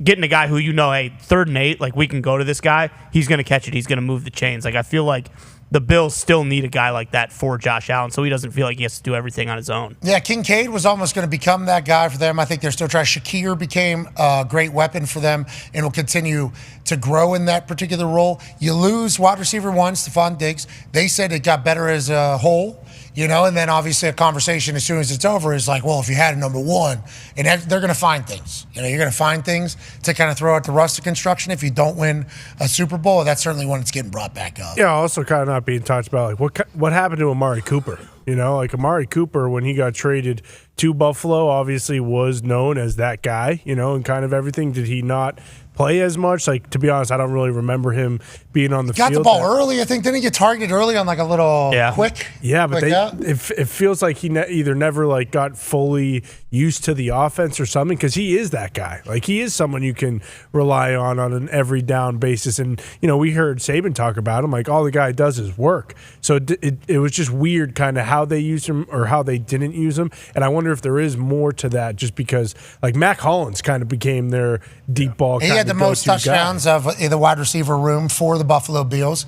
F: getting a guy who hey, 3rd and 8, like we can go to this guy. He's going to catch it. He's going to move the chains. Like I feel like the Bills still need a guy like that for Josh Allen, so he doesn't feel like he has to do everything on his own.
C: Yeah, Kincaid was almost going to become that guy for them. I think they're still trying. Shakir became a great weapon for them and will continue to grow in that particular role. You lose wide receiver one, Stephon Diggs. They said it got better as a whole. And then obviously a conversation as soon as it's over is like, well, if you had a number one, and they're going to find things. You're going to find things to kind of throw at the rustic construction if you don't win a Super Bowl. That's certainly when it's getting brought back up.
E: Yeah, also kind of not being talked about, like what happened to Amari Cooper? Like Amari Cooper, when he got traded to Buffalo, obviously was known as that guy, and kind of everything. Did he not play as much? Like, to be honest, I don't really remember him being on the field.
C: Got the ball early, I think. Didn't he get targeted early on like a little quick?
E: Yeah, but
C: like
E: it feels like he either never like got fully used to the offense or something, because he is that guy. Like he is someone you can rely on an every down basis. And we heard Saban talk about him. Like all the guy does is work. So it was just weird, kind of how they used him or how they didn't use him. And I wonder if there is more to that, just because like Mac Hollins kind of became their deep ball.
C: He had the most touchdowns of the wide receiver room for the Buffalo Bills.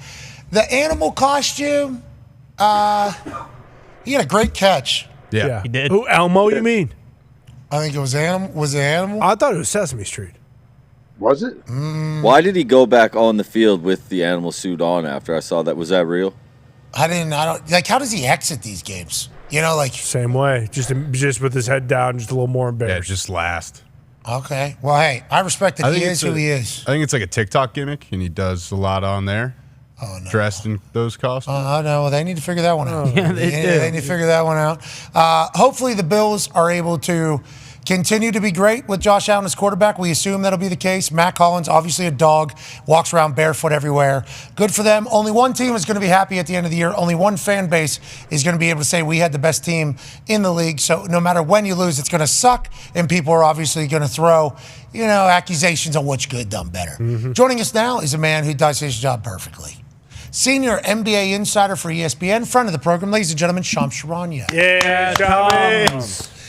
C: The animal costume, he had a great catch.
E: Yeah.
F: He did.
E: Who, Elmo, you mean?
C: I think it was Animal. Was it Animal?
E: I thought it was Sesame Street.
I: Was it?
H: Why did he go back on the field with the animal suit on after I saw that? Was that real?
C: I don't like. How does he exit these games? Like
E: Same way, just with his head down, just a little more
G: Yeah,
E: embarrassed.
G: just last.
C: Okay. Well, hey, I respect that he is who he is.
G: I think it's like a TikTok gimmick, and he does a lot on there.
C: Oh, no.
G: Dressed in those costumes.
C: No, they need to figure that one out.
F: Yeah, they
C: need to figure that one out. Hopefully the Bills are able to continue to be great with Josh Allen as quarterback. We assume that'll be the case. Mac Hollins, obviously a dog, walks around barefoot everywhere. Good for them. Only one team is going to be happy at the end of the year. Only one fan base is going to be able to say we had the best team in the league. So no matter when you lose, it's going to suck, and people are obviously going to throw, accusations on what you could have done better.
E: Mm-hmm.
C: Joining us now is a man who does his job perfectly. Senior NBA insider for ESPN, friend of the program, ladies and gentlemen, Shams Charania.
E: Yeah, Tommy.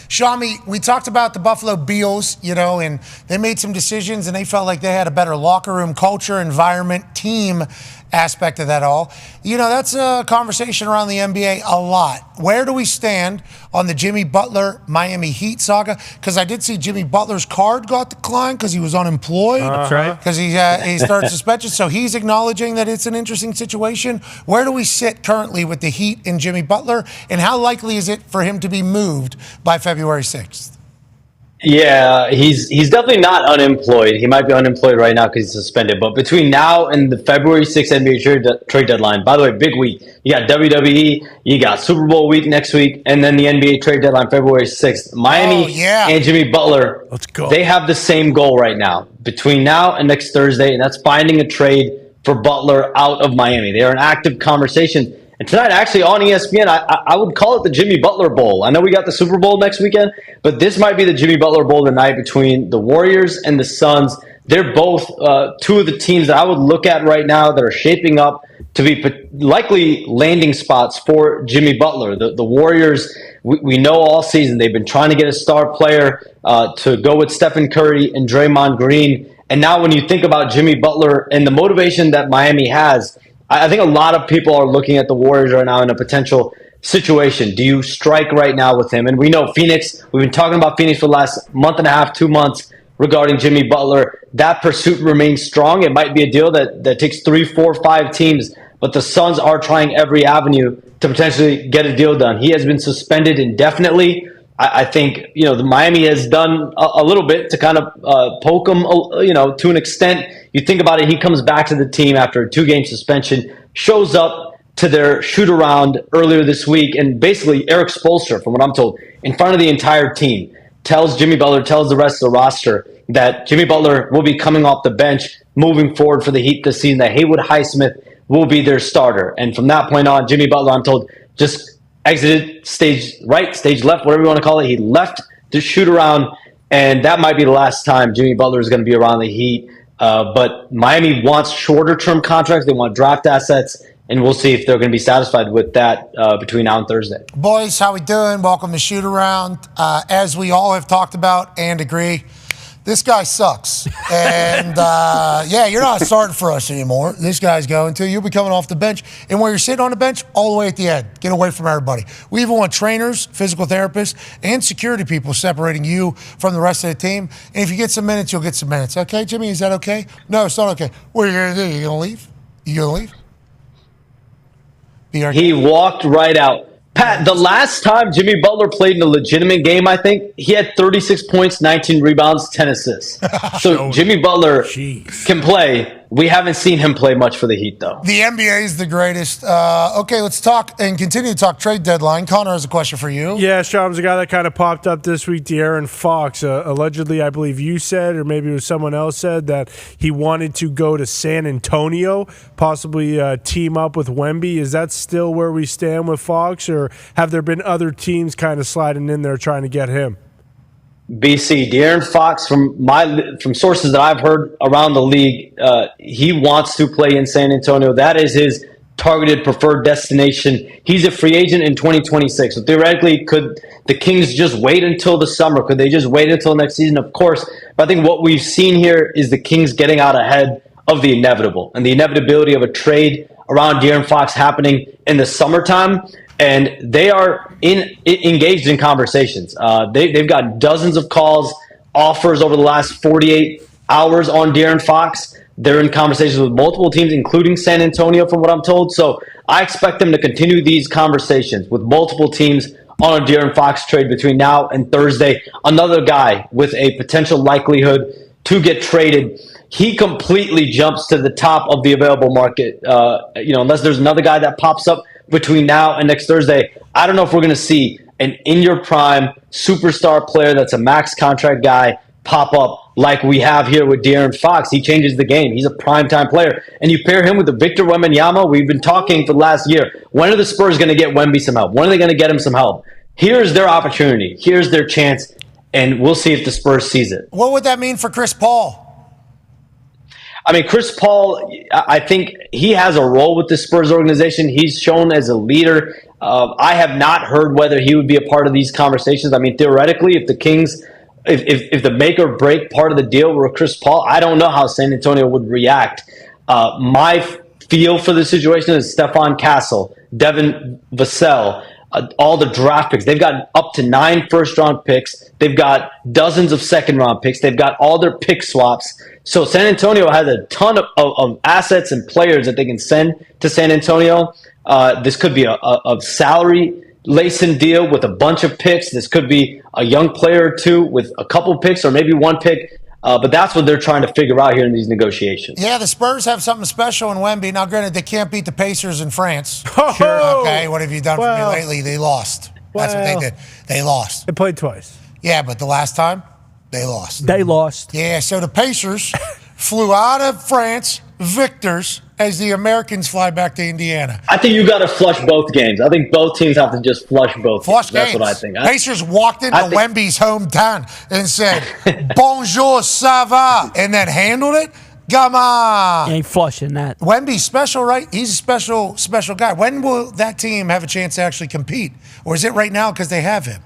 C: Shami, we talked about the Buffalo Bills, and they made some decisions, and they felt like they had a better locker room culture, environment, team aspect of that all. That's a conversation around the NBA a lot. Where do we stand on the Jimmy Butler Miami Heat saga? Because I did see Jimmy Butler's card got declined because he was unemployed.
F: That's right.
C: Because he started suspension. So he's acknowledging that it's an interesting situation. Where do we sit currently with the Heat and Jimmy Butler? And how likely is it for him to be moved by February 6th?
O: Yeah, he's definitely not unemployed. He might be unemployed right now because he's suspended. But between now and the February 6th NBA trade deadline, by the way, big week. You got WWE, you got Super Bowl week next week, and then the NBA trade deadline February 6th. Miami and Jimmy Butler,
E: let's go.
O: They have the same goal right now between now and next Thursday, and that's finding a trade for Butler out of Miami. They are in active conversation. And tonight, actually, on ESPN, I would call it the Jimmy Butler Bowl. I know we got the Super Bowl next weekend, but this might be the Jimmy Butler Bowl tonight between the Warriors and the Suns. they're both two of the teams that I would look at right now that are shaping up to be likely landing spots for Jimmy Butler. The Warriors, we know all season they've been trying to get a star player to go with Stephen Curry and Draymond Green. And now when you think about Jimmy Butler and the motivation that Miami has, I think a lot of people are looking at the Warriors right now in a potential situation. Do you strike right now with him? And we know Phoenix, we've been talking about Phoenix for the last month and a half, 2 months regarding Jimmy Butler. That pursuit remains strong. It might be a deal that takes 3, 4, 5 teams, but the Suns are trying every avenue to potentially get a deal done. He has been suspended indefinitely. I think, the Miami has done a little bit to kind of poke him, to an extent. You think about it, he comes back to the team after a 2-game suspension, shows up to their shoot-around earlier this week, and basically Eric Spoelstra, from what I'm told, in front of the entire team, tells Jimmy Butler, tells the rest of the roster that Jimmy Butler will be coming off the bench moving forward for the Heat this season, that Haywood Highsmith will be their starter. And from that point on, Jimmy Butler, I'm told, just exited stage right, stage left, whatever you want to call it. He left to shoot around, and that might be the last time Jimmy Butler is going to be around the Heat. But Miami wants shorter-term contracts. They want draft assets, and we'll see if they're going to be satisfied with that between now and Thursday.
C: Boys, how we doing? Welcome to Shoot Around. As we all have talked about and agree, this guy sucks. And, you're not starting for us anymore. This guy's going to. You'll be coming off the bench. And where you're sitting on the bench, all the way at the end. Get away from everybody. We even want trainers, physical therapists, and security people separating you from the rest of the team. And if you get some minutes, you'll get some minutes. Okay, Jimmy, is that okay? No, it's not okay. What are you going to do? You going to leave? You going to leave?
O: He walked right out. Pat, the last time Jimmy Butler played in a legitimate game, I think, he had 36 points, 19 rebounds, 10 assists. So Jimmy Butler can play. We haven't seen him play much for the Heat, though.
C: The NBA is the greatest. Okay, let's talk and continue to talk trade deadline. Connor has a question for you.
E: Yeah, Sean, a guy that kind of popped up this week, De'Aaron Fox. Allegedly, I believe you said, or maybe it was someone else said, that he wanted to go to San Antonio, possibly team up with Wemby. Is that still where we stand with Fox, or have there been other teams kind of sliding in there trying to get him?
O: BC, De'Aaron Fox, from sources that I've heard around the league, he wants to play in San Antonio. That is his targeted preferred destination. He's a free agent in 2026. So theoretically, could the Kings just wait until the summer? Could they just wait until next season? Of course. But I think what we've seen here is the Kings getting out ahead of the inevitable and the inevitability of a trade around De'Aaron Fox happening in the summertime. And they are engaged in conversations. They've got dozens of calls, offers over the last 48 hours on De'Aaron Fox. They're in conversations with multiple teams, including San Antonio, from what I'm told. So I expect them to continue these conversations with multiple teams on a De'Aaron Fox trade between now and Thursday. Another guy with a potential likelihood to get traded. He completely jumps to the top of the available market. Unless there's another guy that pops up between now and next Thursday, I don't know if we're going to see an in-your-prime superstar player that's a max contract guy pop up like we have here with De'Aaron Fox. He changes the game. He's a primetime player. And you pair him with the Victor Wembanyama. We've been talking for the last year. When are the Spurs going to get Wemby some help? When are they going to get him some help? Here's their opportunity. Here's their chance. And we'll see if the Spurs sees it.
C: What would that mean for Chris Paul?
O: I mean, Chris Paul, I think he has a role with the Spurs organization. He's shown as a leader. I have not heard whether he would be a part of these conversations. I mean, theoretically, if the Kings, if the make or break part of the deal were Chris Paul, I don't know how San Antonio would react. My feel for the situation is Stephon Castle, Devin Vassell, all the draft picks. They've got up to 9 first-round picks. They've got dozens of second-round picks. They've got all their pick swaps. So San Antonio has a ton of assets and players that they can send to San Antonio. This could be a salary-lacing deal with a bunch of picks. This could be a young player or two with a couple picks or maybe one pick. But that's what they're trying to figure out here in these negotiations.
C: Yeah, the Spurs have something special in Wemby. Now, granted, they can't beat the Pacers in France.
E: Sure.
C: Okay, what have you done for me lately? They lost. That's what they did. They lost.
E: They played twice.
C: Yeah, but the last time, they lost.
A: They lost.
C: Yeah, so the Pacers flew out of France, victors, as the Americans fly back to Indiana.
O: I think you got to flush both games. I think both teams have to just flush both games. That's what I think.
C: Pacers walked into Wemby's hometown and said, "Bonjour, ça va," and then handled it. Come on.
F: Ain't flushing that.
C: Wemby's special, right? He's a special guy. When will that team have a chance to actually compete? Or is it right now because they have him?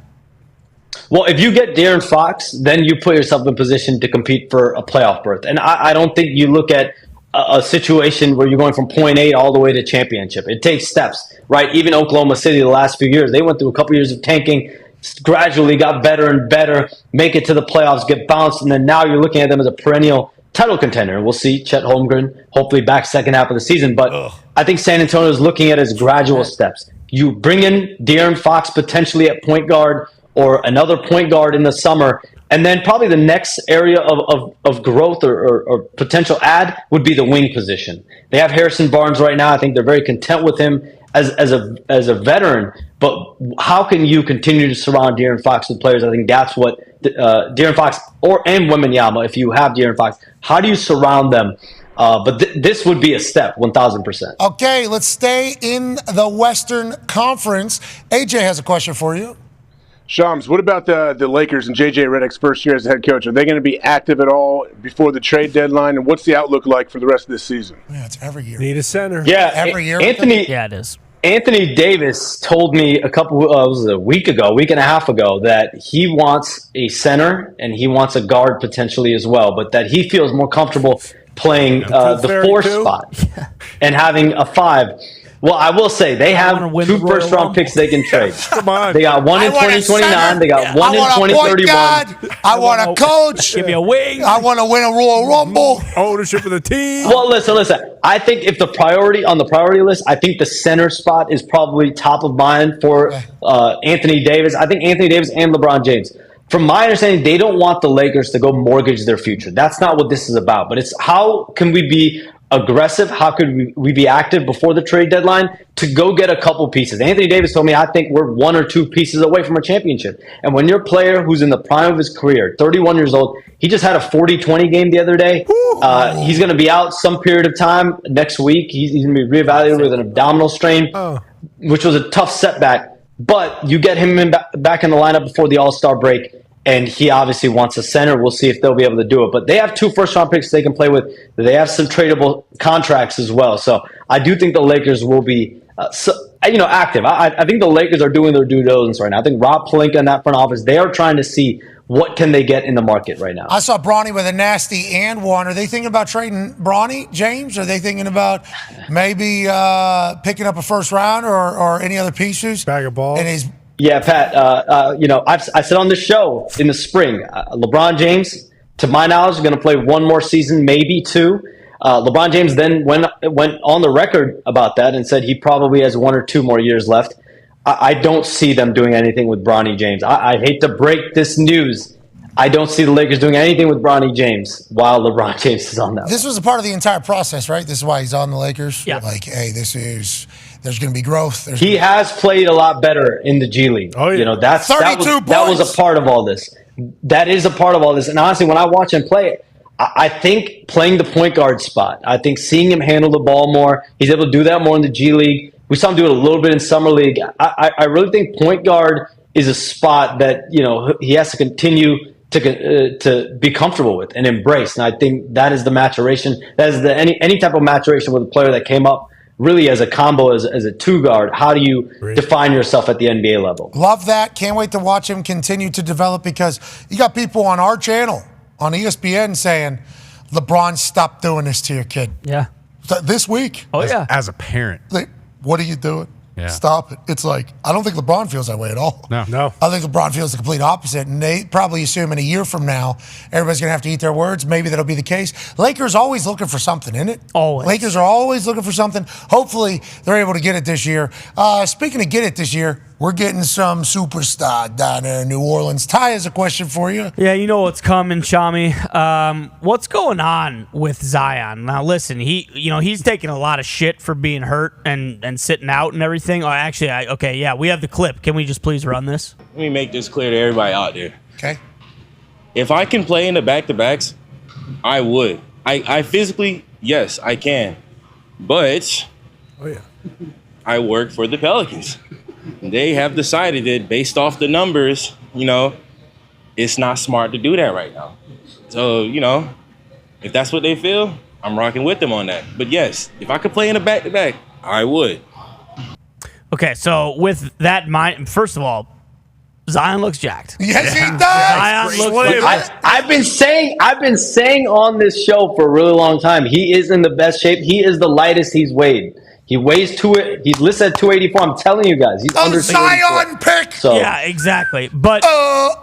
O: Well, if you get De'Aaron Fox, then you put yourself in position to compete for a playoff berth. And I don't think you look at a situation where you're going from 0.8 all the way to championship. It takes steps, right? Even Oklahoma City the last few years, they went through a couple years of tanking, gradually got better and better, make it to the playoffs, get bounced, and then now you're looking at them as a perennial title contender. We'll see Chet Holmgren hopefully back second half of the season. But I think San Antonio is looking at it as gradual steps. You bring in De'Aaron Fox potentially at point guard or another point guard in the summer, and then probably the next area of growth or potential add would be the wing position. They have Harrison Barnes right now. I think they're very content with him as a veteran. But how can you continue to surround De'Aaron Fox with players? I think that's what De'Aaron Fox and Wembanyama, if you have De'Aaron Fox, how do you surround them? But this would be a step, 1,000%.
C: Okay, let's stay in the Western Conference. AJ has a question for you.
I: Shams, what about the Lakers and J.J. Redick's first year as head coach? Are they going to be active at all before the trade deadline? And what's the outlook like for the rest of this season?
C: Yeah, it's every year.
E: Need a center.
O: Yeah,
C: every year.
O: Anthony.
F: Yeah, it is.
O: Anthony Davis told me was a week and a half ago, that he wants a center and he wants a guard potentially as well, but that he feels more comfortable playing the 4 spot and having a 5. Well, I will say they have 2 first-round picks they can trade.
E: Come on.
O: They got one in 2029. They got one in 2031.
C: I want a coach.
F: Give me a wing.
C: I want to win a Royal Rumble.
E: Ownership of the team.
O: Well, listen. I think if the priority on the priority list, I think the center spot is probably top of mind for Anthony Davis. I think Anthony Davis and LeBron James. From my understanding, they don't want the Lakers to go mortgage their future. That's not what this is about. But it's how can we be aggressive? How could we be active before the trade deadline to go get a couple pieces? Anthony Davis told me, I think we're 1 or 2 pieces away from a championship. And when you're a player who's in the prime of his career, 31 years old, he just had a 40-20 game the other day. He's going to be out some period of time next week. He's going to be reevaluated with an abdominal strain, which was a tough setback. But you get him back in the lineup before the All-Star break, and he obviously wants a center. We'll see if they'll be able to do it. But they have 2 first-round picks they can play with. They have some tradable contracts as well. So I do think the Lakers will be active. I think the Lakers are doing their due diligence right now. I think Rob Pelinka and that front office, they are trying to see what can they get in the market right now.
C: I saw Bronny with a nasty and one. Are they thinking about trading Bronny, James? Are they thinking about maybe picking up a first round or any other pieces?
E: Bag of balls.
O: Yeah, Pat, I said on the show in the spring, LeBron James, to my knowledge, is going to play 1 more season, maybe 2. LeBron James then went on the record about that and said he probably has 1 or 2 more years left. I don't see them doing anything with Bronny James. I hate to break this news. I don't see the Lakers doing anything with Bronny James while LeBron James is on that.
C: This was a part of the entire process, right? This is why he's on the Lakers.
F: Yeah.
C: Like, hey, there's going to be growth.
O: He has played a lot better in the G League.
E: Oh, yeah.
O: That was a part of all this. That is a part of all this. And honestly, when I watch him play, I think playing the point guard spot, I think seeing him handle the ball more, he's able to do that more in the G League. We saw him do it a little bit in Summer League. I really think point guard is a spot that he has to continue to be comfortable with and embrace. And I think that is the maturation. That is any type of maturation with a player that came up really as a combo as a 2 guard. How do you define yourself at the NBA level?
C: Love that. Can't wait to watch him continue to develop, because you got people on our channel on ESPN saying, LeBron, stop doing this to your kid.
F: Yeah.
C: This week.
G: As a parent.
C: Like, what are you doing?
G: Yeah.
C: Stop it. It's like, I don't think LeBron feels that way at all.
E: No.
C: I think LeBron feels the complete opposite, and they probably assume in a year from now, everybody's going to have to eat their words. Maybe that'll be the case. Lakers always looking for something, isn't it?
F: Always.
C: Lakers are always looking for something. Hopefully, they're able to get it this year. Speaking of get it this year, we're getting some superstar down there in New Orleans. Ty has a question for you.
F: Yeah, you know what's coming, Shami. What's going on with Zion? Now, listen, he's taking a lot of shit for being hurt and sitting out and everything. Oh, actually, we have the clip. Can we just please run this?
P: Let me make this clear to everybody out there.
C: Okay.
P: If I can play in the back-to-backs, I would. I physically, yes, I can. But I work for the Pelicans. They have decided that based off the numbers, it's not smart to do that right now. So, if that's what they feel, I'm rocking with them on that. But yes, if I could play in a back-to-back, I would.
F: Okay, so with that in mind, first of all, Zion looks jacked.
C: Yes, he does.
F: Zion looks like
O: I've been saying on this show for a really long time, he is in the best shape. He is the lightest he's weighed. He weighs he's listed at 284. I'm telling you guys, he's under
C: Zion pick.
O: So
F: yeah, exactly. But
C: Zion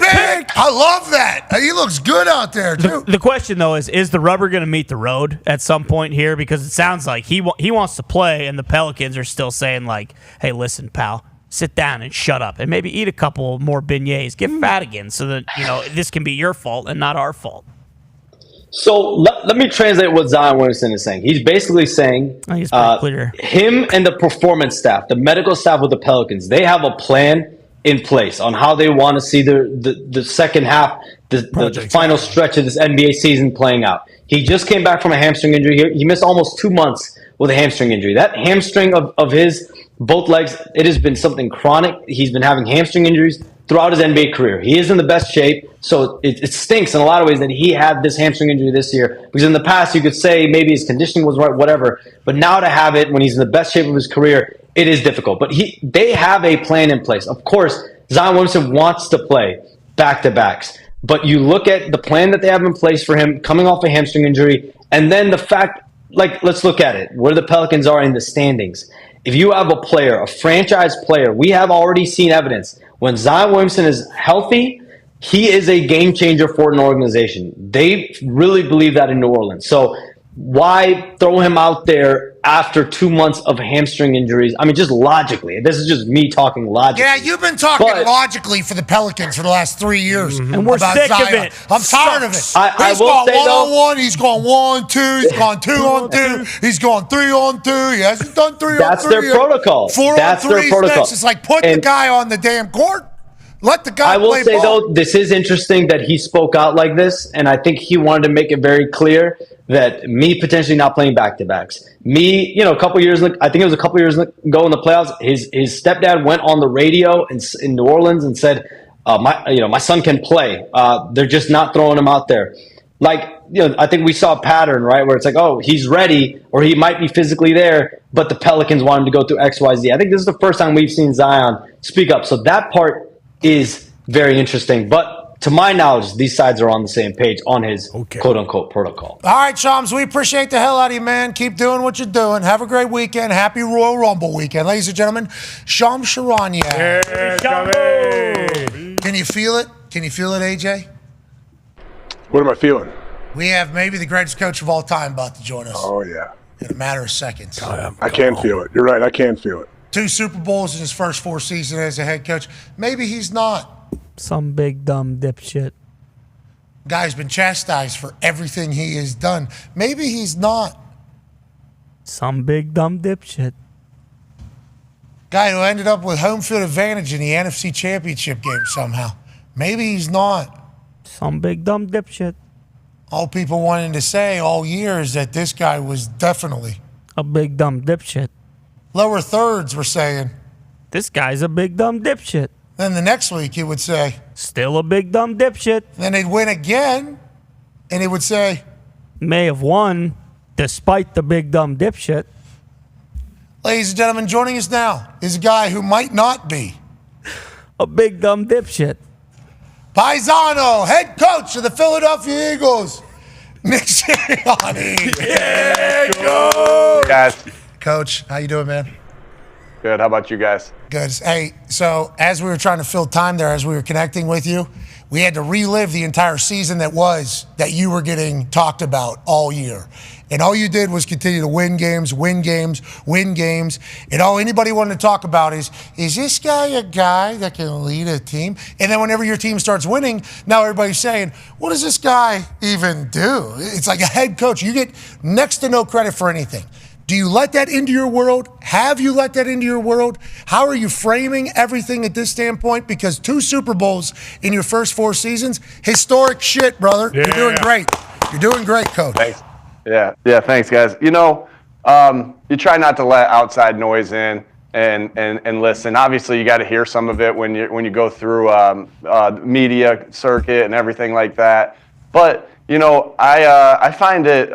C: pick. I love that. He looks good out there too.
F: The question though is the rubber going to meet the road at some point here? Because it sounds like he wants to play, and the Pelicans are still saying like, "Hey, listen, pal, sit down and shut up, and maybe eat a couple more beignets, get fat again, so that this can be your fault and not our fault."
O: So let me translate what Zion Williamson is saying. He's basically saying
F: he's pretty clear.
O: Him and the performance staff, the medical staff with the Pelicans, they have a plan in place on how they want to see the second half, the final stretch of this NBA season playing out. He just came back from a hamstring injury. He missed almost 2 months with a hamstring injury. That hamstring of his, both legs, it has been something chronic. He's been having hamstring injuries throughout his NBA career. He is in the best shape, so it stinks in a lot of ways that he had this hamstring injury this year. Because in the past, you could say maybe his conditioning was right, whatever. But now to have it when he's in the best shape of his career, it is difficult. But they have a plan in place. Of course, Zion Williamson wants to play back-to-backs. But you look at the plan that they have in place for him coming off a hamstring injury, and then the fact, let's look at it, where the Pelicans are in the standings. If you have a player, a franchise player, we have already seen evidence. When Zion Williamson is healthy, he is a game changer for an organization. They really believe that in New Orleans. So why throw him out there after 2 months of hamstring injuries? I mean, just logically. This is just me talking logically.
C: Yeah, you've been talking logically for the Pelicans for the last 3 years.
F: And we're
C: about
F: sick
C: Zion.
F: of it.
C: I'm tired of it.
O: I
C: He's
O: will
C: gone
O: say, though,
C: 1-on-1. He's gone 1-2. He's gone 2-on-2. He's gone 3-on-2. He hasn't done 3-on-3.
O: That's their protocol.
C: 4-on-3.
O: That's their protocol.
C: It's like put the guy on the damn court. Let the guy play ball.
O: I will say, though, this is interesting that he spoke out like this, and I think he wanted to make it very clear that me potentially not playing back-to-backs. Me, a couple years, I think it was a couple years ago in the playoffs, his stepdad went on the radio in New Orleans and said, my son can play. They're just not throwing him out there. I think we saw a pattern, right, where it's like, oh, he's ready, or he might be physically there, but the Pelicans want him to go through X, Y, Z. I think this is the first time we've seen Zion speak up. So that part is very interesting. But to my knowledge, these sides are on the same page on his quote-unquote protocol.
C: All right, Shams, we appreciate the hell out of you, man. Keep doing what you're doing. Have a great weekend. Happy Royal Rumble weekend. Ladies and gentlemen, Shams Charania. Can you feel it? Can you feel it, AJ?
I: What am I feeling?
C: We have maybe the greatest coach of all time about to join us.
I: Oh, yeah.
C: In a matter of seconds.
I: I can feel it. You're right. I can feel it.
C: 2 Super Bowls in his first 4 seasons as a head coach. Maybe he's not.
F: Some big dumb dipshit.
C: Guy's been chastised for everything he has done. Maybe he's not.
F: Some big dumb dipshit.
C: Guy who ended up with home field advantage in the NFC Championship game somehow. Maybe he's not.
F: Some big dumb dipshit.
C: All people wanted to say all year is that this guy was definitely
F: a big dumb dipshit.
C: Lower thirds were saying,
F: this guy's a big dumb dipshit.
C: Then the next week he would say,
F: still a big dumb dipshit.
C: Then they'd win again, and he would say,
F: may have won despite the big dumb dipshit.
C: Ladies and gentlemen, joining us now is a guy who might not be
F: a big dumb dipshit.
C: Paisano, head coach of the Philadelphia Eagles, Nick Sirianni.
Q: Yeah, go! Guys.
C: Coach, how you doing, man?
Q: Good. How about you guys?
C: Good. Hey, so as we were trying to fill time there, as we were connecting with you, we had to relive the entire season that you were getting talked about all year. And all you did was continue to win games. And all anybody wanted to talk about is this guy a guy that can lead a team? And then whenever your team starts winning, now everybody's saying, what does this guy even do? It's like a head coach. You get next to no credit for anything. Do you let that into your world? Have you let that into your world? How are you framing everything at this standpoint? Because 2 Super Bowls in your first 4 seasons, historic shit, brother.
E: Yeah.
C: You're doing great. You're doing great, Coach.
Q: Thanks. Yeah, thanks, guys. You try not to let outside noise in and listen. Obviously, you got to hear some of it when you go through media circuit and everything like that. But I find it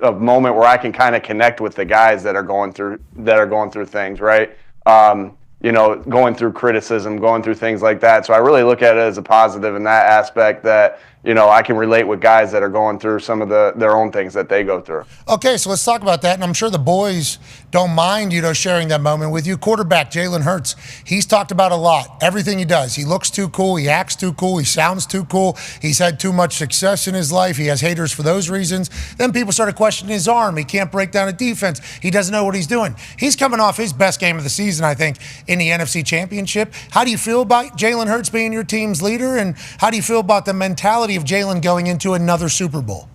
Q: a moment where I can kind of connect with the guys that are going through things, right? Going through criticism, going through things like that. So I really look at it as a positive in that aspect that, I can relate with guys that are going through some of their own things that they go through.
C: Okay, so let's talk about that. And I'm sure the boys don't mind, sharing that moment with you. Quarterback Jalen Hurts, he's talked about a lot. Everything he does. He looks too cool. He acts too cool. He sounds too cool. He's had too much success in his life. He has haters for those reasons. Then people started questioning his arm. He can't break down a defense. He doesn't know what he's doing. He's coming off his best game of the season, I think, in the NFC Championship. How do you feel about Jalen Hurts being your team's leader? And how do you feel about the mentality of Jalen going into another Super Bowl?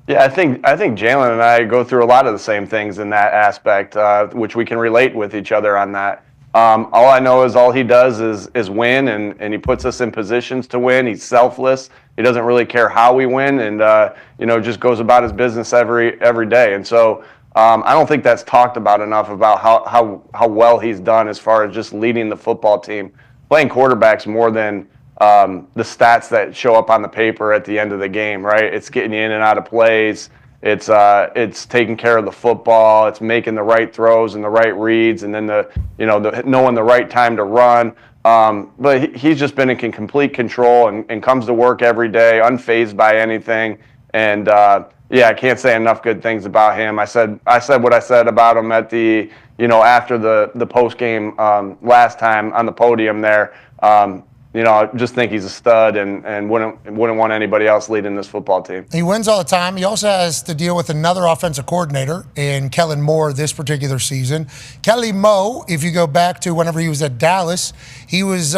Q: Yeah, I think Jalen and I go through a lot of the same things in that aspect, which we can relate with each other on that. All I know is all he does is win, and he puts us in positions to win. He's selfless. He doesn't really care how we win, and just goes about his business every day. And so I don't think that's talked about enough about how well he's done as far as just leading the football team, playing quarterbacks more than the stats that show up on the paper at the end of the game, right? It's getting you in and out of plays. It's taking care of the football. It's making the right throws and the right reads, and then knowing the right time to run. But he's just been in complete control and comes to work every day, unfazed by anything. And I can't say enough good things about him. I said what I said about him at the after the post game last time on the podium there. I just think he's a stud and wouldn't want anybody else leading this football team.
C: He wins all the time. He also has to deal with another offensive coordinator in Kellen Moore this particular season. Kelly Moe, if you go back to whenever he was at Dallas, he was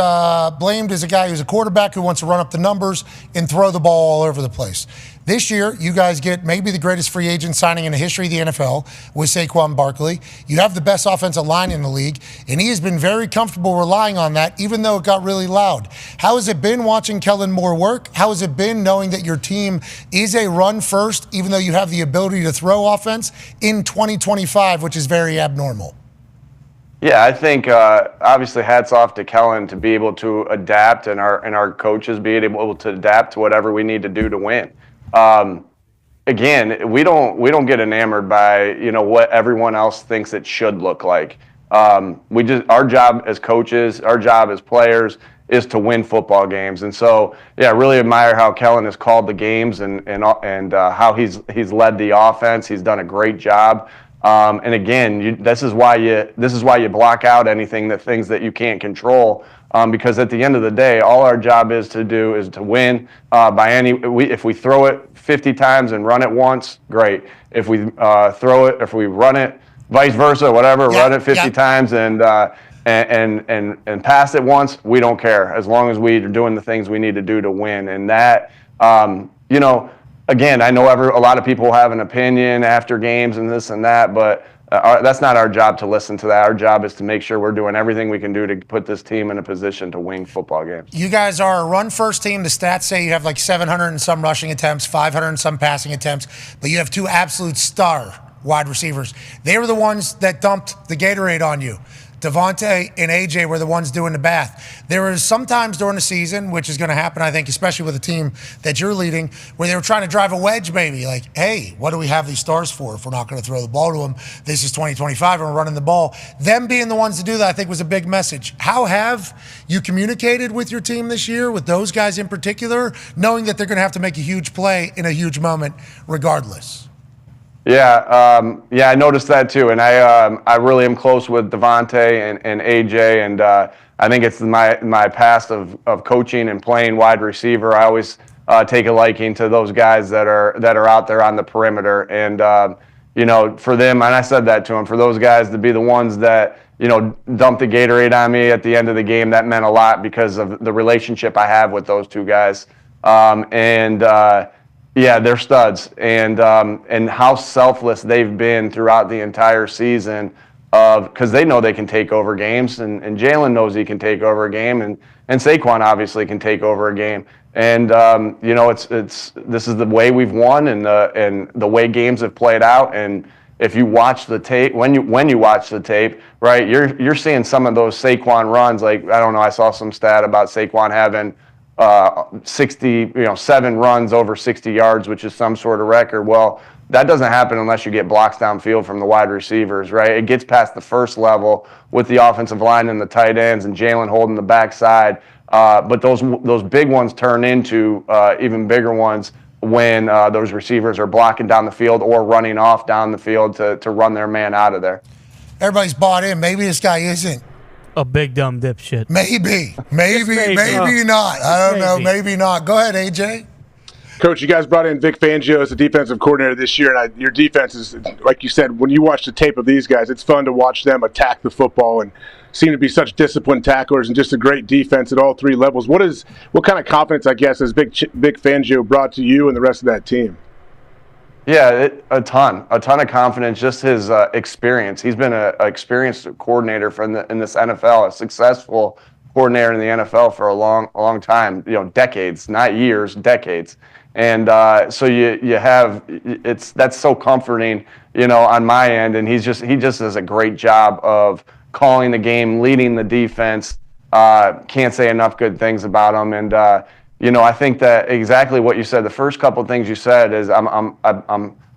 C: blamed as a guy who's a quarterback who wants to run up the numbers and throw the ball all over the place. This year, you guys get maybe the greatest free agent signing in the history of the NFL with Saquon Barkley. You have the best offensive line in the league, and he has been very comfortable relying on that, even though it got really loud. How has it been watching Kellen Moore work? How has it been knowing that your team is a run first, even though you have the ability to throw offense in 2025, which is very abnormal?
Q: Yeah, I think obviously hats off to Kellen to be able to adapt, and our coaches being able to adapt to whatever we need to do to win. Again, we don't get enamored by what everyone else thinks it should look like. Our job as coaches, our job as players is to win football games. And so, I really admire how Kellen has called the games and how he's led the offense. He's done a great job. And again, this is why you block out things that you can't control. Because at the end of the day, all our job is to do is to win. If we throw it 50 times and run it once, great. If we if we run it, vice versa, whatever, run it 50 times and pass it once, we don't care as long as we are doing the things we need to do to win. And that, again, I know a lot of people have an opinion after games and this and that, but that's not our job to listen to that. Our job is to make sure we're doing everything we can do to put this team in a position to win football games.
C: You guys are a run-first team. The stats say you have like 700 and some rushing attempts, 500 and some passing attempts, but you have 2 absolute star wide receivers. They were the ones that dumped the Gatorade on you. Devontae and AJ were the ones doing the bath. There was sometimes during the season, which is going to happen, I think, especially with a team that you're leading, where they were trying to drive a wedge maybe. Like, hey, what do we have these stars for if we're not going to throw the ball to them? This is 2025 and we're running the ball. Them being the ones to do that, I think, was a big message. How have you communicated with your team this year, with those guys in particular, knowing that they're going to have to make a huge play in a huge moment regardless?
Q: I noticed that too, and I really am close with Devontae and AJ, and I think it's my past of coaching and playing wide receiver. I always take a liking to those guys that are out there on the perimeter, and for them, and I said that to them, for those guys to be the ones that dumped the Gatorade on me at the end of the game, that meant a lot because of the relationship I have with those 2 guys, Yeah, they're studs, and how selfless they've been throughout the entire season, because they know they can take over games, and Jalen knows he can take over a game, and Saquon obviously can take over a game, and this is the way we've won, and the way games have played out, and if you watch the tape, when you watch the tape, right, you're seeing some of those Saquon runs. Like, I don't know, I saw some stat about Saquon having 7 runs over 60 yards, which is some sort of record. Well, that doesn't happen unless you get blocks downfield from the wide receivers, right? It gets past the first level with the offensive line and the tight ends and Jalen holding the backside. But those big ones turn into even bigger ones when those receivers are blocking down the field or running off down the field to run their man out of there.
C: Everybody's bought in. Maybe this guy isn't
F: a big dumb dipshit.
C: Maybe not. I don't know. Maybe not. Go ahead, AJ.
I: Coach, you guys brought in Vic Fangio as a defensive coordinator this year, and your defense is, like you said, when you watch the tape of these guys, it's fun to watch them attack the football and seem to be such disciplined tacklers and just a great defense at all 3 levels. What kind of confidence, I guess, has Vic Fangio brought to you and the rest of that team?
Q: Yeah, a ton of confidence. Just his experience. He's been an experienced coordinator in this NFL, a successful coordinator in the NFL for a long time. Decades, not years, decades. And so you have that's so comforting, on my end. And he just does a great job of calling the game, leading the defense. Can't say enough good things about him. And I think that exactly what you said. The first couple of things you said is I'm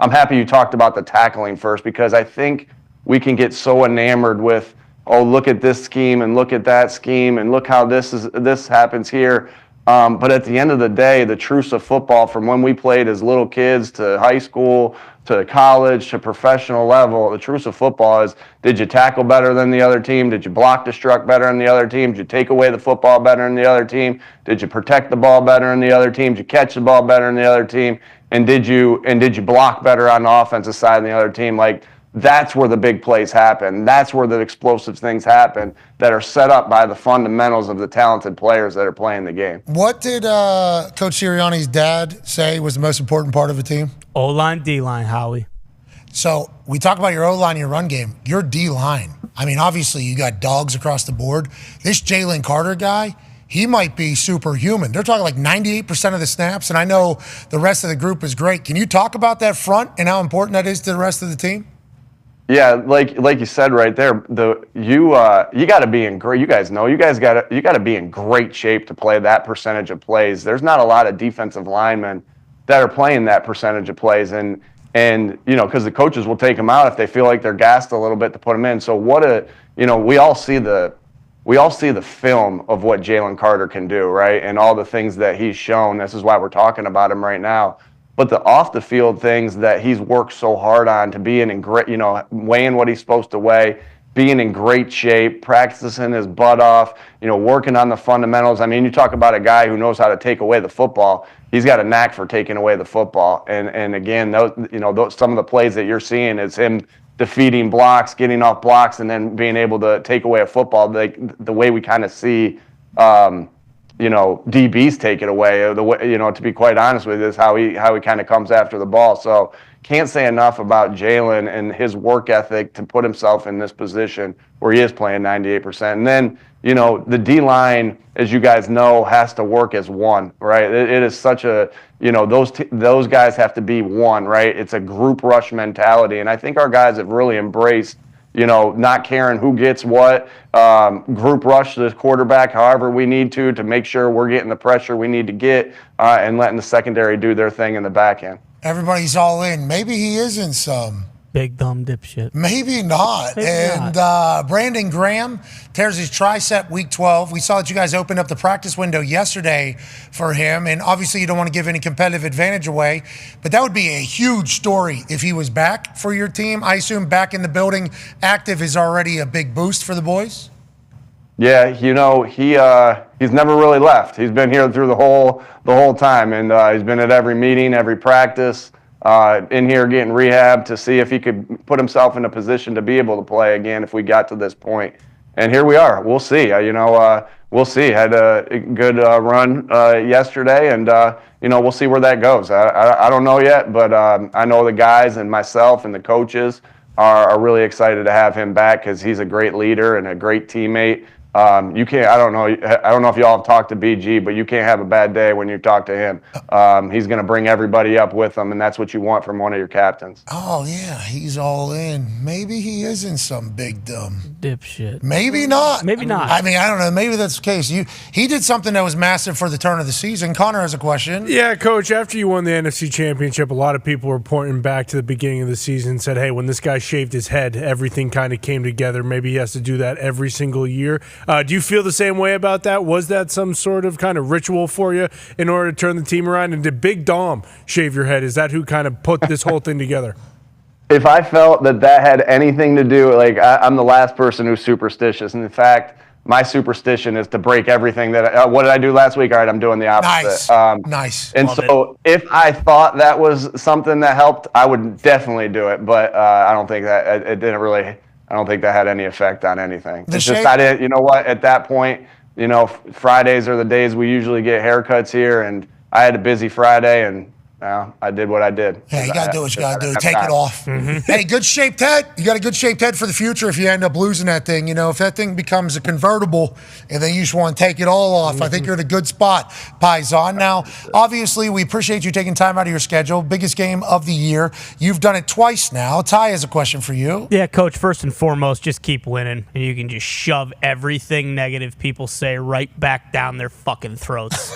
Q: happy you talked about the tackling first, because I think we can get so enamored with, oh, look at this scheme and look at that scheme and look how this happens here. But at the end of the day, the truths of football, from when we played as little kids to high school to college to professional level, the truths of football is, did you tackle better than the other team? Did you block the struck better than the other team? Did you take away the football better than the other team? Did you protect the ball better than the other team? Did you catch the ball better than the other team? And did you block better on the offensive side than the other team? Like, that's where the big plays happen. That's where the explosive things happen that are set up by the fundamentals of the talented players that are playing the game.
C: What did Coach Sirianni's dad say was the most important part of a team?
F: O-line, D-line, Howie.
C: So we talk about your O-line, your run game, your D-line. I mean, obviously you got dogs across the board. This Jalen Carter guy, he might be superhuman. They're talking like 98% of the snaps, and I know the rest of the group is great. Can you talk about that front and how important that is to the rest of the team?
Q: Yeah, like you said right there, you got to be in great. You guys know you got to be in great shape to play that percentage of plays. There's not a lot of defensive linemen that are playing that percentage of plays, and because the coaches will take them out if they feel like they're gassed a little bit to put them in. So we all see the film of what Jalen Carter can do, right, and all the things that he's shown. This is why we're talking about him right now. But the off the field things that he's worked so hard on to be in great, weighing what he's supposed to weigh, being in great shape, practicing his butt off, working on the fundamentals. I mean, you talk about a guy who knows how to take away the football. He's got a knack for taking away the football. And again, those some of the plays that you're seeing is him defeating blocks, getting off blocks, and then being able to take away a football. The way we kind of see. DBs take it away. The way, to be quite honest with you, is how he kind of comes after the ball. So can't say enough about Jalen and his work ethic to put himself in this position where he is playing 98%. And then, the D-line, as you guys know, has to work as one, right? It is such a, those guys have to be one, right? It's a group rush mentality. And I think our guys have really embraced not caring who gets what, group rush the quarterback however we need to make sure we're getting the pressure we need to get and letting the secondary do their thing in the back end.
C: Everybody's all in. Maybe he isn't some.
F: Big dumb dipshit.
C: Maybe not. Brandon Graham tears his tricep week 12. We saw that you guys opened up the practice window yesterday for him, and obviously you don't want to give any competitive advantage away, but that would be a huge story if he was back for your team. I assume back in the building, active is already a big boost for the boys?
Q: Yeah, he's never really left. He's been here through the whole time, and he's been at every meeting, every practice. In here getting rehab to see if he could put himself in a position to be able to play again if we got to this point. And here we are. We'll see. we'll see. Had a good run yesterday, and we'll see where that goes. I don't know yet, but I know the guys and myself and the coaches are really excited to have him back because he's a great leader and a great teammate. You can't. I don't know if y'all have talked to BG, but you can't have a bad day when you talk to him. He's going to bring everybody up with him, and that's what you want from one of your captains.
C: Oh yeah, he's all in. Maybe he isn't some big dumb
F: dipshit.
C: Maybe not.
F: Maybe not.
C: I mean, I don't know. Maybe that's the case. He did something that was massive for the turn of the season. Connor has a question.
E: Yeah, Coach. After you won the NFC Championship, a lot of people were pointing back to the beginning of the season and said, "Hey, when this guy shaved his head, everything kind of came together. Maybe he has to do that every single year." Do you feel the same way about that? Was that some sort of kind of ritual for you in order to turn the team around? And did Big Dom shave your head? Is that who kind of put this whole thing together?
Q: If I felt that had anything to do, I'm the last person who's superstitious. And in fact, my superstition is to break everything that. What did I do last week? All right, I'm doing the opposite.
C: Nice.
Q: And so, if I thought that was something that helped, I would definitely do it. But I don't think that it didn't really. I don't think that had any effect on anything. It's just I didn't. You know what? At that point, Fridays are the days we usually get haircuts here, and I had a busy Friday, and I did what I did.
C: Yeah, you got to do what you got to do. Take it off. Mm-hmm. Hey, good shaped head. You got a good shaped head for the future if you end up losing that thing. If that thing becomes a convertible and then you just want to take it all off, I think you're in a good spot, Paisan. Now, obviously, we appreciate you taking time out of your schedule. Biggest game of the year. You've done it twice now. Ty has a question for you.
F: Yeah, Coach, first and foremost, just keep winning, and you can just shove everything negative people say right back down their fucking throats.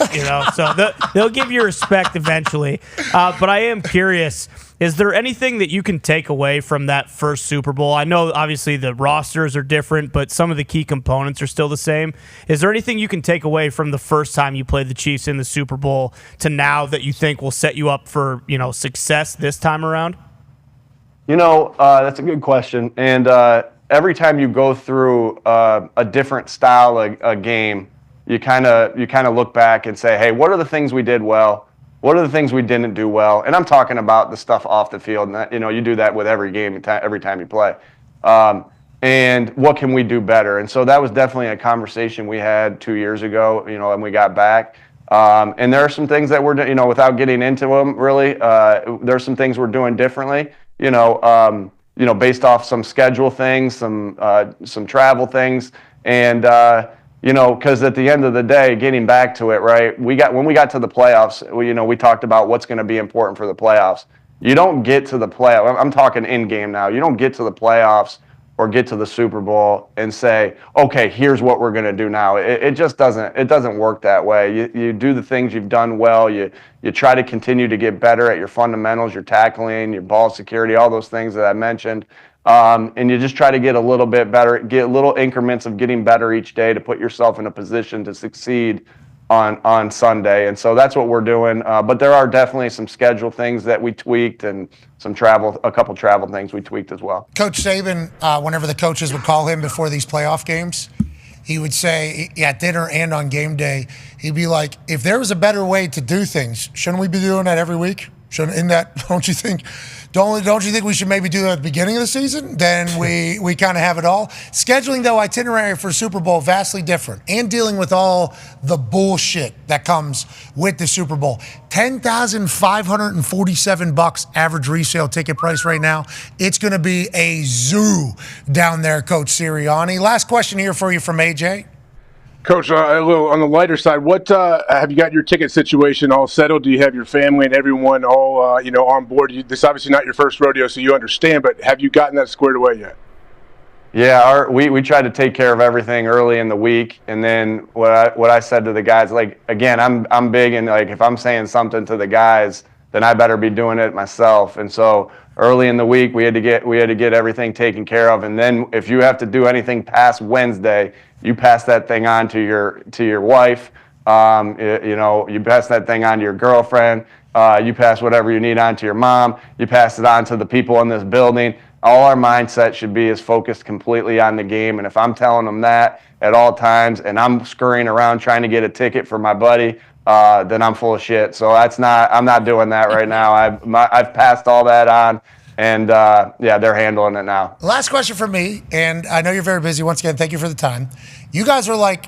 F: So they'll give you respect eventually. But I am curious, is there anything that you can take away from that first Super Bowl? I know, obviously, the rosters are different, but some of the key components are still the same. Is there anything you can take away from the first time you played the Chiefs in the Super Bowl to now that you think will set you up for, success this time around?
Q: That's a good question. And every time you go through a different style of game, you kind of look back and say, hey, what are the things we did well? What are the things we didn't do well? And I'm talking about the stuff off the field. And that, you do that with every game, every time you play. And what can we do better? And so that was definitely a conversation we had 2 years ago, and we got back. And there are some things that we're, without getting into them really, there are some things we're doing differently, based off some schedule things, some travel things. And, because at the end of the day, getting back to it, right? When we got to the playoffs, we talked about what's going to be important for the playoffs. You don't get to the playoffs. I'm talking in game now. You don't get to the playoffs or get to the Super Bowl and say, okay, here's what we're going to do now. It just doesn't. It doesn't work that way. You do the things you've done well. You try to continue to get better at your fundamentals, your tackling, your ball security, all those things that I mentioned. And you just try to get a little bit better, get little increments of getting better each day to put yourself in a position to succeed on Sunday. And so that's what we're doing. But there are definitely some schedule things that we tweaked and a couple travel things we tweaked as well.
C: Coach Saban, whenever the coaches would call him before these playoff games, he would say at dinner and on game day, he'd be like, if there was a better way to do things, shouldn't we be doing that every week? Don't you think? Don't you think we should maybe do that at the beginning of the season? Then we kind of have it all. Scheduling, though, itinerary for Super Bowl, vastly different. And dealing with all the bullshit that comes with the Super Bowl. $10,547 average resale ticket price right now. It's going to be a zoo down there, Coach Sirianni. Last question here for you from AJ.
I: Coach, a little on the lighter side, what have you got your ticket situation all settled? Do you have your family and everyone all on board? This is obviously not your first rodeo, so you understand, but have you gotten that squared away yet?
Q: Yeah, we tried to take care of everything early in the week, and then what I said to the guys, again, I'm big and if I'm saying something to the guys, then I better be doing it myself. And so early in the week we had to get everything taken care of, and then if you have to do anything past Wednesday, you pass that thing on to your wife. You pass that thing on to your girlfriend. You pass whatever you need on to your mom. You pass it on to the people in this building. All our mindset should be is focused completely on the game. And if I'm telling them that at all times, and I'm scurrying around trying to get a ticket for my buddy, then I'm full of shit. So I'm not doing that right now. I've passed all that on. And, they're handling it now.
C: Last question for me, and I know you're very busy. Once again, thank you for the time. You guys are like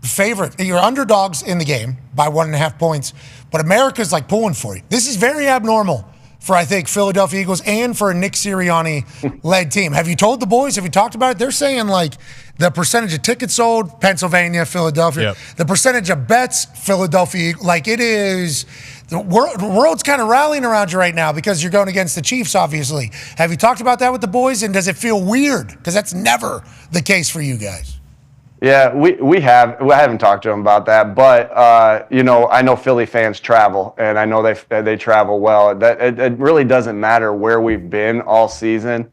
C: favorite. You're underdogs in the game by 1.5 points, but America's like pulling for you. This is very abnormal for, I think, Philadelphia Eagles and for a Nick Sirianni-led team. Have you told the boys? Have you talked about it? They're saying, like, the percentage of tickets sold, Pennsylvania, Philadelphia.
G: Yep.
C: The percentage of bets, Philadelphia. Like, it is... The world's kind of rallying around you right now because you're going against the Chiefs, obviously. Have you talked about that with the boys, and does it feel weird? Because that's never the case for you guys.
Q: Yeah, we haven't talked to them about that, but I know Philly fans travel, and I know they travel well. It really doesn't matter where we've been all season.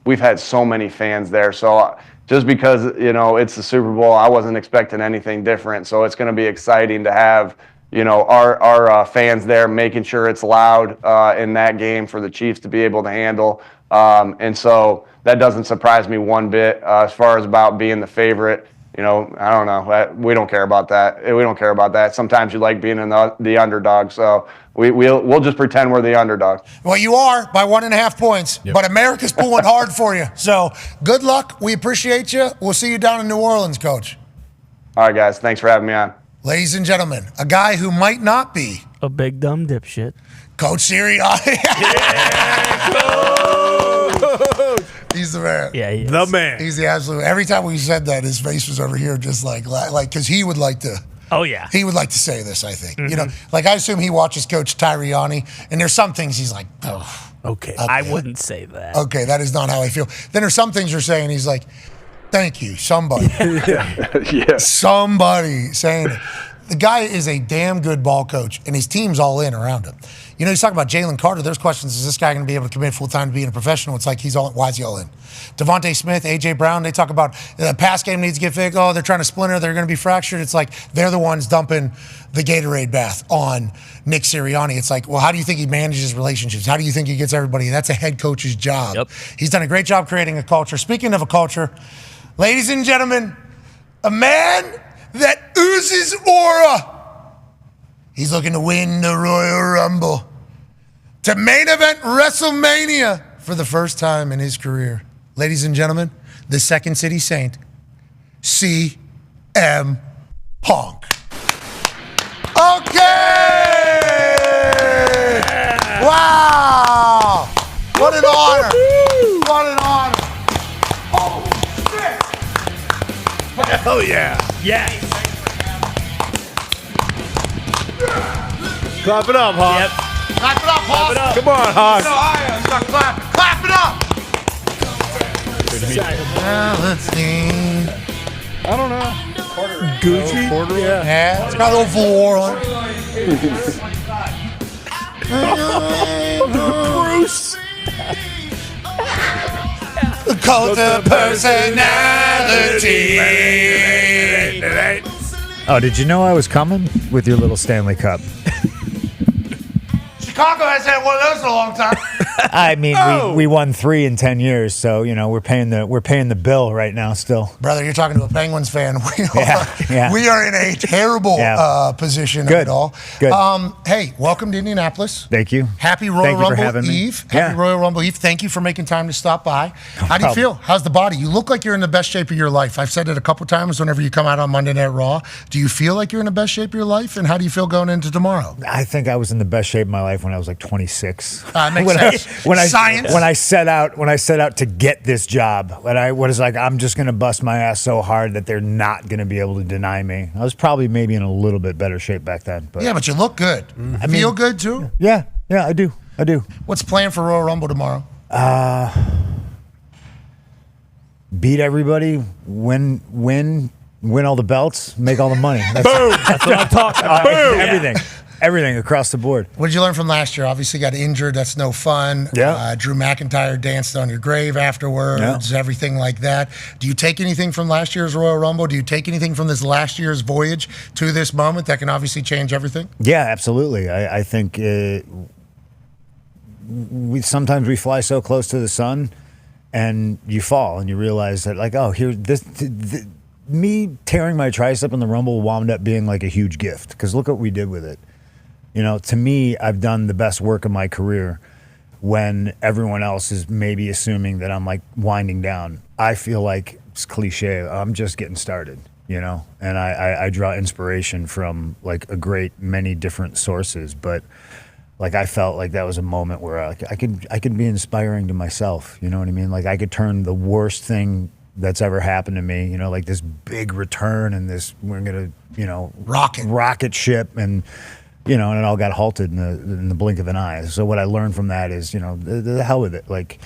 Q: We've had so many fans there, so just because it's the Super Bowl, I wasn't expecting anything different. So it's going to be exciting to have our fans there, making sure it's loud in that game for the Chiefs to be able to handle. And so that doesn't surprise me one bit. As far as about being the favorite, I don't know. We don't care about that. We don't care about that. Sometimes you like being in the underdog. So we'll just pretend we're the underdog.
C: Well, you are by 1.5 points, but America's pulling hard for you. So good luck. We appreciate you. We'll see you down in New Orleans, Coach.
Q: All right, guys. Thanks for having me on.
C: Ladies and gentlemen, a guy who might not be
F: a big dumb dipshit,
C: Coach Sirianni. He's the man.
F: Yeah, he is.
E: The man.
C: He's the absolute. Every time we said that, his face was over here, just like because he would like to.
F: Oh yeah,
C: he would like to say this. I think like I assume he watches Coach Sirianni, and there's some things he's like, oh,
F: okay. I wouldn't say that.
C: Okay, that is not how I feel. Then there's some things you're saying. He's like, thank you, somebody.
I: Yeah.
C: Somebody saying it. The guy is a damn good ball coach, and his team's all in around him. He's talking about Jalen Carter. There's questions, is this guy going to be able to commit full-time to being a professional? It's like, why is he all in? Devontae Smith, A.J. Brown, they talk about the pass game needs to get fixed. Oh, they're trying to splinter. They're going to be fractured. It's like they're the ones dumping the Gatorade bath on Nick Sirianni. It's like, well, how do you think he manages relationships? How do you think he gets everybody? That's a head coach's job.
F: Yep.
C: He's done a great job creating a culture. Speaking of a culture, ladies and gentlemen, a man that oozes aura. He's looking to win the Royal Rumble, to main event WrestleMania for the first time in his career. Ladies and gentlemen, the Second City Saint, CM Punk. Okay! Wow! What an honor! What an honor! Oh, shit!
E: Hell yeah.
F: Yes.
E: Clap it up, Hawk.
F: Yep.
C: Clap it up, Hawk.
E: Come on, Hawk.
C: Clap it up!
E: I don't know. Gucci?
C: Yeah, it's got a little velour on it.
E: Bruce.
C: Cult of personality.
R: Oh, did you know I was coming with your little Stanley Cup?
C: Chicago has had one of those in a long time.
R: I mean, we won 3 in 10 years, so we're paying the bill right now still.
C: Brother, you're talking to a Penguins fan.
R: Yeah.
C: We are in a terrible position of it all.
R: Good.
C: Hey, welcome to Indianapolis.
R: Thank you.
C: Happy Royal
R: Thank you for
C: Rumble
R: having me.
C: Eve. Happy Royal Rumble Eve. Thank you for making time to stop by. How do you feel? How's the body? You look like you're in the best shape of your life. I've said it a couple times whenever you come out on Monday Night Raw. Do you feel like you're in the best shape of your life? And how do you feel going into tomorrow?
R: I think I was in the best shape of my life when I was like 26.
C: Makes sense. Science.
R: When I set out to get this job, I'm just going to bust my ass so hard that they're not going to be able to deny me. I was probably maybe in a little bit better shape back then. But
C: yeah, but you look good. I feel good too.
R: Yeah, I do.
C: What's planned for Royal Rumble tomorrow?
R: Beat everybody, win all the belts, make all the money.
F: Boom! That's what I'm talking about.
R: Everything. Everything across the board.
C: What did you learn from last year? Obviously got injured. That's no fun.
R: Yeah.
C: Drew McIntyre danced on your grave afterwards, everything like that. Do you take anything from last year's Royal Rumble? Do you take anything from this last year's voyage to this moment that can obviously change everything?
R: Yeah, absolutely. I think sometimes we fly so close to the sun and you fall and you realize that me tearing my tricep in the Rumble wound up being like a huge gift because look what we did with it. To me, I've done the best work of my career when everyone else is maybe assuming that I'm like winding down. I feel like it's cliche. I'm just getting started. you know, and I draw inspiration from like a great many different sources, but like I felt like that was a moment where I could be inspiring to myself, you know what I mean? Like I could turn the worst thing that's ever happened to me, you know, like this big return and this we're gonna, you know, rocket ship, and you know, and it all got halted in the blink of an eye. So what I learned from that is, you know, the hell with it, like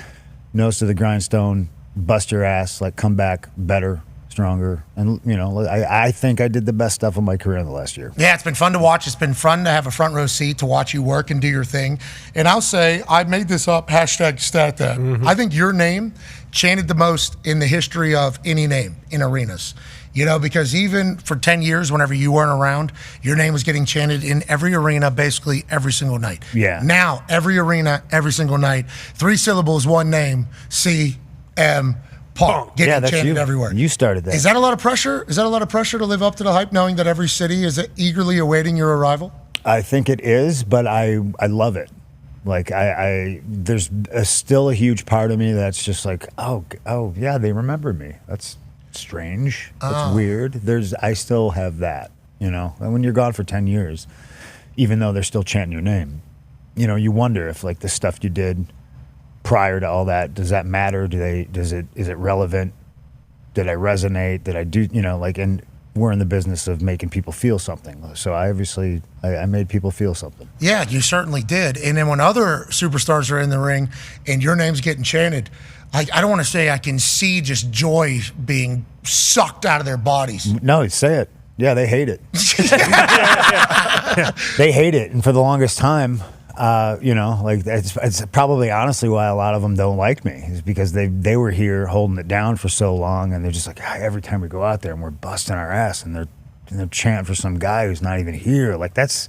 R: nose to the grindstone, bust your ass, like come back better, stronger, and you know, I think I did the best stuff of my career in the last year.
C: Yeah, it's been fun to watch. It's been fun to have a front row seat to watch you work and do your thing. And I'll say, I made this up, #StatThat. I think your name chanted the most in the history of any name in arenas. You know, because even for 10 years, whenever you weren't around, your name was getting chanted in every arena, basically every single night.
R: Yeah.
C: Now, every arena, every single night, 3 syllables, one name, CM Punk, getting
R: that's
C: chanted
R: you.
C: everywhere.
R: You started that.
C: Is that a lot of pressure? Is that a lot of pressure to live up to the hype, knowing that every city is eagerly awaiting your arrival?
R: I think it is, but I love it. Like there's still a huge part of me that's just like, oh yeah, they remember me. That's strange. That's weird. I still have that, you know. And when you're gone for 10 years, even though they're still chanting your name, you know, you wonder if like the stuff you did prior to all that, does that matter? Is it relevant? Did I resonate? Did I do, you know, like, and we're in the business of making people feel something. So I obviously made people feel something.
C: Yeah, you certainly did. And then when other superstars are in the ring and your name's getting chanted, I don't want to say I can see just joy being sucked out of their bodies.
R: No, say it. Yeah, they hate it. They hate it. And for the longest time, you know, like it's probably honestly why a lot of them don't like me, is because they were here holding it down for so long, and they're just like, every time we go out there and we're busting our ass and they're chanting for some guy who's not even here. Like that's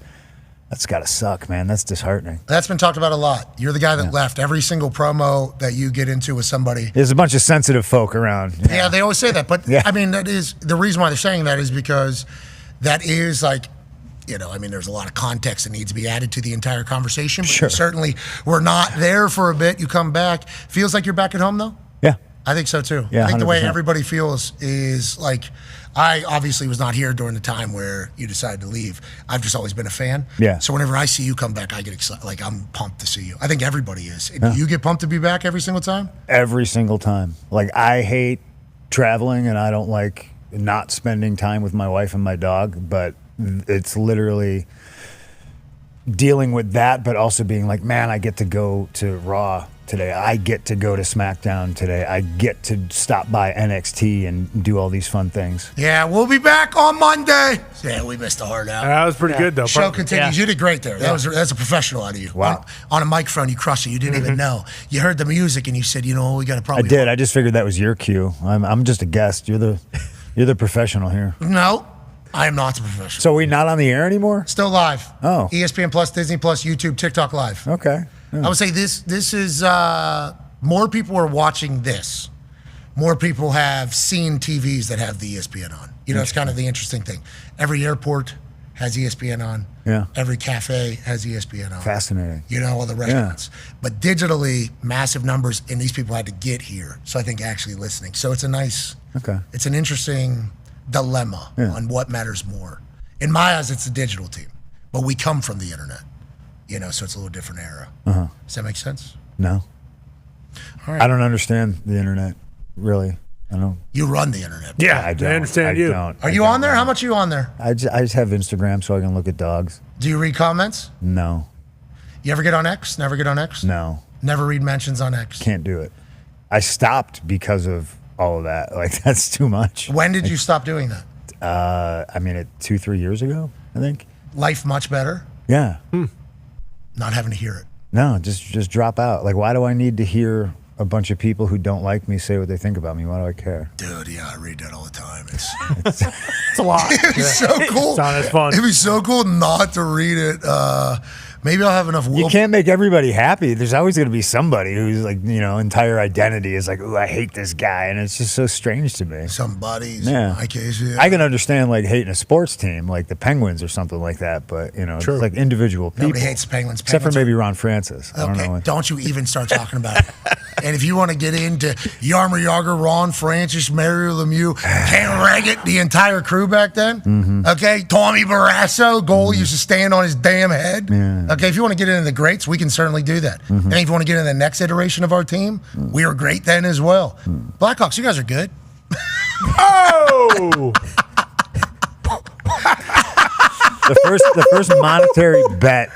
R: gotta suck, man. That's disheartening.
C: That's been talked about a lot. You're the guy that left. Every single promo that you get into with somebody.
R: There's a bunch of sensitive folk around.
C: Yeah, they always say that. But I mean, that is the reason why they're saying that is because that is like, you know, I mean, there's a lot of context that needs to be added to the entire conversation. But
R: Sure.
C: certainly we're not there for a bit. You come back. Feels like you're back at home, though?
R: Yeah.
C: I think so, too.
R: Yeah,
C: I think the way
R: 100%.
C: everybody feels is like, I obviously was not here during the time where you decided to leave. I've just always been a fan.
R: Yeah.
C: So whenever I see you come back, I get excited. Like, I'm pumped to see you. I think everybody is.
R: Yeah.
C: Do you get pumped to be back every single time?
R: Every single time. Like, I hate traveling and I don't like not spending time with my wife and my dog, but it's literally dealing with that, but also being like, man, I get to go to Raw today. I get to go to SmackDown today. I get to stop by NXT and do all these fun things.
C: Yeah, we'll be back on Monday. Yeah, we missed the heart out.
E: That was pretty good, though.
C: Show continues. You did great there. That's a professional out of you.
R: Wow.
C: On a microphone, you crushed it. You didn't even know. You heard the music and you said, you know, we got to
R: I
C: probably.
R: did. I just figured that was your cue. I'm just a guest. You're the professional here.
C: No, I am not the professional.
R: So are we not on the air anymore?
C: Still live.
R: Oh.
C: ESPN Plus, Disney Plus, YouTube, TikTok Live.
R: Okay.
C: I would say this is more people are watching this. More people have seen TVs that have the ESPN on. You know, it's kind of the interesting thing. Every airport has ESPN on.
R: Yeah.
C: Every cafe has ESPN on.
R: Fascinating.
C: You know, all the restaurants. But digitally, massive numbers, and these people had to get here. So I think actually listening. So it's it's an interesting dilemma on what matters more. In my eyes, it's the digital team, but we come from the internet. You know, so it's a little different era.
R: Uh-huh.
C: Does that make sense?
R: No.
C: All right.
R: I don't understand the internet, really. I don't.
C: You run the internet.
E: Yeah,
R: I don't.
E: I understand you.
C: Are you on there? How much are you on there?
R: I just have Instagram so I can look at dogs.
C: Do you read comments?
R: No.
C: You ever get on X? Never get on X?
R: No.
C: Never read mentions on X?
R: Can't do it. I stopped because of all of that. Like, that's too much.
C: When did you stop doing that?
R: I mean, 2-3 years ago, I think.
C: Life much better?
R: Yeah.
C: Not having to hear it.
R: No, just drop out. Like, why do I need to hear a bunch of people who don't like me say what they think about me? Why do I care?
C: Dude, yeah, I read that all the time. It's
E: It's a lot.
C: It'd be so cool.
E: It's not as fun.
C: It'd be so cool not to read it. Maybe I'll have enough.
R: You can't make everybody happy. There's always going to be somebody who's like, you know, entire identity is like, oh, I hate this guy. And it's just so strange to me.
C: Somebody's
R: Yeah.
C: in my case. Yeah.
R: I can understand like hating a sports team like the Penguins or something like that. But, you know, it's like individual people.
C: Nobody hates the Penguins.
R: Except for
C: Penguins
R: maybe Ron Francis. I don't
C: Okay,
R: know.
C: don't you even start talking about it. And if you want to get into Yarmer Yager, Ron Francis, Mario Lemieux, Ken Reggett, the entire crew back then, okay, Tommy Barrasso, goal used to stand on his damn head. Okay, if you want to get into the greats, we can certainly do that. And if you want to get into the next iteration of our team, we were great then as well. Blackhawks, you guys are good.
E: Oh!
R: The first monetary bet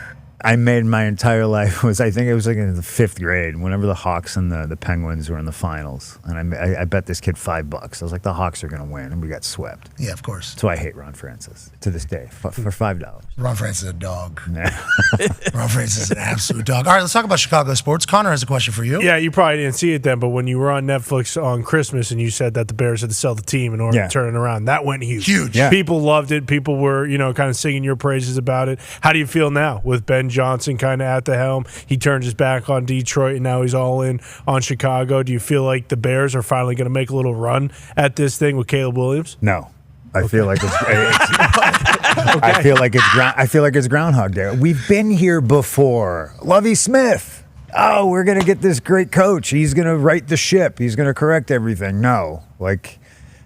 R: I made in my entire life was, I think it was like in the 5th grade, whenever the Hawks and the Penguins were in the finals. And I bet this kid $5. I was like, the Hawks are going to win. And we got swept.
C: Yeah, of course.
R: So I hate Ron Francis to this day for $5.
C: Ron Francis is a dog. Ron Francis is an absolute dog. All right, let's talk about Chicago sports. Connor has a question for you.
E: Yeah, you probably didn't see it then, but when you were on Netflix on Christmas and you said that the Bears had to sell the team in order to turn it around, that went huge.
C: Huge.
R: Yeah.
E: People loved it. People were, kind of singing your praises about it. How do you feel now with Ben Johnson kind of at the helm? He turned his back on Detroit and now he's all in on Chicago. Do you feel like the Bears are finally going to make a little run at this thing with Caleb Williams?
R: No. I feel like I feel like it's Groundhog Day. We've been here before. Lovie Smith. Oh, we're gonna get this great coach. He's gonna right the ship. He's gonna correct everything. No, like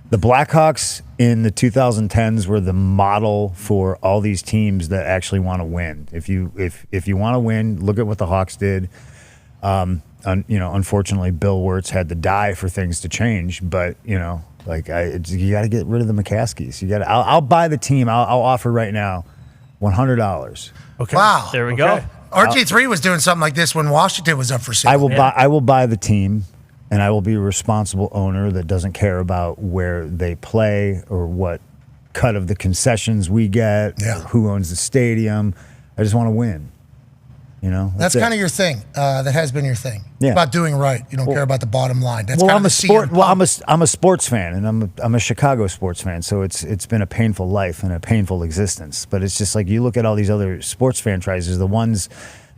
R: the Blackhawks in the 2010s were the model for all these teams that actually want to win. If you want to win, look at what the Hawks did. Unfortunately, Bill Wirtz had to die for things to change. But you got to get rid of the McCaskies. I'll buy the team. I'll offer right now $100.
E: Okay.
C: Wow.
F: There we go.
C: RG3 was doing something like this when Washington was up for sale.
R: I will buy the team, and I will be a responsible owner that doesn't care about where they play or what cut of the concessions we get, or who owns the stadium. I just want to win.
C: That's kind of your thing. That has been your thing.
R: Yeah.
C: About doing right. You don't care about the bottom line. That's
R: I'm a sports fan, and I'm a Chicago sports fan. So it's been a painful life and a painful existence. But it's just like you look at all these other sports franchises, the ones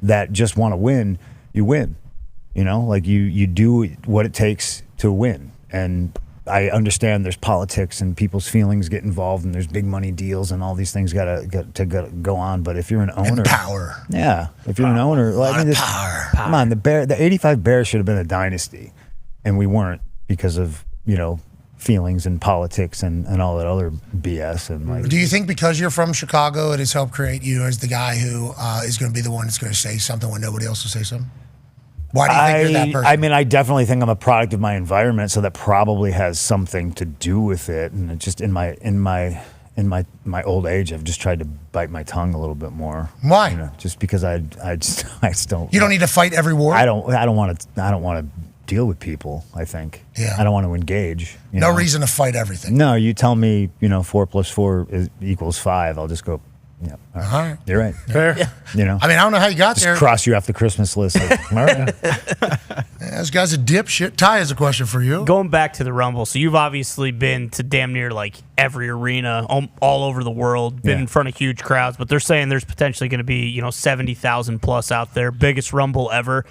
R: that just want to win, you win. You do what it takes to win. And I understand there's politics and people's feelings get involved, and there's big money deals and all these things got to go on. But if you're an owner,
C: and power,
R: if you're an owner,
C: power.
R: Come on, the '85 Bears should have been a dynasty, and we weren't because of feelings and politics and all that other BS. And
C: do you think because you're from Chicago, it has helped create you as the guy who is going to be the one that's going to say something when nobody else will say something? Why do you think you're that person?
R: I definitely think I'm a product of my environment, so that probably has something to do with it. And it just in my old age, I've just tried to bite my tongue a little bit more.
C: Why?
R: Just because I just don't.
C: You don't need to fight every war.
R: I don't want to deal with people. I think.
C: Yeah.
R: I don't want to engage.
C: No reason to fight everything.
R: No, you tell me 4 + 4 = 5. I'll just go. Yeah, all right. You're right.
E: Fair.
C: Yeah. I don't know how you got there.
R: Just cross you off the Christmas list. All right.
C: This guy's a dipshit. Ty has a question for you.
F: Going back to the Rumble, so you've obviously been to damn near like every arena all over the world, been in front of huge crowds, but they're saying there's potentially going to be 70,000 plus out there, biggest Rumble ever.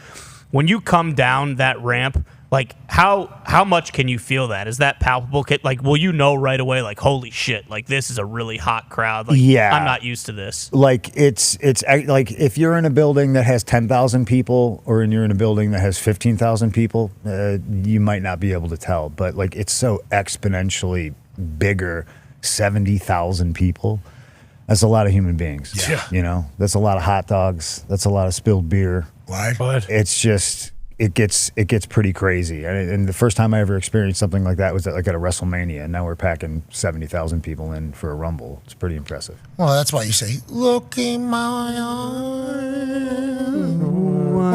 F: When you come down that ramp, like how much can you feel that? Is that palpable? Like, will you know right away? Like, holy shit! Like, this is a really hot crowd. Like, I'm not used to this.
R: Like, it's like if you're in a building that has 10,000 people, or you're in a building that has 15,000 people, you might not be able to tell. But like, it's so exponentially bigger. 70,000 people. That's a lot of human beings.
C: Yeah.
R: That's a lot of hot dogs. That's a lot of spilled beer.
C: Why?
R: It's just. It gets pretty crazy, and the first time I ever experienced something like that was at a WrestleMania, and now we're packing 70,000 people in for a Rumble. It's pretty impressive.
C: Well, that's why you say, "Look in my eyes,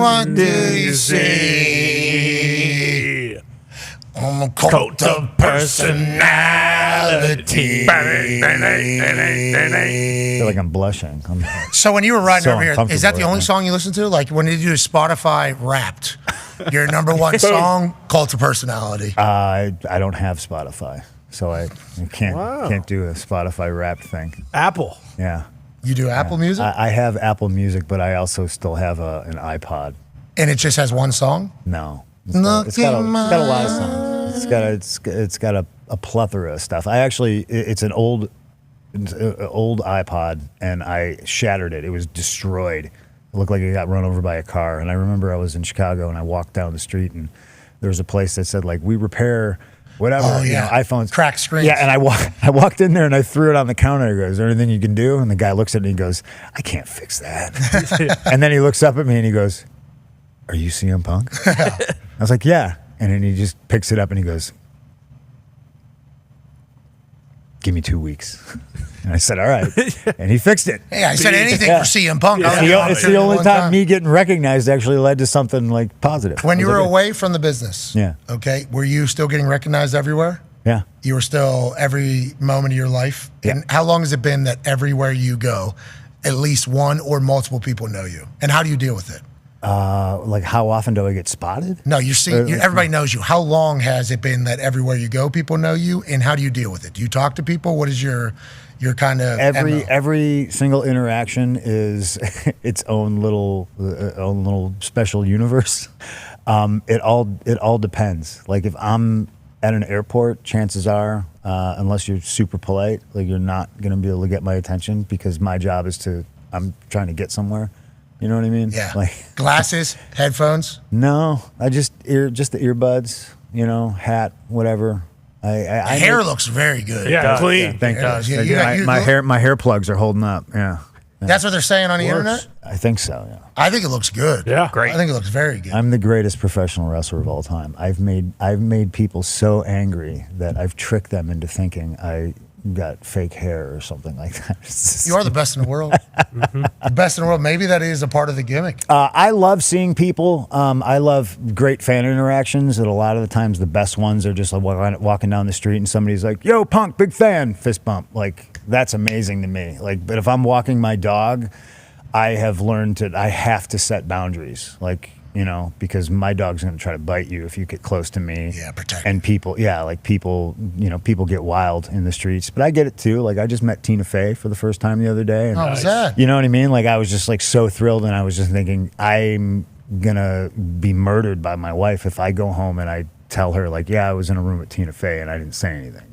C: what do you see?" I'm a cult of personality.
R: I feel like I'm blushing.
C: So when you were riding
R: so
C: over here, is that the only song you listen to? Like when you do Spotify Wrapped, your number one song, Cult of Personality.
R: I don't have Spotify, so I can't do a Spotify Wrapped thing.
E: Apple.
R: Yeah.
C: You do Apple Music?
R: I have Apple Music, but I also still have an iPod.
C: And it just has one song?
R: No. It's got a lot of songs. It's got a plethora of stuff. It's an old iPod, and I shattered it. It was destroyed It looked like he got run over by a car. And I remember I was in Chicago and I walked down the street and there was a place that said like, we repair whatever, iPhones.
C: Cracked screens.
R: Yeah, and I walked in there and I threw it on the counter. I go, is there anything you can do? And the guy looks at me and he goes, I can't fix that. And then he looks up at me and he goes, are you CM Punk? I was like, yeah. And then he just picks it up and he goes, give me 2 weeks. And I said, all right. And he fixed it.
C: Hey, I said anything for CM Punk.
R: It's the only time me getting recognized actually led to something like positive.
C: When you were away from the business,
R: yeah.
C: Okay, were you still getting recognized everywhere?
R: Yeah.
C: You were still every moment of your life?
R: Yeah.
C: And how long has it been that everywhere you go, at least one or multiple people know you? And how do you deal with it?
R: Like how often do I get spotted?
C: No, everybody knows you. How long has it been that everywhere you go, people know you? And how do you deal with it? Do you talk to people? What is your kind of MO?
R: Every single interaction is its own little special universe. It all depends. Like if I'm at an airport, chances are, unless you're super polite, like you're not gonna be able to get my attention because my job is I'm trying to get somewhere. You know what I mean?
C: Yeah.
R: Like
C: glasses, headphones.
R: No, I just the earbuds. Hat, whatever.
C: Hair looks very good.
E: Yeah, clean.
R: Yeah, thank you. My hair plugs are holding up. Yeah.
C: That's what they're saying on the internet?
R: I think so, yeah.
C: I think it looks good.
E: Yeah.
C: Great. I think it looks very good.
R: I'm the greatest professional wrestler of all time. I've made people so angry that I've tricked them into thinking I got fake hair or something like that.
C: You are the best in the world. The best in the world. Maybe that is a part of the gimmick.
R: I love seeing people. I love great fan interactions. And a lot of the times the best ones are just like walking down the street and somebody's like, yo, Punk, big fan, fist bump. Like, that's amazing to me. Like, but if I'm walking my dog, I have learned I have to set boundaries. Like, because my dog's going to try to bite you if you get close to me.
C: Yeah, protect.
R: And people get wild in the streets. But I get it too. Like I just met Tina Fey for the first time the other day. And,
C: how was that?
R: You know what I mean? Like I was just like so thrilled, and I was just thinking I'm gonna be murdered by my wife if I go home and I tell her like, yeah, I was in a room with Tina Fey and I didn't say anything.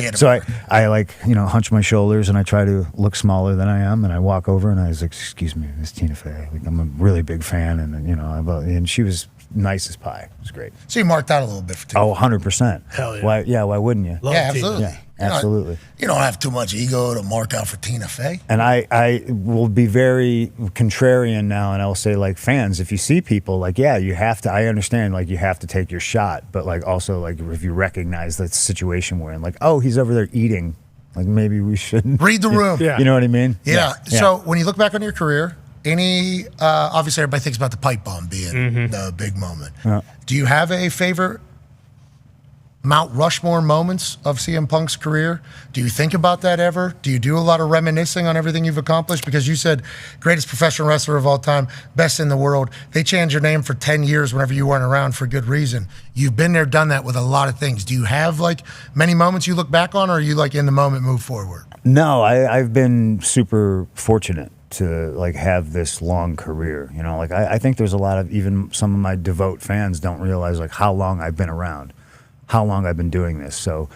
R: So I like hunch my shoulders and I try to look smaller than I am, and I walk over and I was like, excuse me, Miss Tina Fey. Like I'm a really big fan, and and she was nice as pie. It was great.
C: So you marked out a little bit for Tina.
R: Oh, 100%.
E: Hell yeah.
R: Why wouldn't you?
C: Yeah, absolutely.
R: Yeah, absolutely.
C: You don't have too much ego to mark out for Tina Fey.
R: And I will be very contrarian now, and I'll say, like, fans, if you see people, like, yeah, you have to, I understand, like, you have to take your shot, but, like, also, like, if you recognize the situation we're in, like, oh, he's over there eating, like, maybe we shouldn't.
C: Read the room.
R: Yeah. You know what I mean?
C: Yeah. So when you look back on your career, obviously everybody thinks about the pipe bomb being the big moment.
R: Yeah.
C: Do you have a favorite Mount Rushmore moments of CM Punk's career? Do you think about that ever? Do you do a lot of reminiscing on everything you've accomplished? Because you said greatest professional wrestler of all time, best in the world. They changed your name for 10 years whenever you weren't around for good reason. You've been there, done that with a lot of things. Do you have like many moments you look back on, or are you like in the moment move forward?
R: No, I've been super fortunate to like have this long career. Like I think there's a lot of, even some of my devout fans don't realize like how long I've been around, how long I've been doing this. So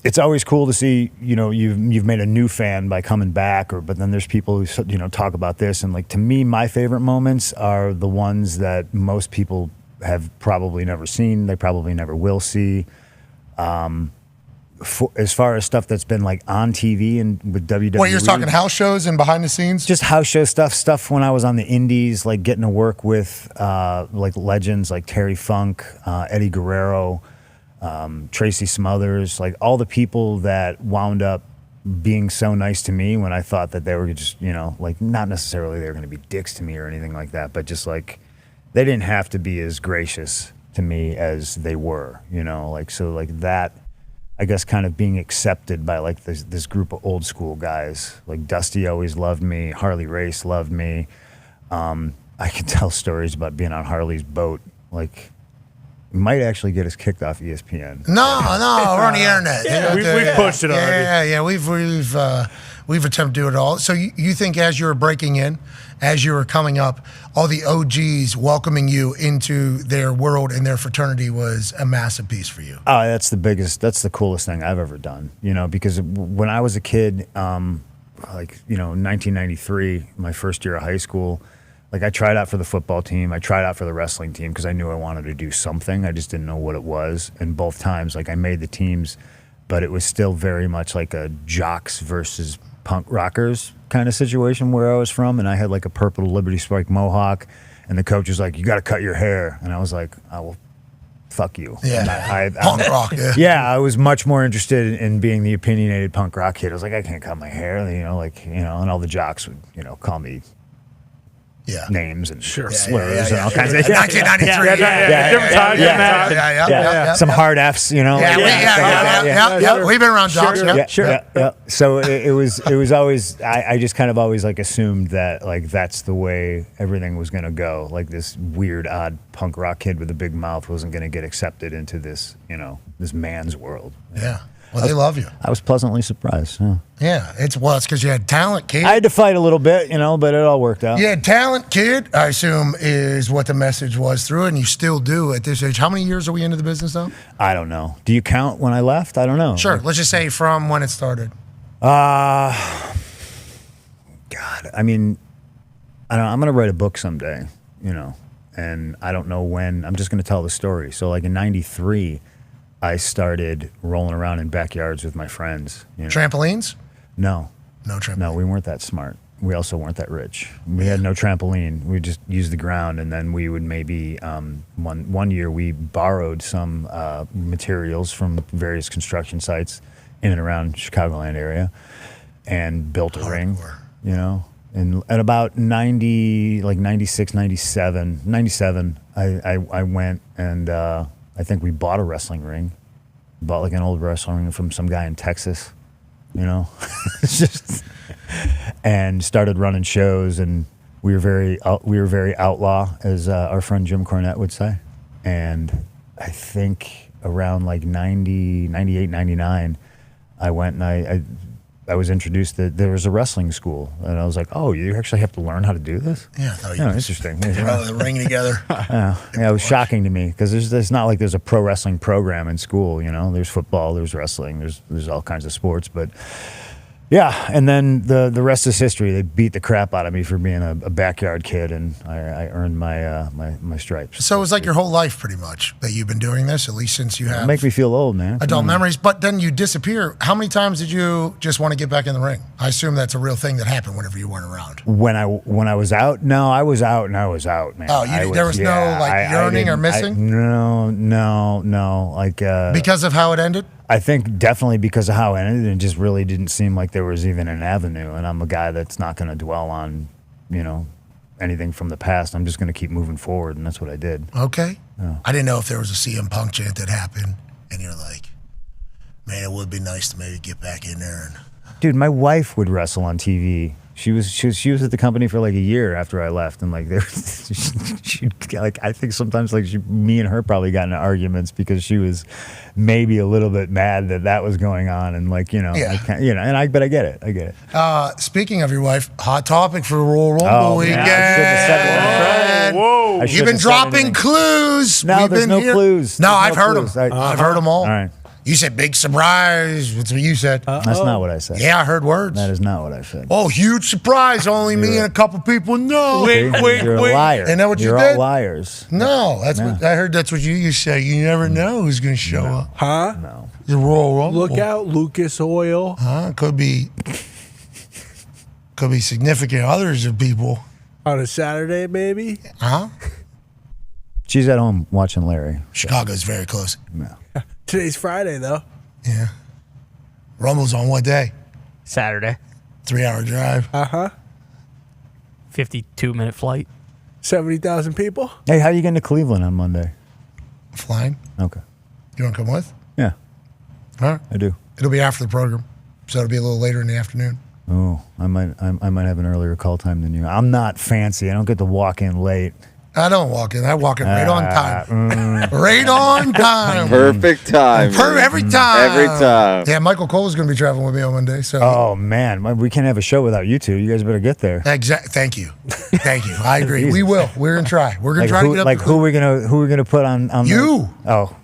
R: it's always cool to see, you've made a new fan by coming back, but then there's people who, talk about this. And like, to me, my favorite moments are the ones that most people have probably never seen. They probably never will see. As far as stuff that's been like on TV and with WWE.
C: What, you're talking house shows and behind the scenes?
R: Just house show stuff when I was on the indies, like getting to work with like legends like Terry Funk, Eddie Guerrero, Tracy Smothers, like all the people that wound up being so nice to me when I thought that they were just, like not necessarily they were going to be dicks to me or anything like that, but just like they didn't have to be as gracious to me as they were, like, so like that, I guess, kind of being accepted by like this group of old school guys. Like Dusty always loved me. Harley Race loved me. I can tell stories about being on Harley's boat. Like, might actually get us kicked off ESPN.
C: No, we're on the internet.
E: Yeah, we've pushed it already.
C: Yeah, we've attempted to do it all. So you think as you were breaking in, as you were coming up, all the OGs welcoming you into their world and their fraternity was a massive piece for you?
R: Oh, that's the coolest thing I've ever done. Because when I was a kid, like, 1993, my first year of high school, like I tried out for the football team. I tried out for the wrestling team because I knew I wanted to do something. I just didn't know what it was. And both times, like I made the teams, but it was still very much like a jocks versus punk rockers kind of situation where I was from. And I had like a purple Liberty Spike mohawk. And the coach was like, you got to cut your hair. And I was like, oh, well, fuck you.
C: Yeah. Punk rock, yeah.
R: I was much more interested in being the opinionated punk rock kid. I was like, I can't cut my hair, and all the jocks would, call me names and slurs and all kinds of
C: 1993.
R: Some hard F's,
C: Yeah. We've been around jocks.
R: Sure. So it was always, I just kind of always like assumed that like that's the way everything was going to go. Like this weird, odd punk rock kid with a big mouth wasn't going to get accepted into this, this man's world.
C: Yeah. Well, they love you.
R: I was pleasantly surprised.
C: Yeah, it's because you had talent, kid.
R: I had to fight a little bit, but it all worked out.
C: You had talent, kid, I assume is what the message was through, and you still do at this age. How many years are we into the business, though?
R: I don't know. Do you count when I left? I don't know.
C: Sure. Let's just say from when it started.
R: God, I mean, I'm going to write a book someday, and I don't know when. I'm just going to tell the story. So, like in '93. I started rolling around in backyards with my friends.
C: Trampolines?
R: No.
C: No trampoline.
R: No, we weren't that smart. We also weren't that rich. We had no trampoline. We just used the ground, and then we would maybe one year we borrowed some materials from various construction sites in and around Chicagoland area, and built a ring. And at about 96, 97, I went and. I think we bought a wrestling ring, bought like an old wrestling ring from some guy in Texas, and started running shows, and we were very outlaw, as our friend Jim Cornette would say. And I think around like 90, 98, 99, I went and I was introduced that there was a wrestling school, and I was like, "Oh, you actually have to learn how to do this?"
C: Yeah,
R: interesting.
C: Throw the ring together.
R: It was shocking to me because there's not like there's a pro wrestling program in school. There's football, there's wrestling, there's all kinds of sports, but. Yeah, and then the rest is history. They beat the crap out of me for being a backyard kid, and I earned my my stripes.
C: So it was like your whole life, pretty much, that you've been doing this, at least since you have.
R: It makes me feel old, man.
C: Adult memories, but then you disappear. How many times did you just want to get back in the ring? I assume that's a real thing that happened whenever you weren't around.
R: When I was out, no, I was out and I was out, man.
C: Oh, there was no yearning or missing.
R: No, like
C: because of how it ended.
R: I think definitely because of how it ended, it just really didn't seem like there was even an avenue. And I'm a guy that's not going to dwell on, anything from the past. I'm just going to keep moving forward, and that's what I did.
C: Okay.
R: Yeah.
C: I didn't know if there was a CM Punk chant that happened, and you're like, man, it would be nice to maybe get back in there.
R: Dude, my wife would wrestle on TV. She was at the company for like a year after I left, and like I think sometimes me and her probably got into arguments because she was maybe a little bit mad that was going on, and but I get it.
C: Speaking of your wife, hot topic for Royal Rumble weekend.
R: Whoa!
C: You've been dropping clues.
R: No, there's no clues.
C: No, I've heard them. I've heard them all.
R: All right.
C: You said big surprise. That's what you said.
R: That's not what I said.
C: Yeah, I heard words.
R: That is not what I said.
C: Oh, huge surprise. Only me and a couple people know.
R: Wink, You're a liar.
C: And that what
R: You're
C: you did?
R: all liars.
C: No, what I heard. That's what you say. You never know who's going to show up.
E: Huh?
R: No.
C: The Royal Rumble.
E: Look out, Lucas Oil.
C: Could be significant others of people.
E: On a Saturday, maybe?
R: She's at home watching Larry.
C: Chicago's very close.
R: No.
E: Today's Friday, though.
C: Yeah. Rumble's on what day?
F: Saturday.
C: 3-hour drive.
F: 52-minute flight.
E: 70,000 people.
R: Hey, how you getting to Cleveland on Monday?
C: Flying.
R: Okay.
C: You want to come with?
R: Yeah.
C: All right.
R: I do.
C: It'll be after the program, so it'll be a little later in the afternoon.
R: Oh, I might have an earlier call time than you. I'm not fancy. I don't get to walk in late.
C: I don't walk in. I walk in right on time. Right on time.
H: Perfect time.
C: Every time.
H: Every time.
C: Yeah, Michael Cole is going to be traveling with me on Monday. So.
R: Oh, man. We can't have a show without you two. You guys better get there.
C: Thank you. Thank you. I agree. We will. We're going to try. We're going to try to get up.
R: Who are we gonna put on
C: you?
R: Oh.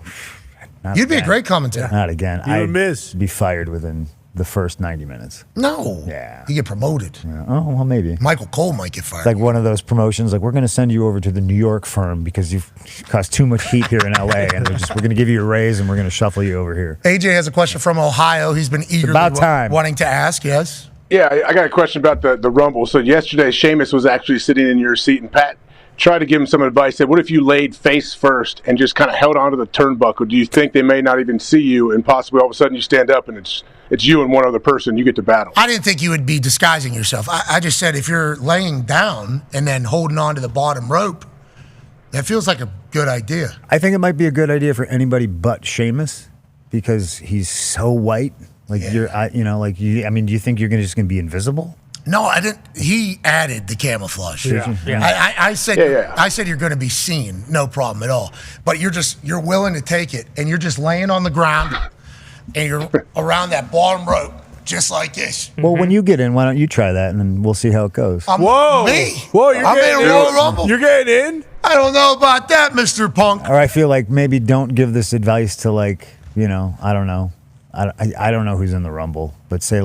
C: You'd be a great commentator.
R: Not again.
E: I'd
R: be fired within the first 90 minutes.
C: No.
R: Yeah.
C: You get promoted.
R: Yeah. Oh, well, maybe.
C: Michael Cole might get fired.
R: It's like one of those promotions, like, we're going to send you over to the New York firm because you've caused too much heat here in L.A., and we're going to give you a raise, and we're going to shuffle you over here.
C: AJ has a question from Ohio. He's been eagerly
R: about time.
C: wanting to ask, yes?
I: Yeah, I got a question about the Rumble. So yesterday, Sheamus was actually sitting in your seat, and Pat tried to give him some advice. Said, what if you laid face first and just kind of held onto the turnbuckle? Do you think they may not even see you, and possibly all of a sudden you stand up and it's you and one other person, you get to battle?
C: I didn't think you would be disguising yourself. I just said if you're laying down and then holding on to the bottom rope, that feels like a good idea.
R: I think it might be a good idea for anybody but Sheamus because he's so white. Like, do you think you're just going to be invisible?
C: No, I didn't. He added the camouflage.
R: Yeah.
C: I said you're going to be seen, no problem at all. But you're willing to take it, and you're just laying on the ground, and you're around that bottom rope, just like this.
R: Well, when you get in, why don't you try that, and then we'll see how it goes.
E: Whoa, you're
C: I'm
E: getting
C: in a Royal Rumble.
E: You're getting in?
C: I don't know about that, Mr. Punk.
R: Or I feel like maybe don't give this advice to, like, I don't know. I don't know who's in the Rumble, but say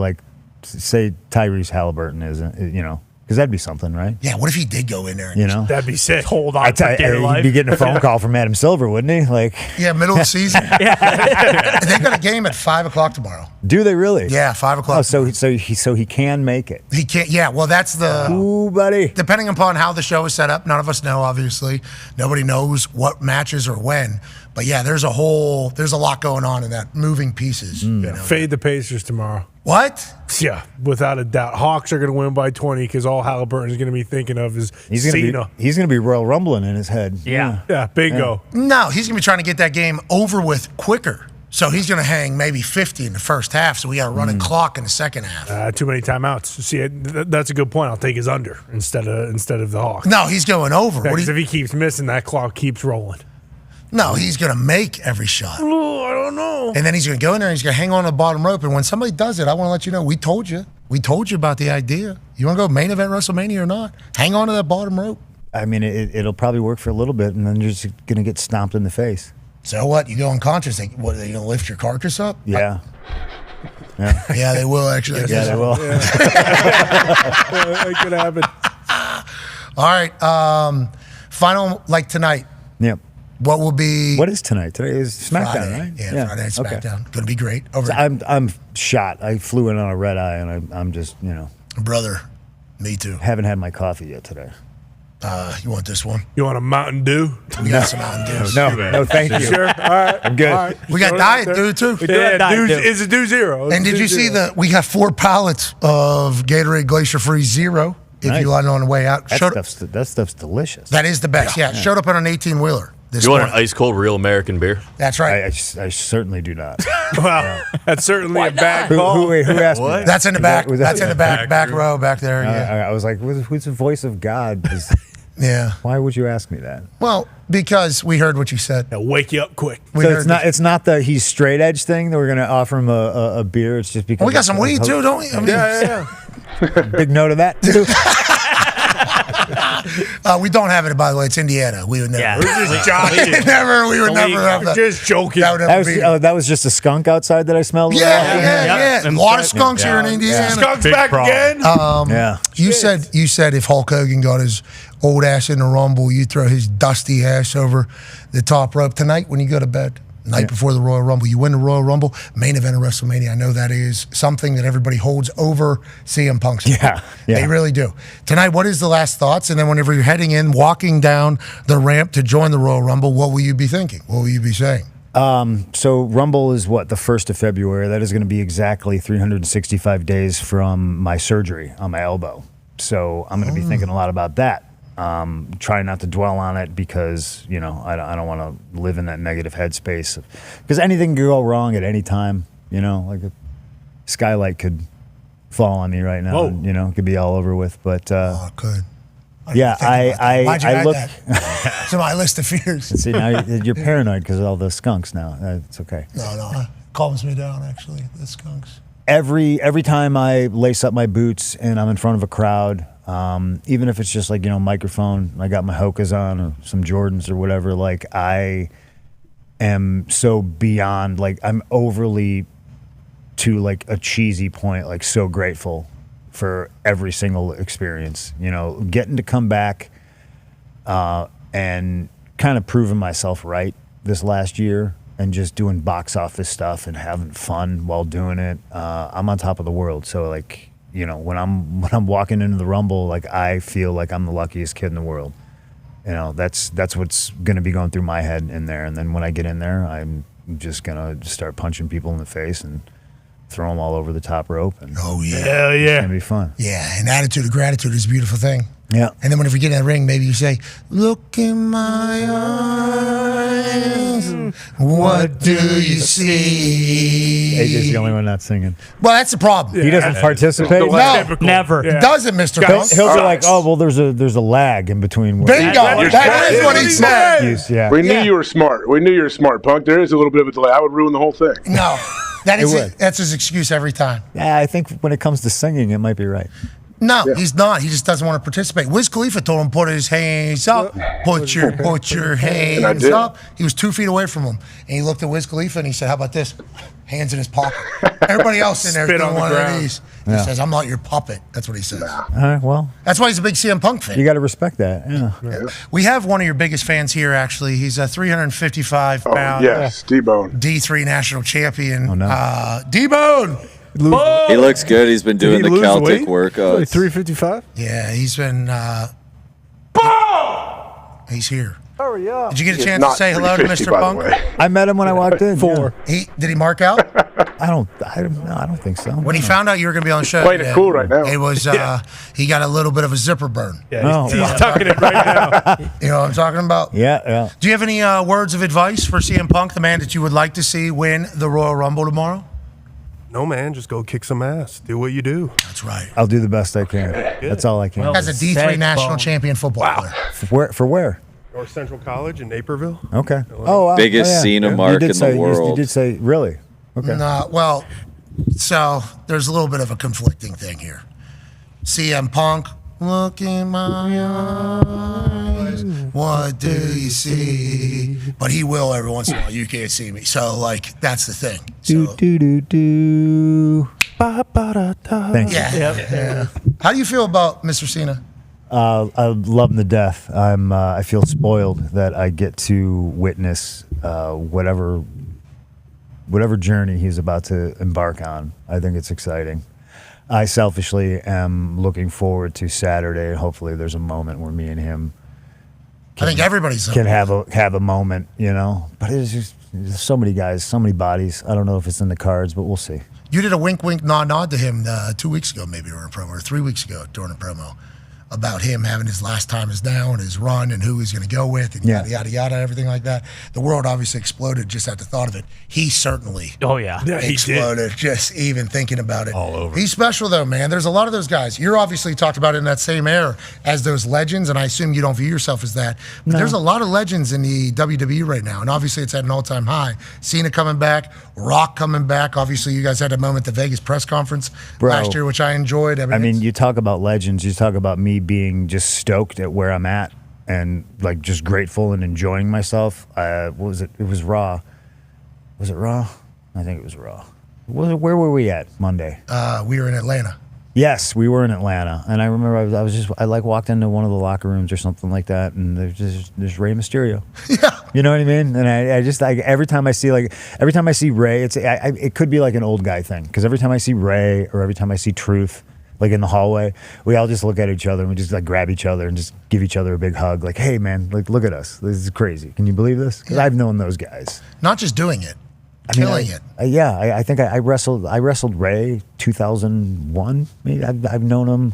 R: Tyrese Halliburton isn't, because that'd be something, right?
C: Yeah, what if he did go in there? And
E: That'd be sick.
F: Hold on for dear life.
R: He'd be getting a phone call from Adam Silver, wouldn't he? Like,
C: yeah, middle of the season. They got a game at 5 o'clock tomorrow.
R: Do they really?
C: Yeah, 5 o'clock.
R: Oh, so he can make it.
C: He can't. Yeah, well, that's the.
R: Ooh, buddy.
C: Depending upon how the show is set up, none of us know. Obviously, nobody knows what matches or when. But yeah, there's a lot going on in that, moving pieces.
E: Fade the Pacers tomorrow.
C: What?
E: Yeah, without a doubt. Hawks are going to win by 20 because all Halliburton is going to be thinking of is Cena.
R: He's going to be Royal Rumbling in his head.
E: Yeah, bingo.
C: Yeah. No, he's going to be trying to get that game over with quicker. So he's going to hang maybe 50 in the first half. So we got to run a clock in the second half.
E: Too many timeouts. See, that's a good point. I'll take his under instead of the Hawks.
C: No, he's going over.
E: Because if he keeps missing, that clock keeps rolling.
C: No, he's going to make every shot.
E: Oh, I don't know.
C: And then he's going to go in there and he's going to hang on the bottom rope. And when somebody does it, I want to let you know, we told you. We told you about the idea. You want to go main event WrestleMania or not? Hang on to that bottom rope.
R: I mean, it'll probably work for a little bit, and then you're just going to get stomped in the face.
C: So what? You go unconscious. What, are they going to lift your carcass up?
R: Yeah.
C: Yeah, they will, actually.
R: Yeah, they will.
E: That could happen.
C: All right. Final, like tonight.
R: Yep.
C: What will be?
R: What is tonight? Today is SmackDown,
C: Friday.
R: right?
C: Yeah, Friday Night SmackDown. Going to be great.
R: So I'm shot. I flew in on a red eye, and I'm just,
C: Brother, me too.
R: Haven't had my coffee yet today.
C: You want this one?
E: You want a Mountain Dew?
C: We got some Mountain Dews.
R: No, thank you.
E: Sure. All right.
R: I'm good.
E: All right.
C: We got Diet Dew too.
E: It's a Dew Zero.
C: And did you see we got 4 pallets of Gatorade Glacier Free Zero? If
R: Nice.
C: you want on the way out,
R: That stuff's delicious.
C: that is the best. Yeah, showed up on an 18-wheeler.
L: You want an ice cold real American beer?
C: That's right.
R: I certainly do not.
E: Wow, that's certainly a bad call.
R: Who asked me? that?
C: That's in the back.
R: Was
C: That's in the back row back there. Yeah.
R: I was like, who's the voice of God?
C: Yeah.
R: Why would you ask me that?
C: Well, because we heard what you said.
E: Now wake you up quick.
C: We
R: So
C: heard
R: it's not the he's straight edge thing that we're going to offer him a beer. It's just because
C: we got some weed too, don't we? I mean,
E: Yeah.
R: Big note of that too.
C: We don't have it, by the way. It's Indiana. We would never.
F: Yeah.
E: We're just joking.
C: We would never have that.
E: Just joking.
C: That would never be.
R: That was just a skunk outside that I smelled.
C: Yeah. A lot of skunks here in Indiana.
E: Skunks back again.
R: Yeah.
C: You said if Hulk Hogan got his old ass in the Rumble, you throw his dusty ass over the top rope tonight when you go to bed. Night before the Royal Rumble. You win the Royal Rumble, main event of WrestleMania. I know that is something that everybody holds over CM Punk's.
R: Yeah.
C: They really do. Tonight, what is the last thoughts? And then whenever you're heading in, walking down the ramp to join the Royal Rumble, what will you be thinking? What will you be saying?
R: So Rumble is the 1st of February. That is going to be exactly 365 days from my surgery on my elbow. So I'm going to be thinking a lot about that. Try not to dwell on it because, I don't want to live in that negative headspace. Because anything could go wrong at any time, like a skylight could fall on me right now. And, it could be all over with. But
C: it could.
R: Why'd you add
C: look. It's on my list of fears.
R: See, now you're paranoid because of all the skunks now. It's okay.
C: No, it calms me down, actually, the skunks.
R: Every time I lace up my boots and I'm in front of a crowd, even if it's just like, microphone, I got my Hokas on or some Jordans or whatever, like I am so beyond, like I'm overly to like a cheesy point, like so grateful for every single experience. You know, getting to come back and kind of proving myself right this last year and just doing box office stuff and having fun while doing it. I'm on top of the world. So like, you know, when I'm walking into the Rumble, like I feel like I'm the luckiest kid in the world. You know, that's what's going to be going through my head in there. And then when I get in there, I'm just going to start punching people in the face and throw them all over the top rope. And
C: oh, yeah.
F: Hell yeah.
R: It's going to be fun.
C: Yeah, and attitude of gratitude is a beautiful thing.
R: Yeah.
C: And then whenever you get in that ring, maybe you say, look in my eyes, what do you see?
R: AJ's the only one not singing.
C: Well, that's the problem.
R: He doesn't participate?
C: No,
F: never.
C: It doesn't, Mr. Punk.
R: He'll be like, oh, well, there's a lag in between.
C: Bingo. That is what he said.
R: Yeah.
I: We knew you were smart. We knew you were smart, Punk. There is a little bit of a delay. I would ruin the whole thing.
C: No, that is
R: It would.
C: that's his excuse every time.
R: Yeah, I think when it comes to singing, it might be right.
C: No, he's not. He just doesn't want to participate. Wiz Khalifa told him put his hands up. Put your hands up. He was 2 feet away from him, and he looked at Wiz Khalifa and he said, "How about this? Hands in his pocket." Everybody else in there is
E: Spit
C: doing
E: on the
C: one of
E: ground.
C: these. He
R: Yeah.
C: says, "I'm not your puppet." That's what he says.
R: All right, well,
C: That's why he's a big CM Punk fan.
R: you got to respect that. Yeah.
C: We have one of your biggest fans here, actually. He's a 355-pound
I: Yes, D-Bone.
C: D3 national champion.
R: Oh, no.
C: D-Bone!
H: He looks good. He's been doing the Celtic workouts.
E: 355?
C: Yeah, he's been... He's here.
R: Hurry up.
C: Did you get a
I: He's
C: chance to
I: not
C: say hello to
I: 350,
C: Mr.
I: by the
C: Punk?
I: way.
R: I met him when I walked in.
E: 4.
C: Did he mark out?
R: I don't think so.
C: When he found out you were going to be on the show,
I: Playing it cool right now.
C: It was he got a little bit of a zipper burn.
E: Yeah, he's
R: Oh.
E: tucking it right now.
C: You know what I'm talking about?
R: Yeah.
C: Do you have any words of advice for CM Punk, the man that you would like to see win the Royal Rumble tomorrow?
E: No, man, just go kick some ass. Do what you do.
C: That's right.
R: I'll do the best I can. That's all I can.
C: As a D3 national champion football player.
R: For where?
E: North Central College in Naperville.
R: Okay. Oh, wow.
H: Biggest
R: Oh, yeah.
H: Cena
R: You
H: mark
R: did
H: in
R: say-
H: the
R: You
H: world.
R: did say, really? Okay.
C: No, well, so there's a little bit of a conflicting thing here. CM Punk, look in my eyes, what do you see? But he will every once in a while. You can't see me. So, like, that's the thing. So,
R: Thanks.
C: yeah. How do you feel about Mr. Cena?
R: I love him to death. I feel spoiled that I get to witness whatever journey he's about to embark on. I think it's exciting. I selfishly am looking forward to Saturday. Hopefully, there's a moment where me and him
C: I think everybody's
R: can have a moment, you know. But it's just there's so many guys, so many bodies. I don't know if it's in the cards, but we'll see.
C: You did a wink, wink, nod, nod to him 2 weeks ago, maybe during a promo, or 3 weeks ago during a promo, about him having his last time is now and his run and who he's going to go with and yada, yada, yada, everything like that. The world obviously exploded just at the thought of it. He certainly
F: Oh, yeah.
E: Yeah, he
C: exploded just even thinking about it.
L: All over.
C: He's special, though, man. There's a lot of those guys. You're obviously talked about in that same era as those legends, and I assume you don't view yourself as that. But there's a lot of legends in the WWE right now, and obviously it's at an all-time high. Cena coming back, Rock coming back. Obviously, you guys had a moment at the Vegas press conference last year, which I enjoyed.
R: I mean, you talk about legends. You talk about me being just stoked at where I'm at and like just grateful and enjoying myself. What was it? It was Raw. Was it Raw? I think it was Raw. Where were we at Monday?
C: We were in Atlanta.
R: Yes, we were in Atlanta, and I remember I like walked into one of the locker rooms or something like that, and there's Rey Mysterio. Yeah, you know what I mean. And I just like every time I see Rey, it could be like an old guy thing because every time I see Rey or every time I see Truth, like in the hallway, we all just look at each other and we just like grab each other and just give each other a big hug, like, hey man, like look at us, this is crazy. Can you believe this? Because I've known those guys.
C: Not just doing it. Killing it.
R: I think I wrestled Ray 2001. Maybe I've known him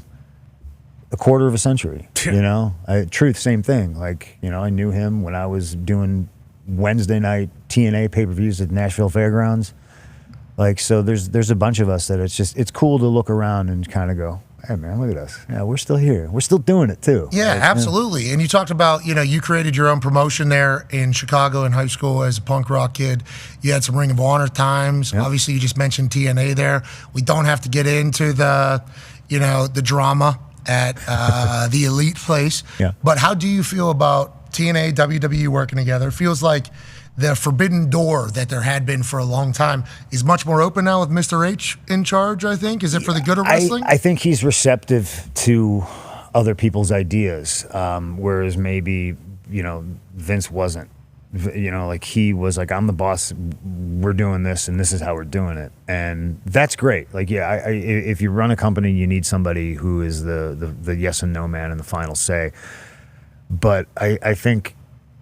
R: a quarter of a century. You know, Truth, same thing. Like, you know, I knew him when I was doing Wednesday night TNA pay-per-views at Nashville Fairgrounds. Like, so there's a bunch of us that it's cool to look around and kind of go, hey man, look at us. Yeah, we're still here. We're still doing it too.
C: Yeah,
R: like,
C: absolutely. And you talked about, you know, you created your own promotion there in Chicago in high school as a punk rock kid. You had some Ring of Honor times. Yep. Obviously, you just mentioned TNA there. We don't have to get into the drama at the Elite place.
R: Yeah.
C: But how do you feel about TNA, WWE working together? It feels like the forbidden door that there had been for a long time is much more open now with Mr. H in charge, I think. Is it for the good of wrestling?
R: I think he's receptive to other people's ideas, whereas maybe, Vince wasn't. Like he was like, I'm the boss, we're doing this, and this is how we're doing it. And that's great. Like, if you run a company, you need somebody who is the yes and no man and the final say. But I think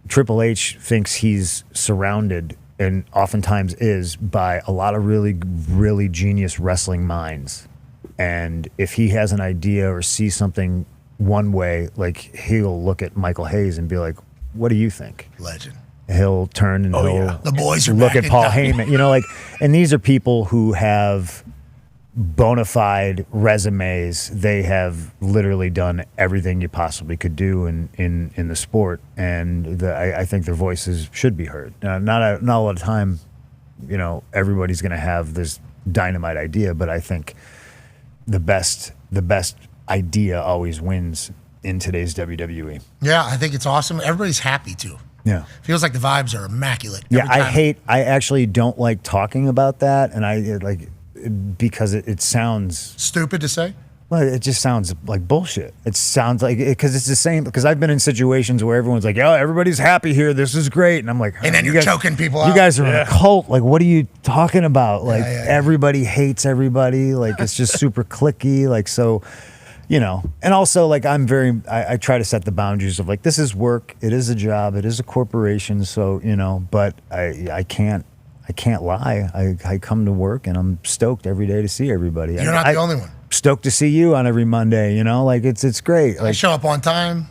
R: Triple H thinks he's surrounded, and oftentimes is, by a lot of really, really genius wrestling minds. And if he has an idea or sees something one way, like he'll look at Michael Hayes and be like, what do you think?
C: Legend.
R: He'll turn and he'll
C: The boys are
R: look
C: back
R: at
C: in
R: Paul
C: town.
R: Heyman. And these are people who have bona fide resumes. They have literally done everything you possibly could do in the sport, and I think their voices should be heard. Not a lot of time, everybody's going to have this dynamite idea, but I think the best idea always wins in today's WWE.
C: Yeah, I think it's awesome. Everybody's happy too.
R: Yeah.
C: Feels like the vibes are immaculate.
R: Yeah,
C: every time.
R: I actually don't like talking about that, and because it sounds
C: stupid to say.
R: Well, it just sounds like bullshit. It sounds like, because it's the same, because I've been in situations where everyone's like, "Oh, everybody's happy here. This is great." And I'm like,
C: and then you're choking people out.
R: You guys are in a cult. Like, what are you talking about? Like, everybody hates everybody. Like, it's just super cliquey. Like, so, and also, like, I try to set the boundaries of, like, this is work. It is a job. It is a corporation. So, but I can't lie. I come to work and I'm stoked every day to see everybody.
C: You're not the only one.
R: Stoked to see you on every Monday, like it's great.
C: I show up on time.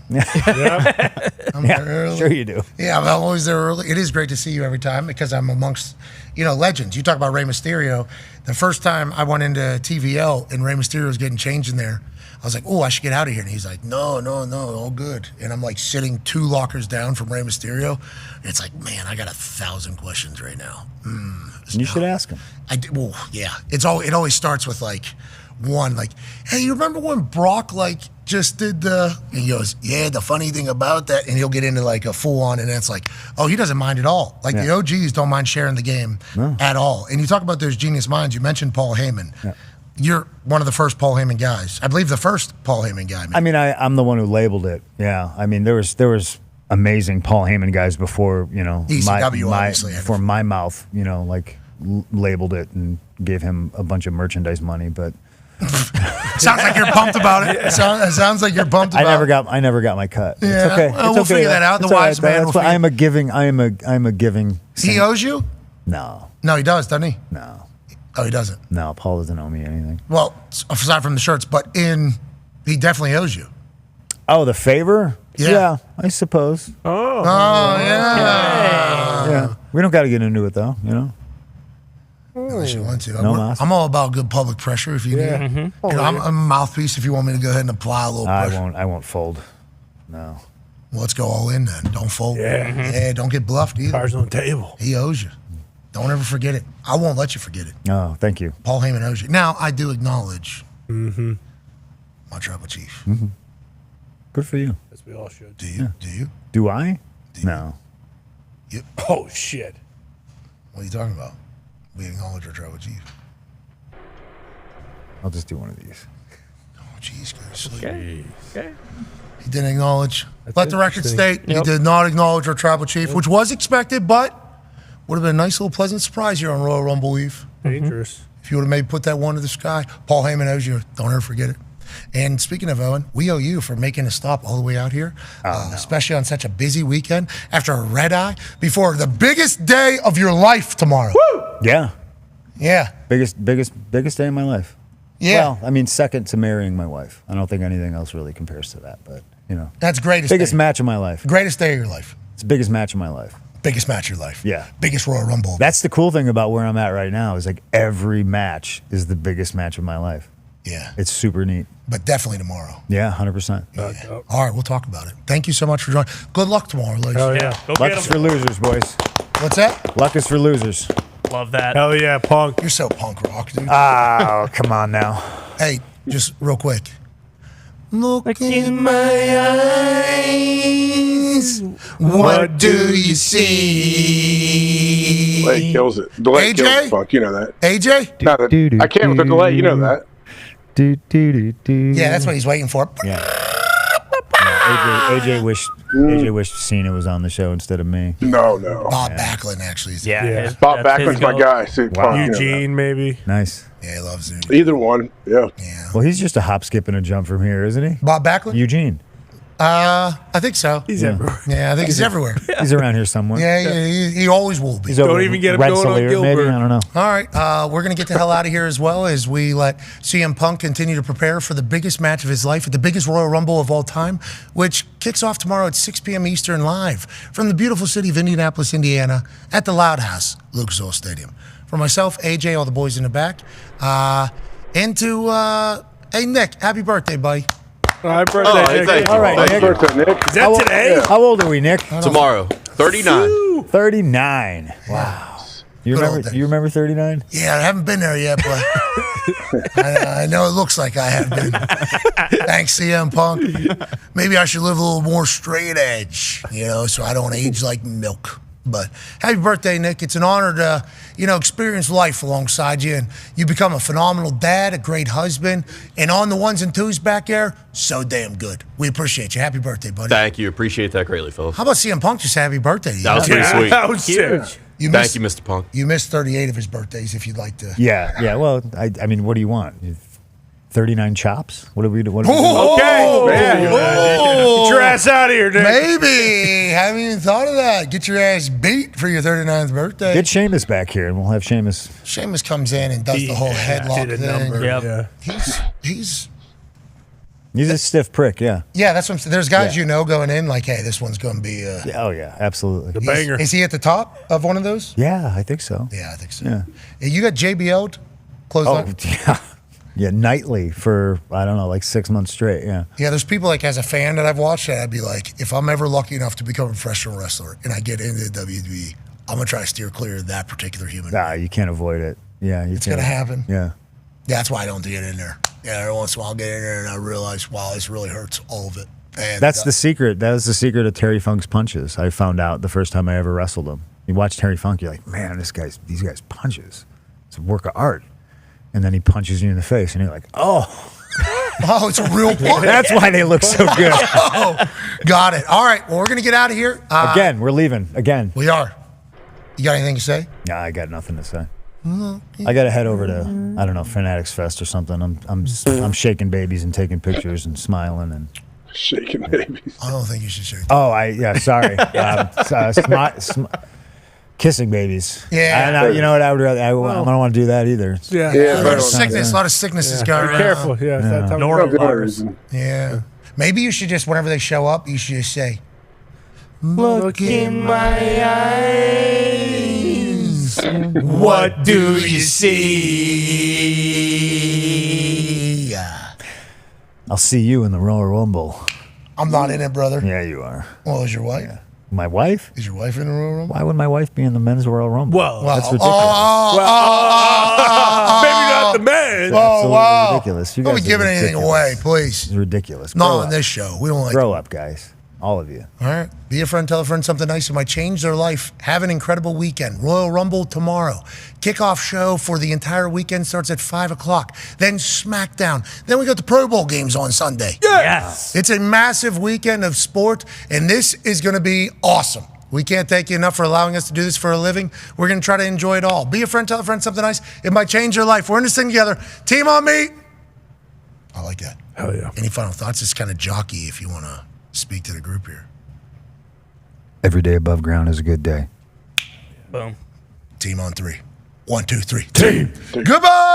C: I'm there early.
R: Sure you do.
C: Yeah, I'm always there early. It is great to see you every time because I'm amongst, legends. You talk about Rey Mysterio. The first time I went into TVL and Rey Mysterio was getting changed in there, I was like, oh, I should get out of here. And he's like, no, all good. And I'm like sitting 2 lockers down from Rey Mysterio. And it's like, man, I got 1,000 questions right now.
R: You should ask him.
C: Well, yeah. It always starts with like one, like, hey, you remember when Brock just did and he goes, yeah, the funny thing about that, and he'll get into like a full on, and it's like, oh, he doesn't mind at all. Like the OGs don't mind sharing the game at all. And you talk about those genius minds. You mentioned Paul Heyman. Yeah. You're one of the first Paul Heyman guys. I believe the first Paul Heyman guy.
R: I mean, I'm the one who labeled it. Yeah. I mean, there was amazing Paul Heyman guys before,
C: ECW, obviously.
R: Before my mouth, labeled it and gave him a bunch of merchandise money, but
C: sounds like you're pumped about it. It sounds like you're pumped about it.
R: I never got my cut.
C: Yeah.
R: It's okay.
C: We'll figure that out. The wise man will figure.
R: I'm a giving.
C: He owes you?
R: No.
C: No, he does, doesn't he?
R: No.
C: Oh, he doesn't?
R: No, Paul doesn't owe me anything.
C: Well, aside from the shirts, but he definitely owes you.
R: Oh, the favor?
C: Yeah.
R: I suppose.
C: Oh, yeah.
R: Yeah. We don't got to get into it, though,
C: Unless you want to.
R: No mas.
C: I'm all about good public pressure if you need.
R: Mm-hmm.
C: I'm a mouthpiece if you want me to go ahead and apply a little pressure.
R: I won't fold. No.
C: Well, let's go all in then. Don't fold. Yeah, don't get bluffed either.
E: Cards on the table.
C: He owes you. Don't ever forget it. I won't let you forget it.
R: Oh, thank you.
C: Paul Heyman owes you. Now, I do acknowledge my tribal chief.
R: Mm-hmm. Good for you.
E: As we all should.
C: Do you? Do you?
R: Do I? No.
C: Yep.
E: Oh, shit.
C: What are you talking about? We acknowledge our tribal chief.
R: I'll just do one of these.
C: Oh, jeez, go to sleep.
E: Okay.
C: He didn't acknowledge. Let the record
E: interesting.
C: state he did not acknowledge our tribal chief, which was expected, but would have been a nice little pleasant surprise here on Royal Rumble Eve.
E: Dangerous.
C: If you would have maybe put that one to the sky. Paul Heyman owes you. Don't ever forget it. And speaking of Owen, we owe you for making a stop all the way out here, especially on such a busy weekend after a red eye before the biggest day of your life tomorrow.
R: Woo! Yeah.
C: Yeah.
R: Biggest day of my life.
C: Yeah.
R: Well, I mean, second to marrying my wife. I don't think anything else really compares to that, but
C: That's greatest
R: biggest
C: day.
R: match of my life.
C: Greatest day of your life.
R: It's the biggest match of my life.
C: Biggest match of your life.
R: Yeah.
C: Biggest Royal Rumble.
R: That's the cool thing about where I'm at right now is like every match is the biggest match of my life.
C: Yeah.
R: It's super neat.
C: But definitely tomorrow.
R: Yeah, 100%.
C: Yeah. All right, we'll talk about it. Thank you so much for joining. Good luck tomorrow, ladies.
E: Oh, yeah.
R: Luck is for losers, boys.
C: What's that?
R: Luck is for losers.
F: Love that.
E: Hell yeah, punk.
C: You're so punk rock, dude.
R: Oh, come on now.
C: Hey, just real quick. Look in my eyes eyes? What do you see?
I: Delay kills it. Delay
C: AJ?
I: kills the funk. You know that.
C: AJ?
I: No, I can't with the delay. You know that.
C: Yeah, that's what he's waiting for.
R: Yeah. AJ wished Cena was on the show instead of me.
I: No.
C: Bob Backlund actually is.
F: Yeah.
I: Bob Backlund's my guy. See,
R: Wow.
I: Punk, you know
E: Eugene, maybe.
R: Nice.
C: Yeah, he loves it.
I: Either one. Yeah.
R: Well, he's just a hop, skip, and a jump from here, isn't he?
C: Bob Backlund?
R: Eugene.
C: I think so.
E: He's everywhere.
C: Yeah, I think he's everywhere.
R: He's around here somewhere.
C: Yeah, he always will be.
R: He's over
E: Don't even get him
R: Red
E: going on
R: Salier,
E: Gilbert.
R: maybe? I don't know.
C: All right, we're going to get the hell out of here as well as we let CM Punk continue to prepare for the biggest match of his life at the biggest Royal Rumble of all time, which kicks off tomorrow at 6 p.m. Eastern live from the beautiful city of Indianapolis, Indiana at the Loud House, Lucas Oil Stadium. For myself, AJ, all the boys in the back, hey, Nick, happy birthday, buddy.
E: Happy birthday, Nick.
L: Thank you.
R: All right,
I: Happy
R: Nick.
I: birthday, Nick.
E: Is that today?
R: How old are we, Nick?
L: Tomorrow, 39.
R: 39. Wow. You remember 39?
C: Yeah, I haven't been there yet, but I know it looks like I have been. Thanks, CM Punk. Maybe I should live a little more straight edge, so I don't age like milk. But happy birthday, Nick. It's an honor to, experience life alongside you. And you become a phenomenal dad, a great husband. And on the ones and twos back there, so damn good. We appreciate you. Happy birthday, buddy.
L: Thank you. Appreciate that greatly, fellas.
C: How about CM Punk just happy birthday to you?
L: That was pretty sweet.
E: That was huge.
L: Thank you, Mr. Punk.
C: You missed 38 of his birthdays if you'd like to.
R: Yeah. Well, I mean, what do you want? 39 chops? What do we do?
E: Okay. Man, get your ass out of here, Nick.
C: Maybe. Haven't even thought of that. Get your ass beat for your 39th birthday.
R: Get Sheamus back here, and we'll have Sheamus.
C: Sheamus comes in and does the whole headlock thing.
E: Number.
F: Yep.
E: Yeah.
C: He's
R: a stiff prick, yeah.
C: Yeah, that's what I'm saying. There's guys going in like, hey, this one's going to be.
R: Oh, yeah, absolutely.
E: The banger.
C: Is he at the top of one of those?
R: Yeah, I think so.
C: Yeah, I think so.
R: Yeah.
C: You got JBL'd? Clothesline?
R: Yeah. Yeah, nightly for, I don't know, like 6 months straight, yeah.
C: Yeah, there's people like as a fan that I've watched that I'd be like, if I'm ever lucky enough to become a professional wrestler and I get into the WWE, I'm going to try to steer clear of that particular human.
R: Nah, you can't avoid it. Yeah,
C: It's going to happen.
R: Yeah.
C: That's why I don't get in there. Yeah, every once in a while I'll get in there and I realize, wow, this really hurts all of it. And
R: That's the secret. That was the secret of Terry Funk's punches. I found out the first time I ever wrestled him. You watch Terry Funk, you're like, man, these guys punches. It's a work of art. And then he punches you in the face, and you're like, oh.
C: Oh, it's a real punch.
R: That's why they look so good.
C: Got it. All right, well, we're going to get out of here.
R: Again, we're leaving. Again.
C: We are. You got anything to say?
R: Nah, I got nothing to say. I got to head over to, I don't know, Fanatics Fest or something. I'm shaking babies and taking pictures and smiling and
I: shaking babies.
C: I don't think you should shake.
R: Oh, sorry. Kissing babies.
C: Yeah.
R: And you know what? I don't want to do that either.
E: Yeah.
C: A lot of sicknesses going
E: Be
C: around.
E: careful. Yeah. That time
F: Norovirus.
C: Yeah. Maybe you should just, whenever they show up, you should just say,
E: Look in my eyes.
C: What do you see?
R: I'll see you in the Royal Rumble.
C: I'm not in it, brother.
R: Yeah, you are.
C: Well, is your wife?
R: Yeah. My wife?
C: Is your wife in the Royal Rumble?
R: Why would my wife be in the men's Royal Rumble?
E: Well,
R: that's ridiculous.
E: maybe not the man.
R: Absolutely ridiculous. You
C: Don't
R: guys
C: be
R: are
C: giving anything
R: ridiculous.
C: away, please.
R: It's ridiculous.
C: Not
R: Grow
C: on
R: up.
C: this show. We don't like
R: Grow up, guys. All of you.
C: All right. Be a friend, tell a friend something nice that might change their life. Have an incredible weekend. Royal Rumble tomorrow. Kickoff show for the entire weekend starts at 5 o'clock. Then SmackDown. Then we got the Pro Bowl games on Sunday.
F: Yes.
C: It's a massive weekend of sport, and this is going to be awesome. We can't thank you enough for allowing us to do this for a living. We're going to try to enjoy it all. Be a friend, tell a friend something nice. It might change your life. We're in this thing together. Team on me. I like that.
E: Hell yeah.
C: Any final thoughts? It's kind of jockey if you want to speak to the group here.
R: Every day above ground is a good day.
F: Boom.
C: Team on three. 1, 2, 3. Team. Goodbye.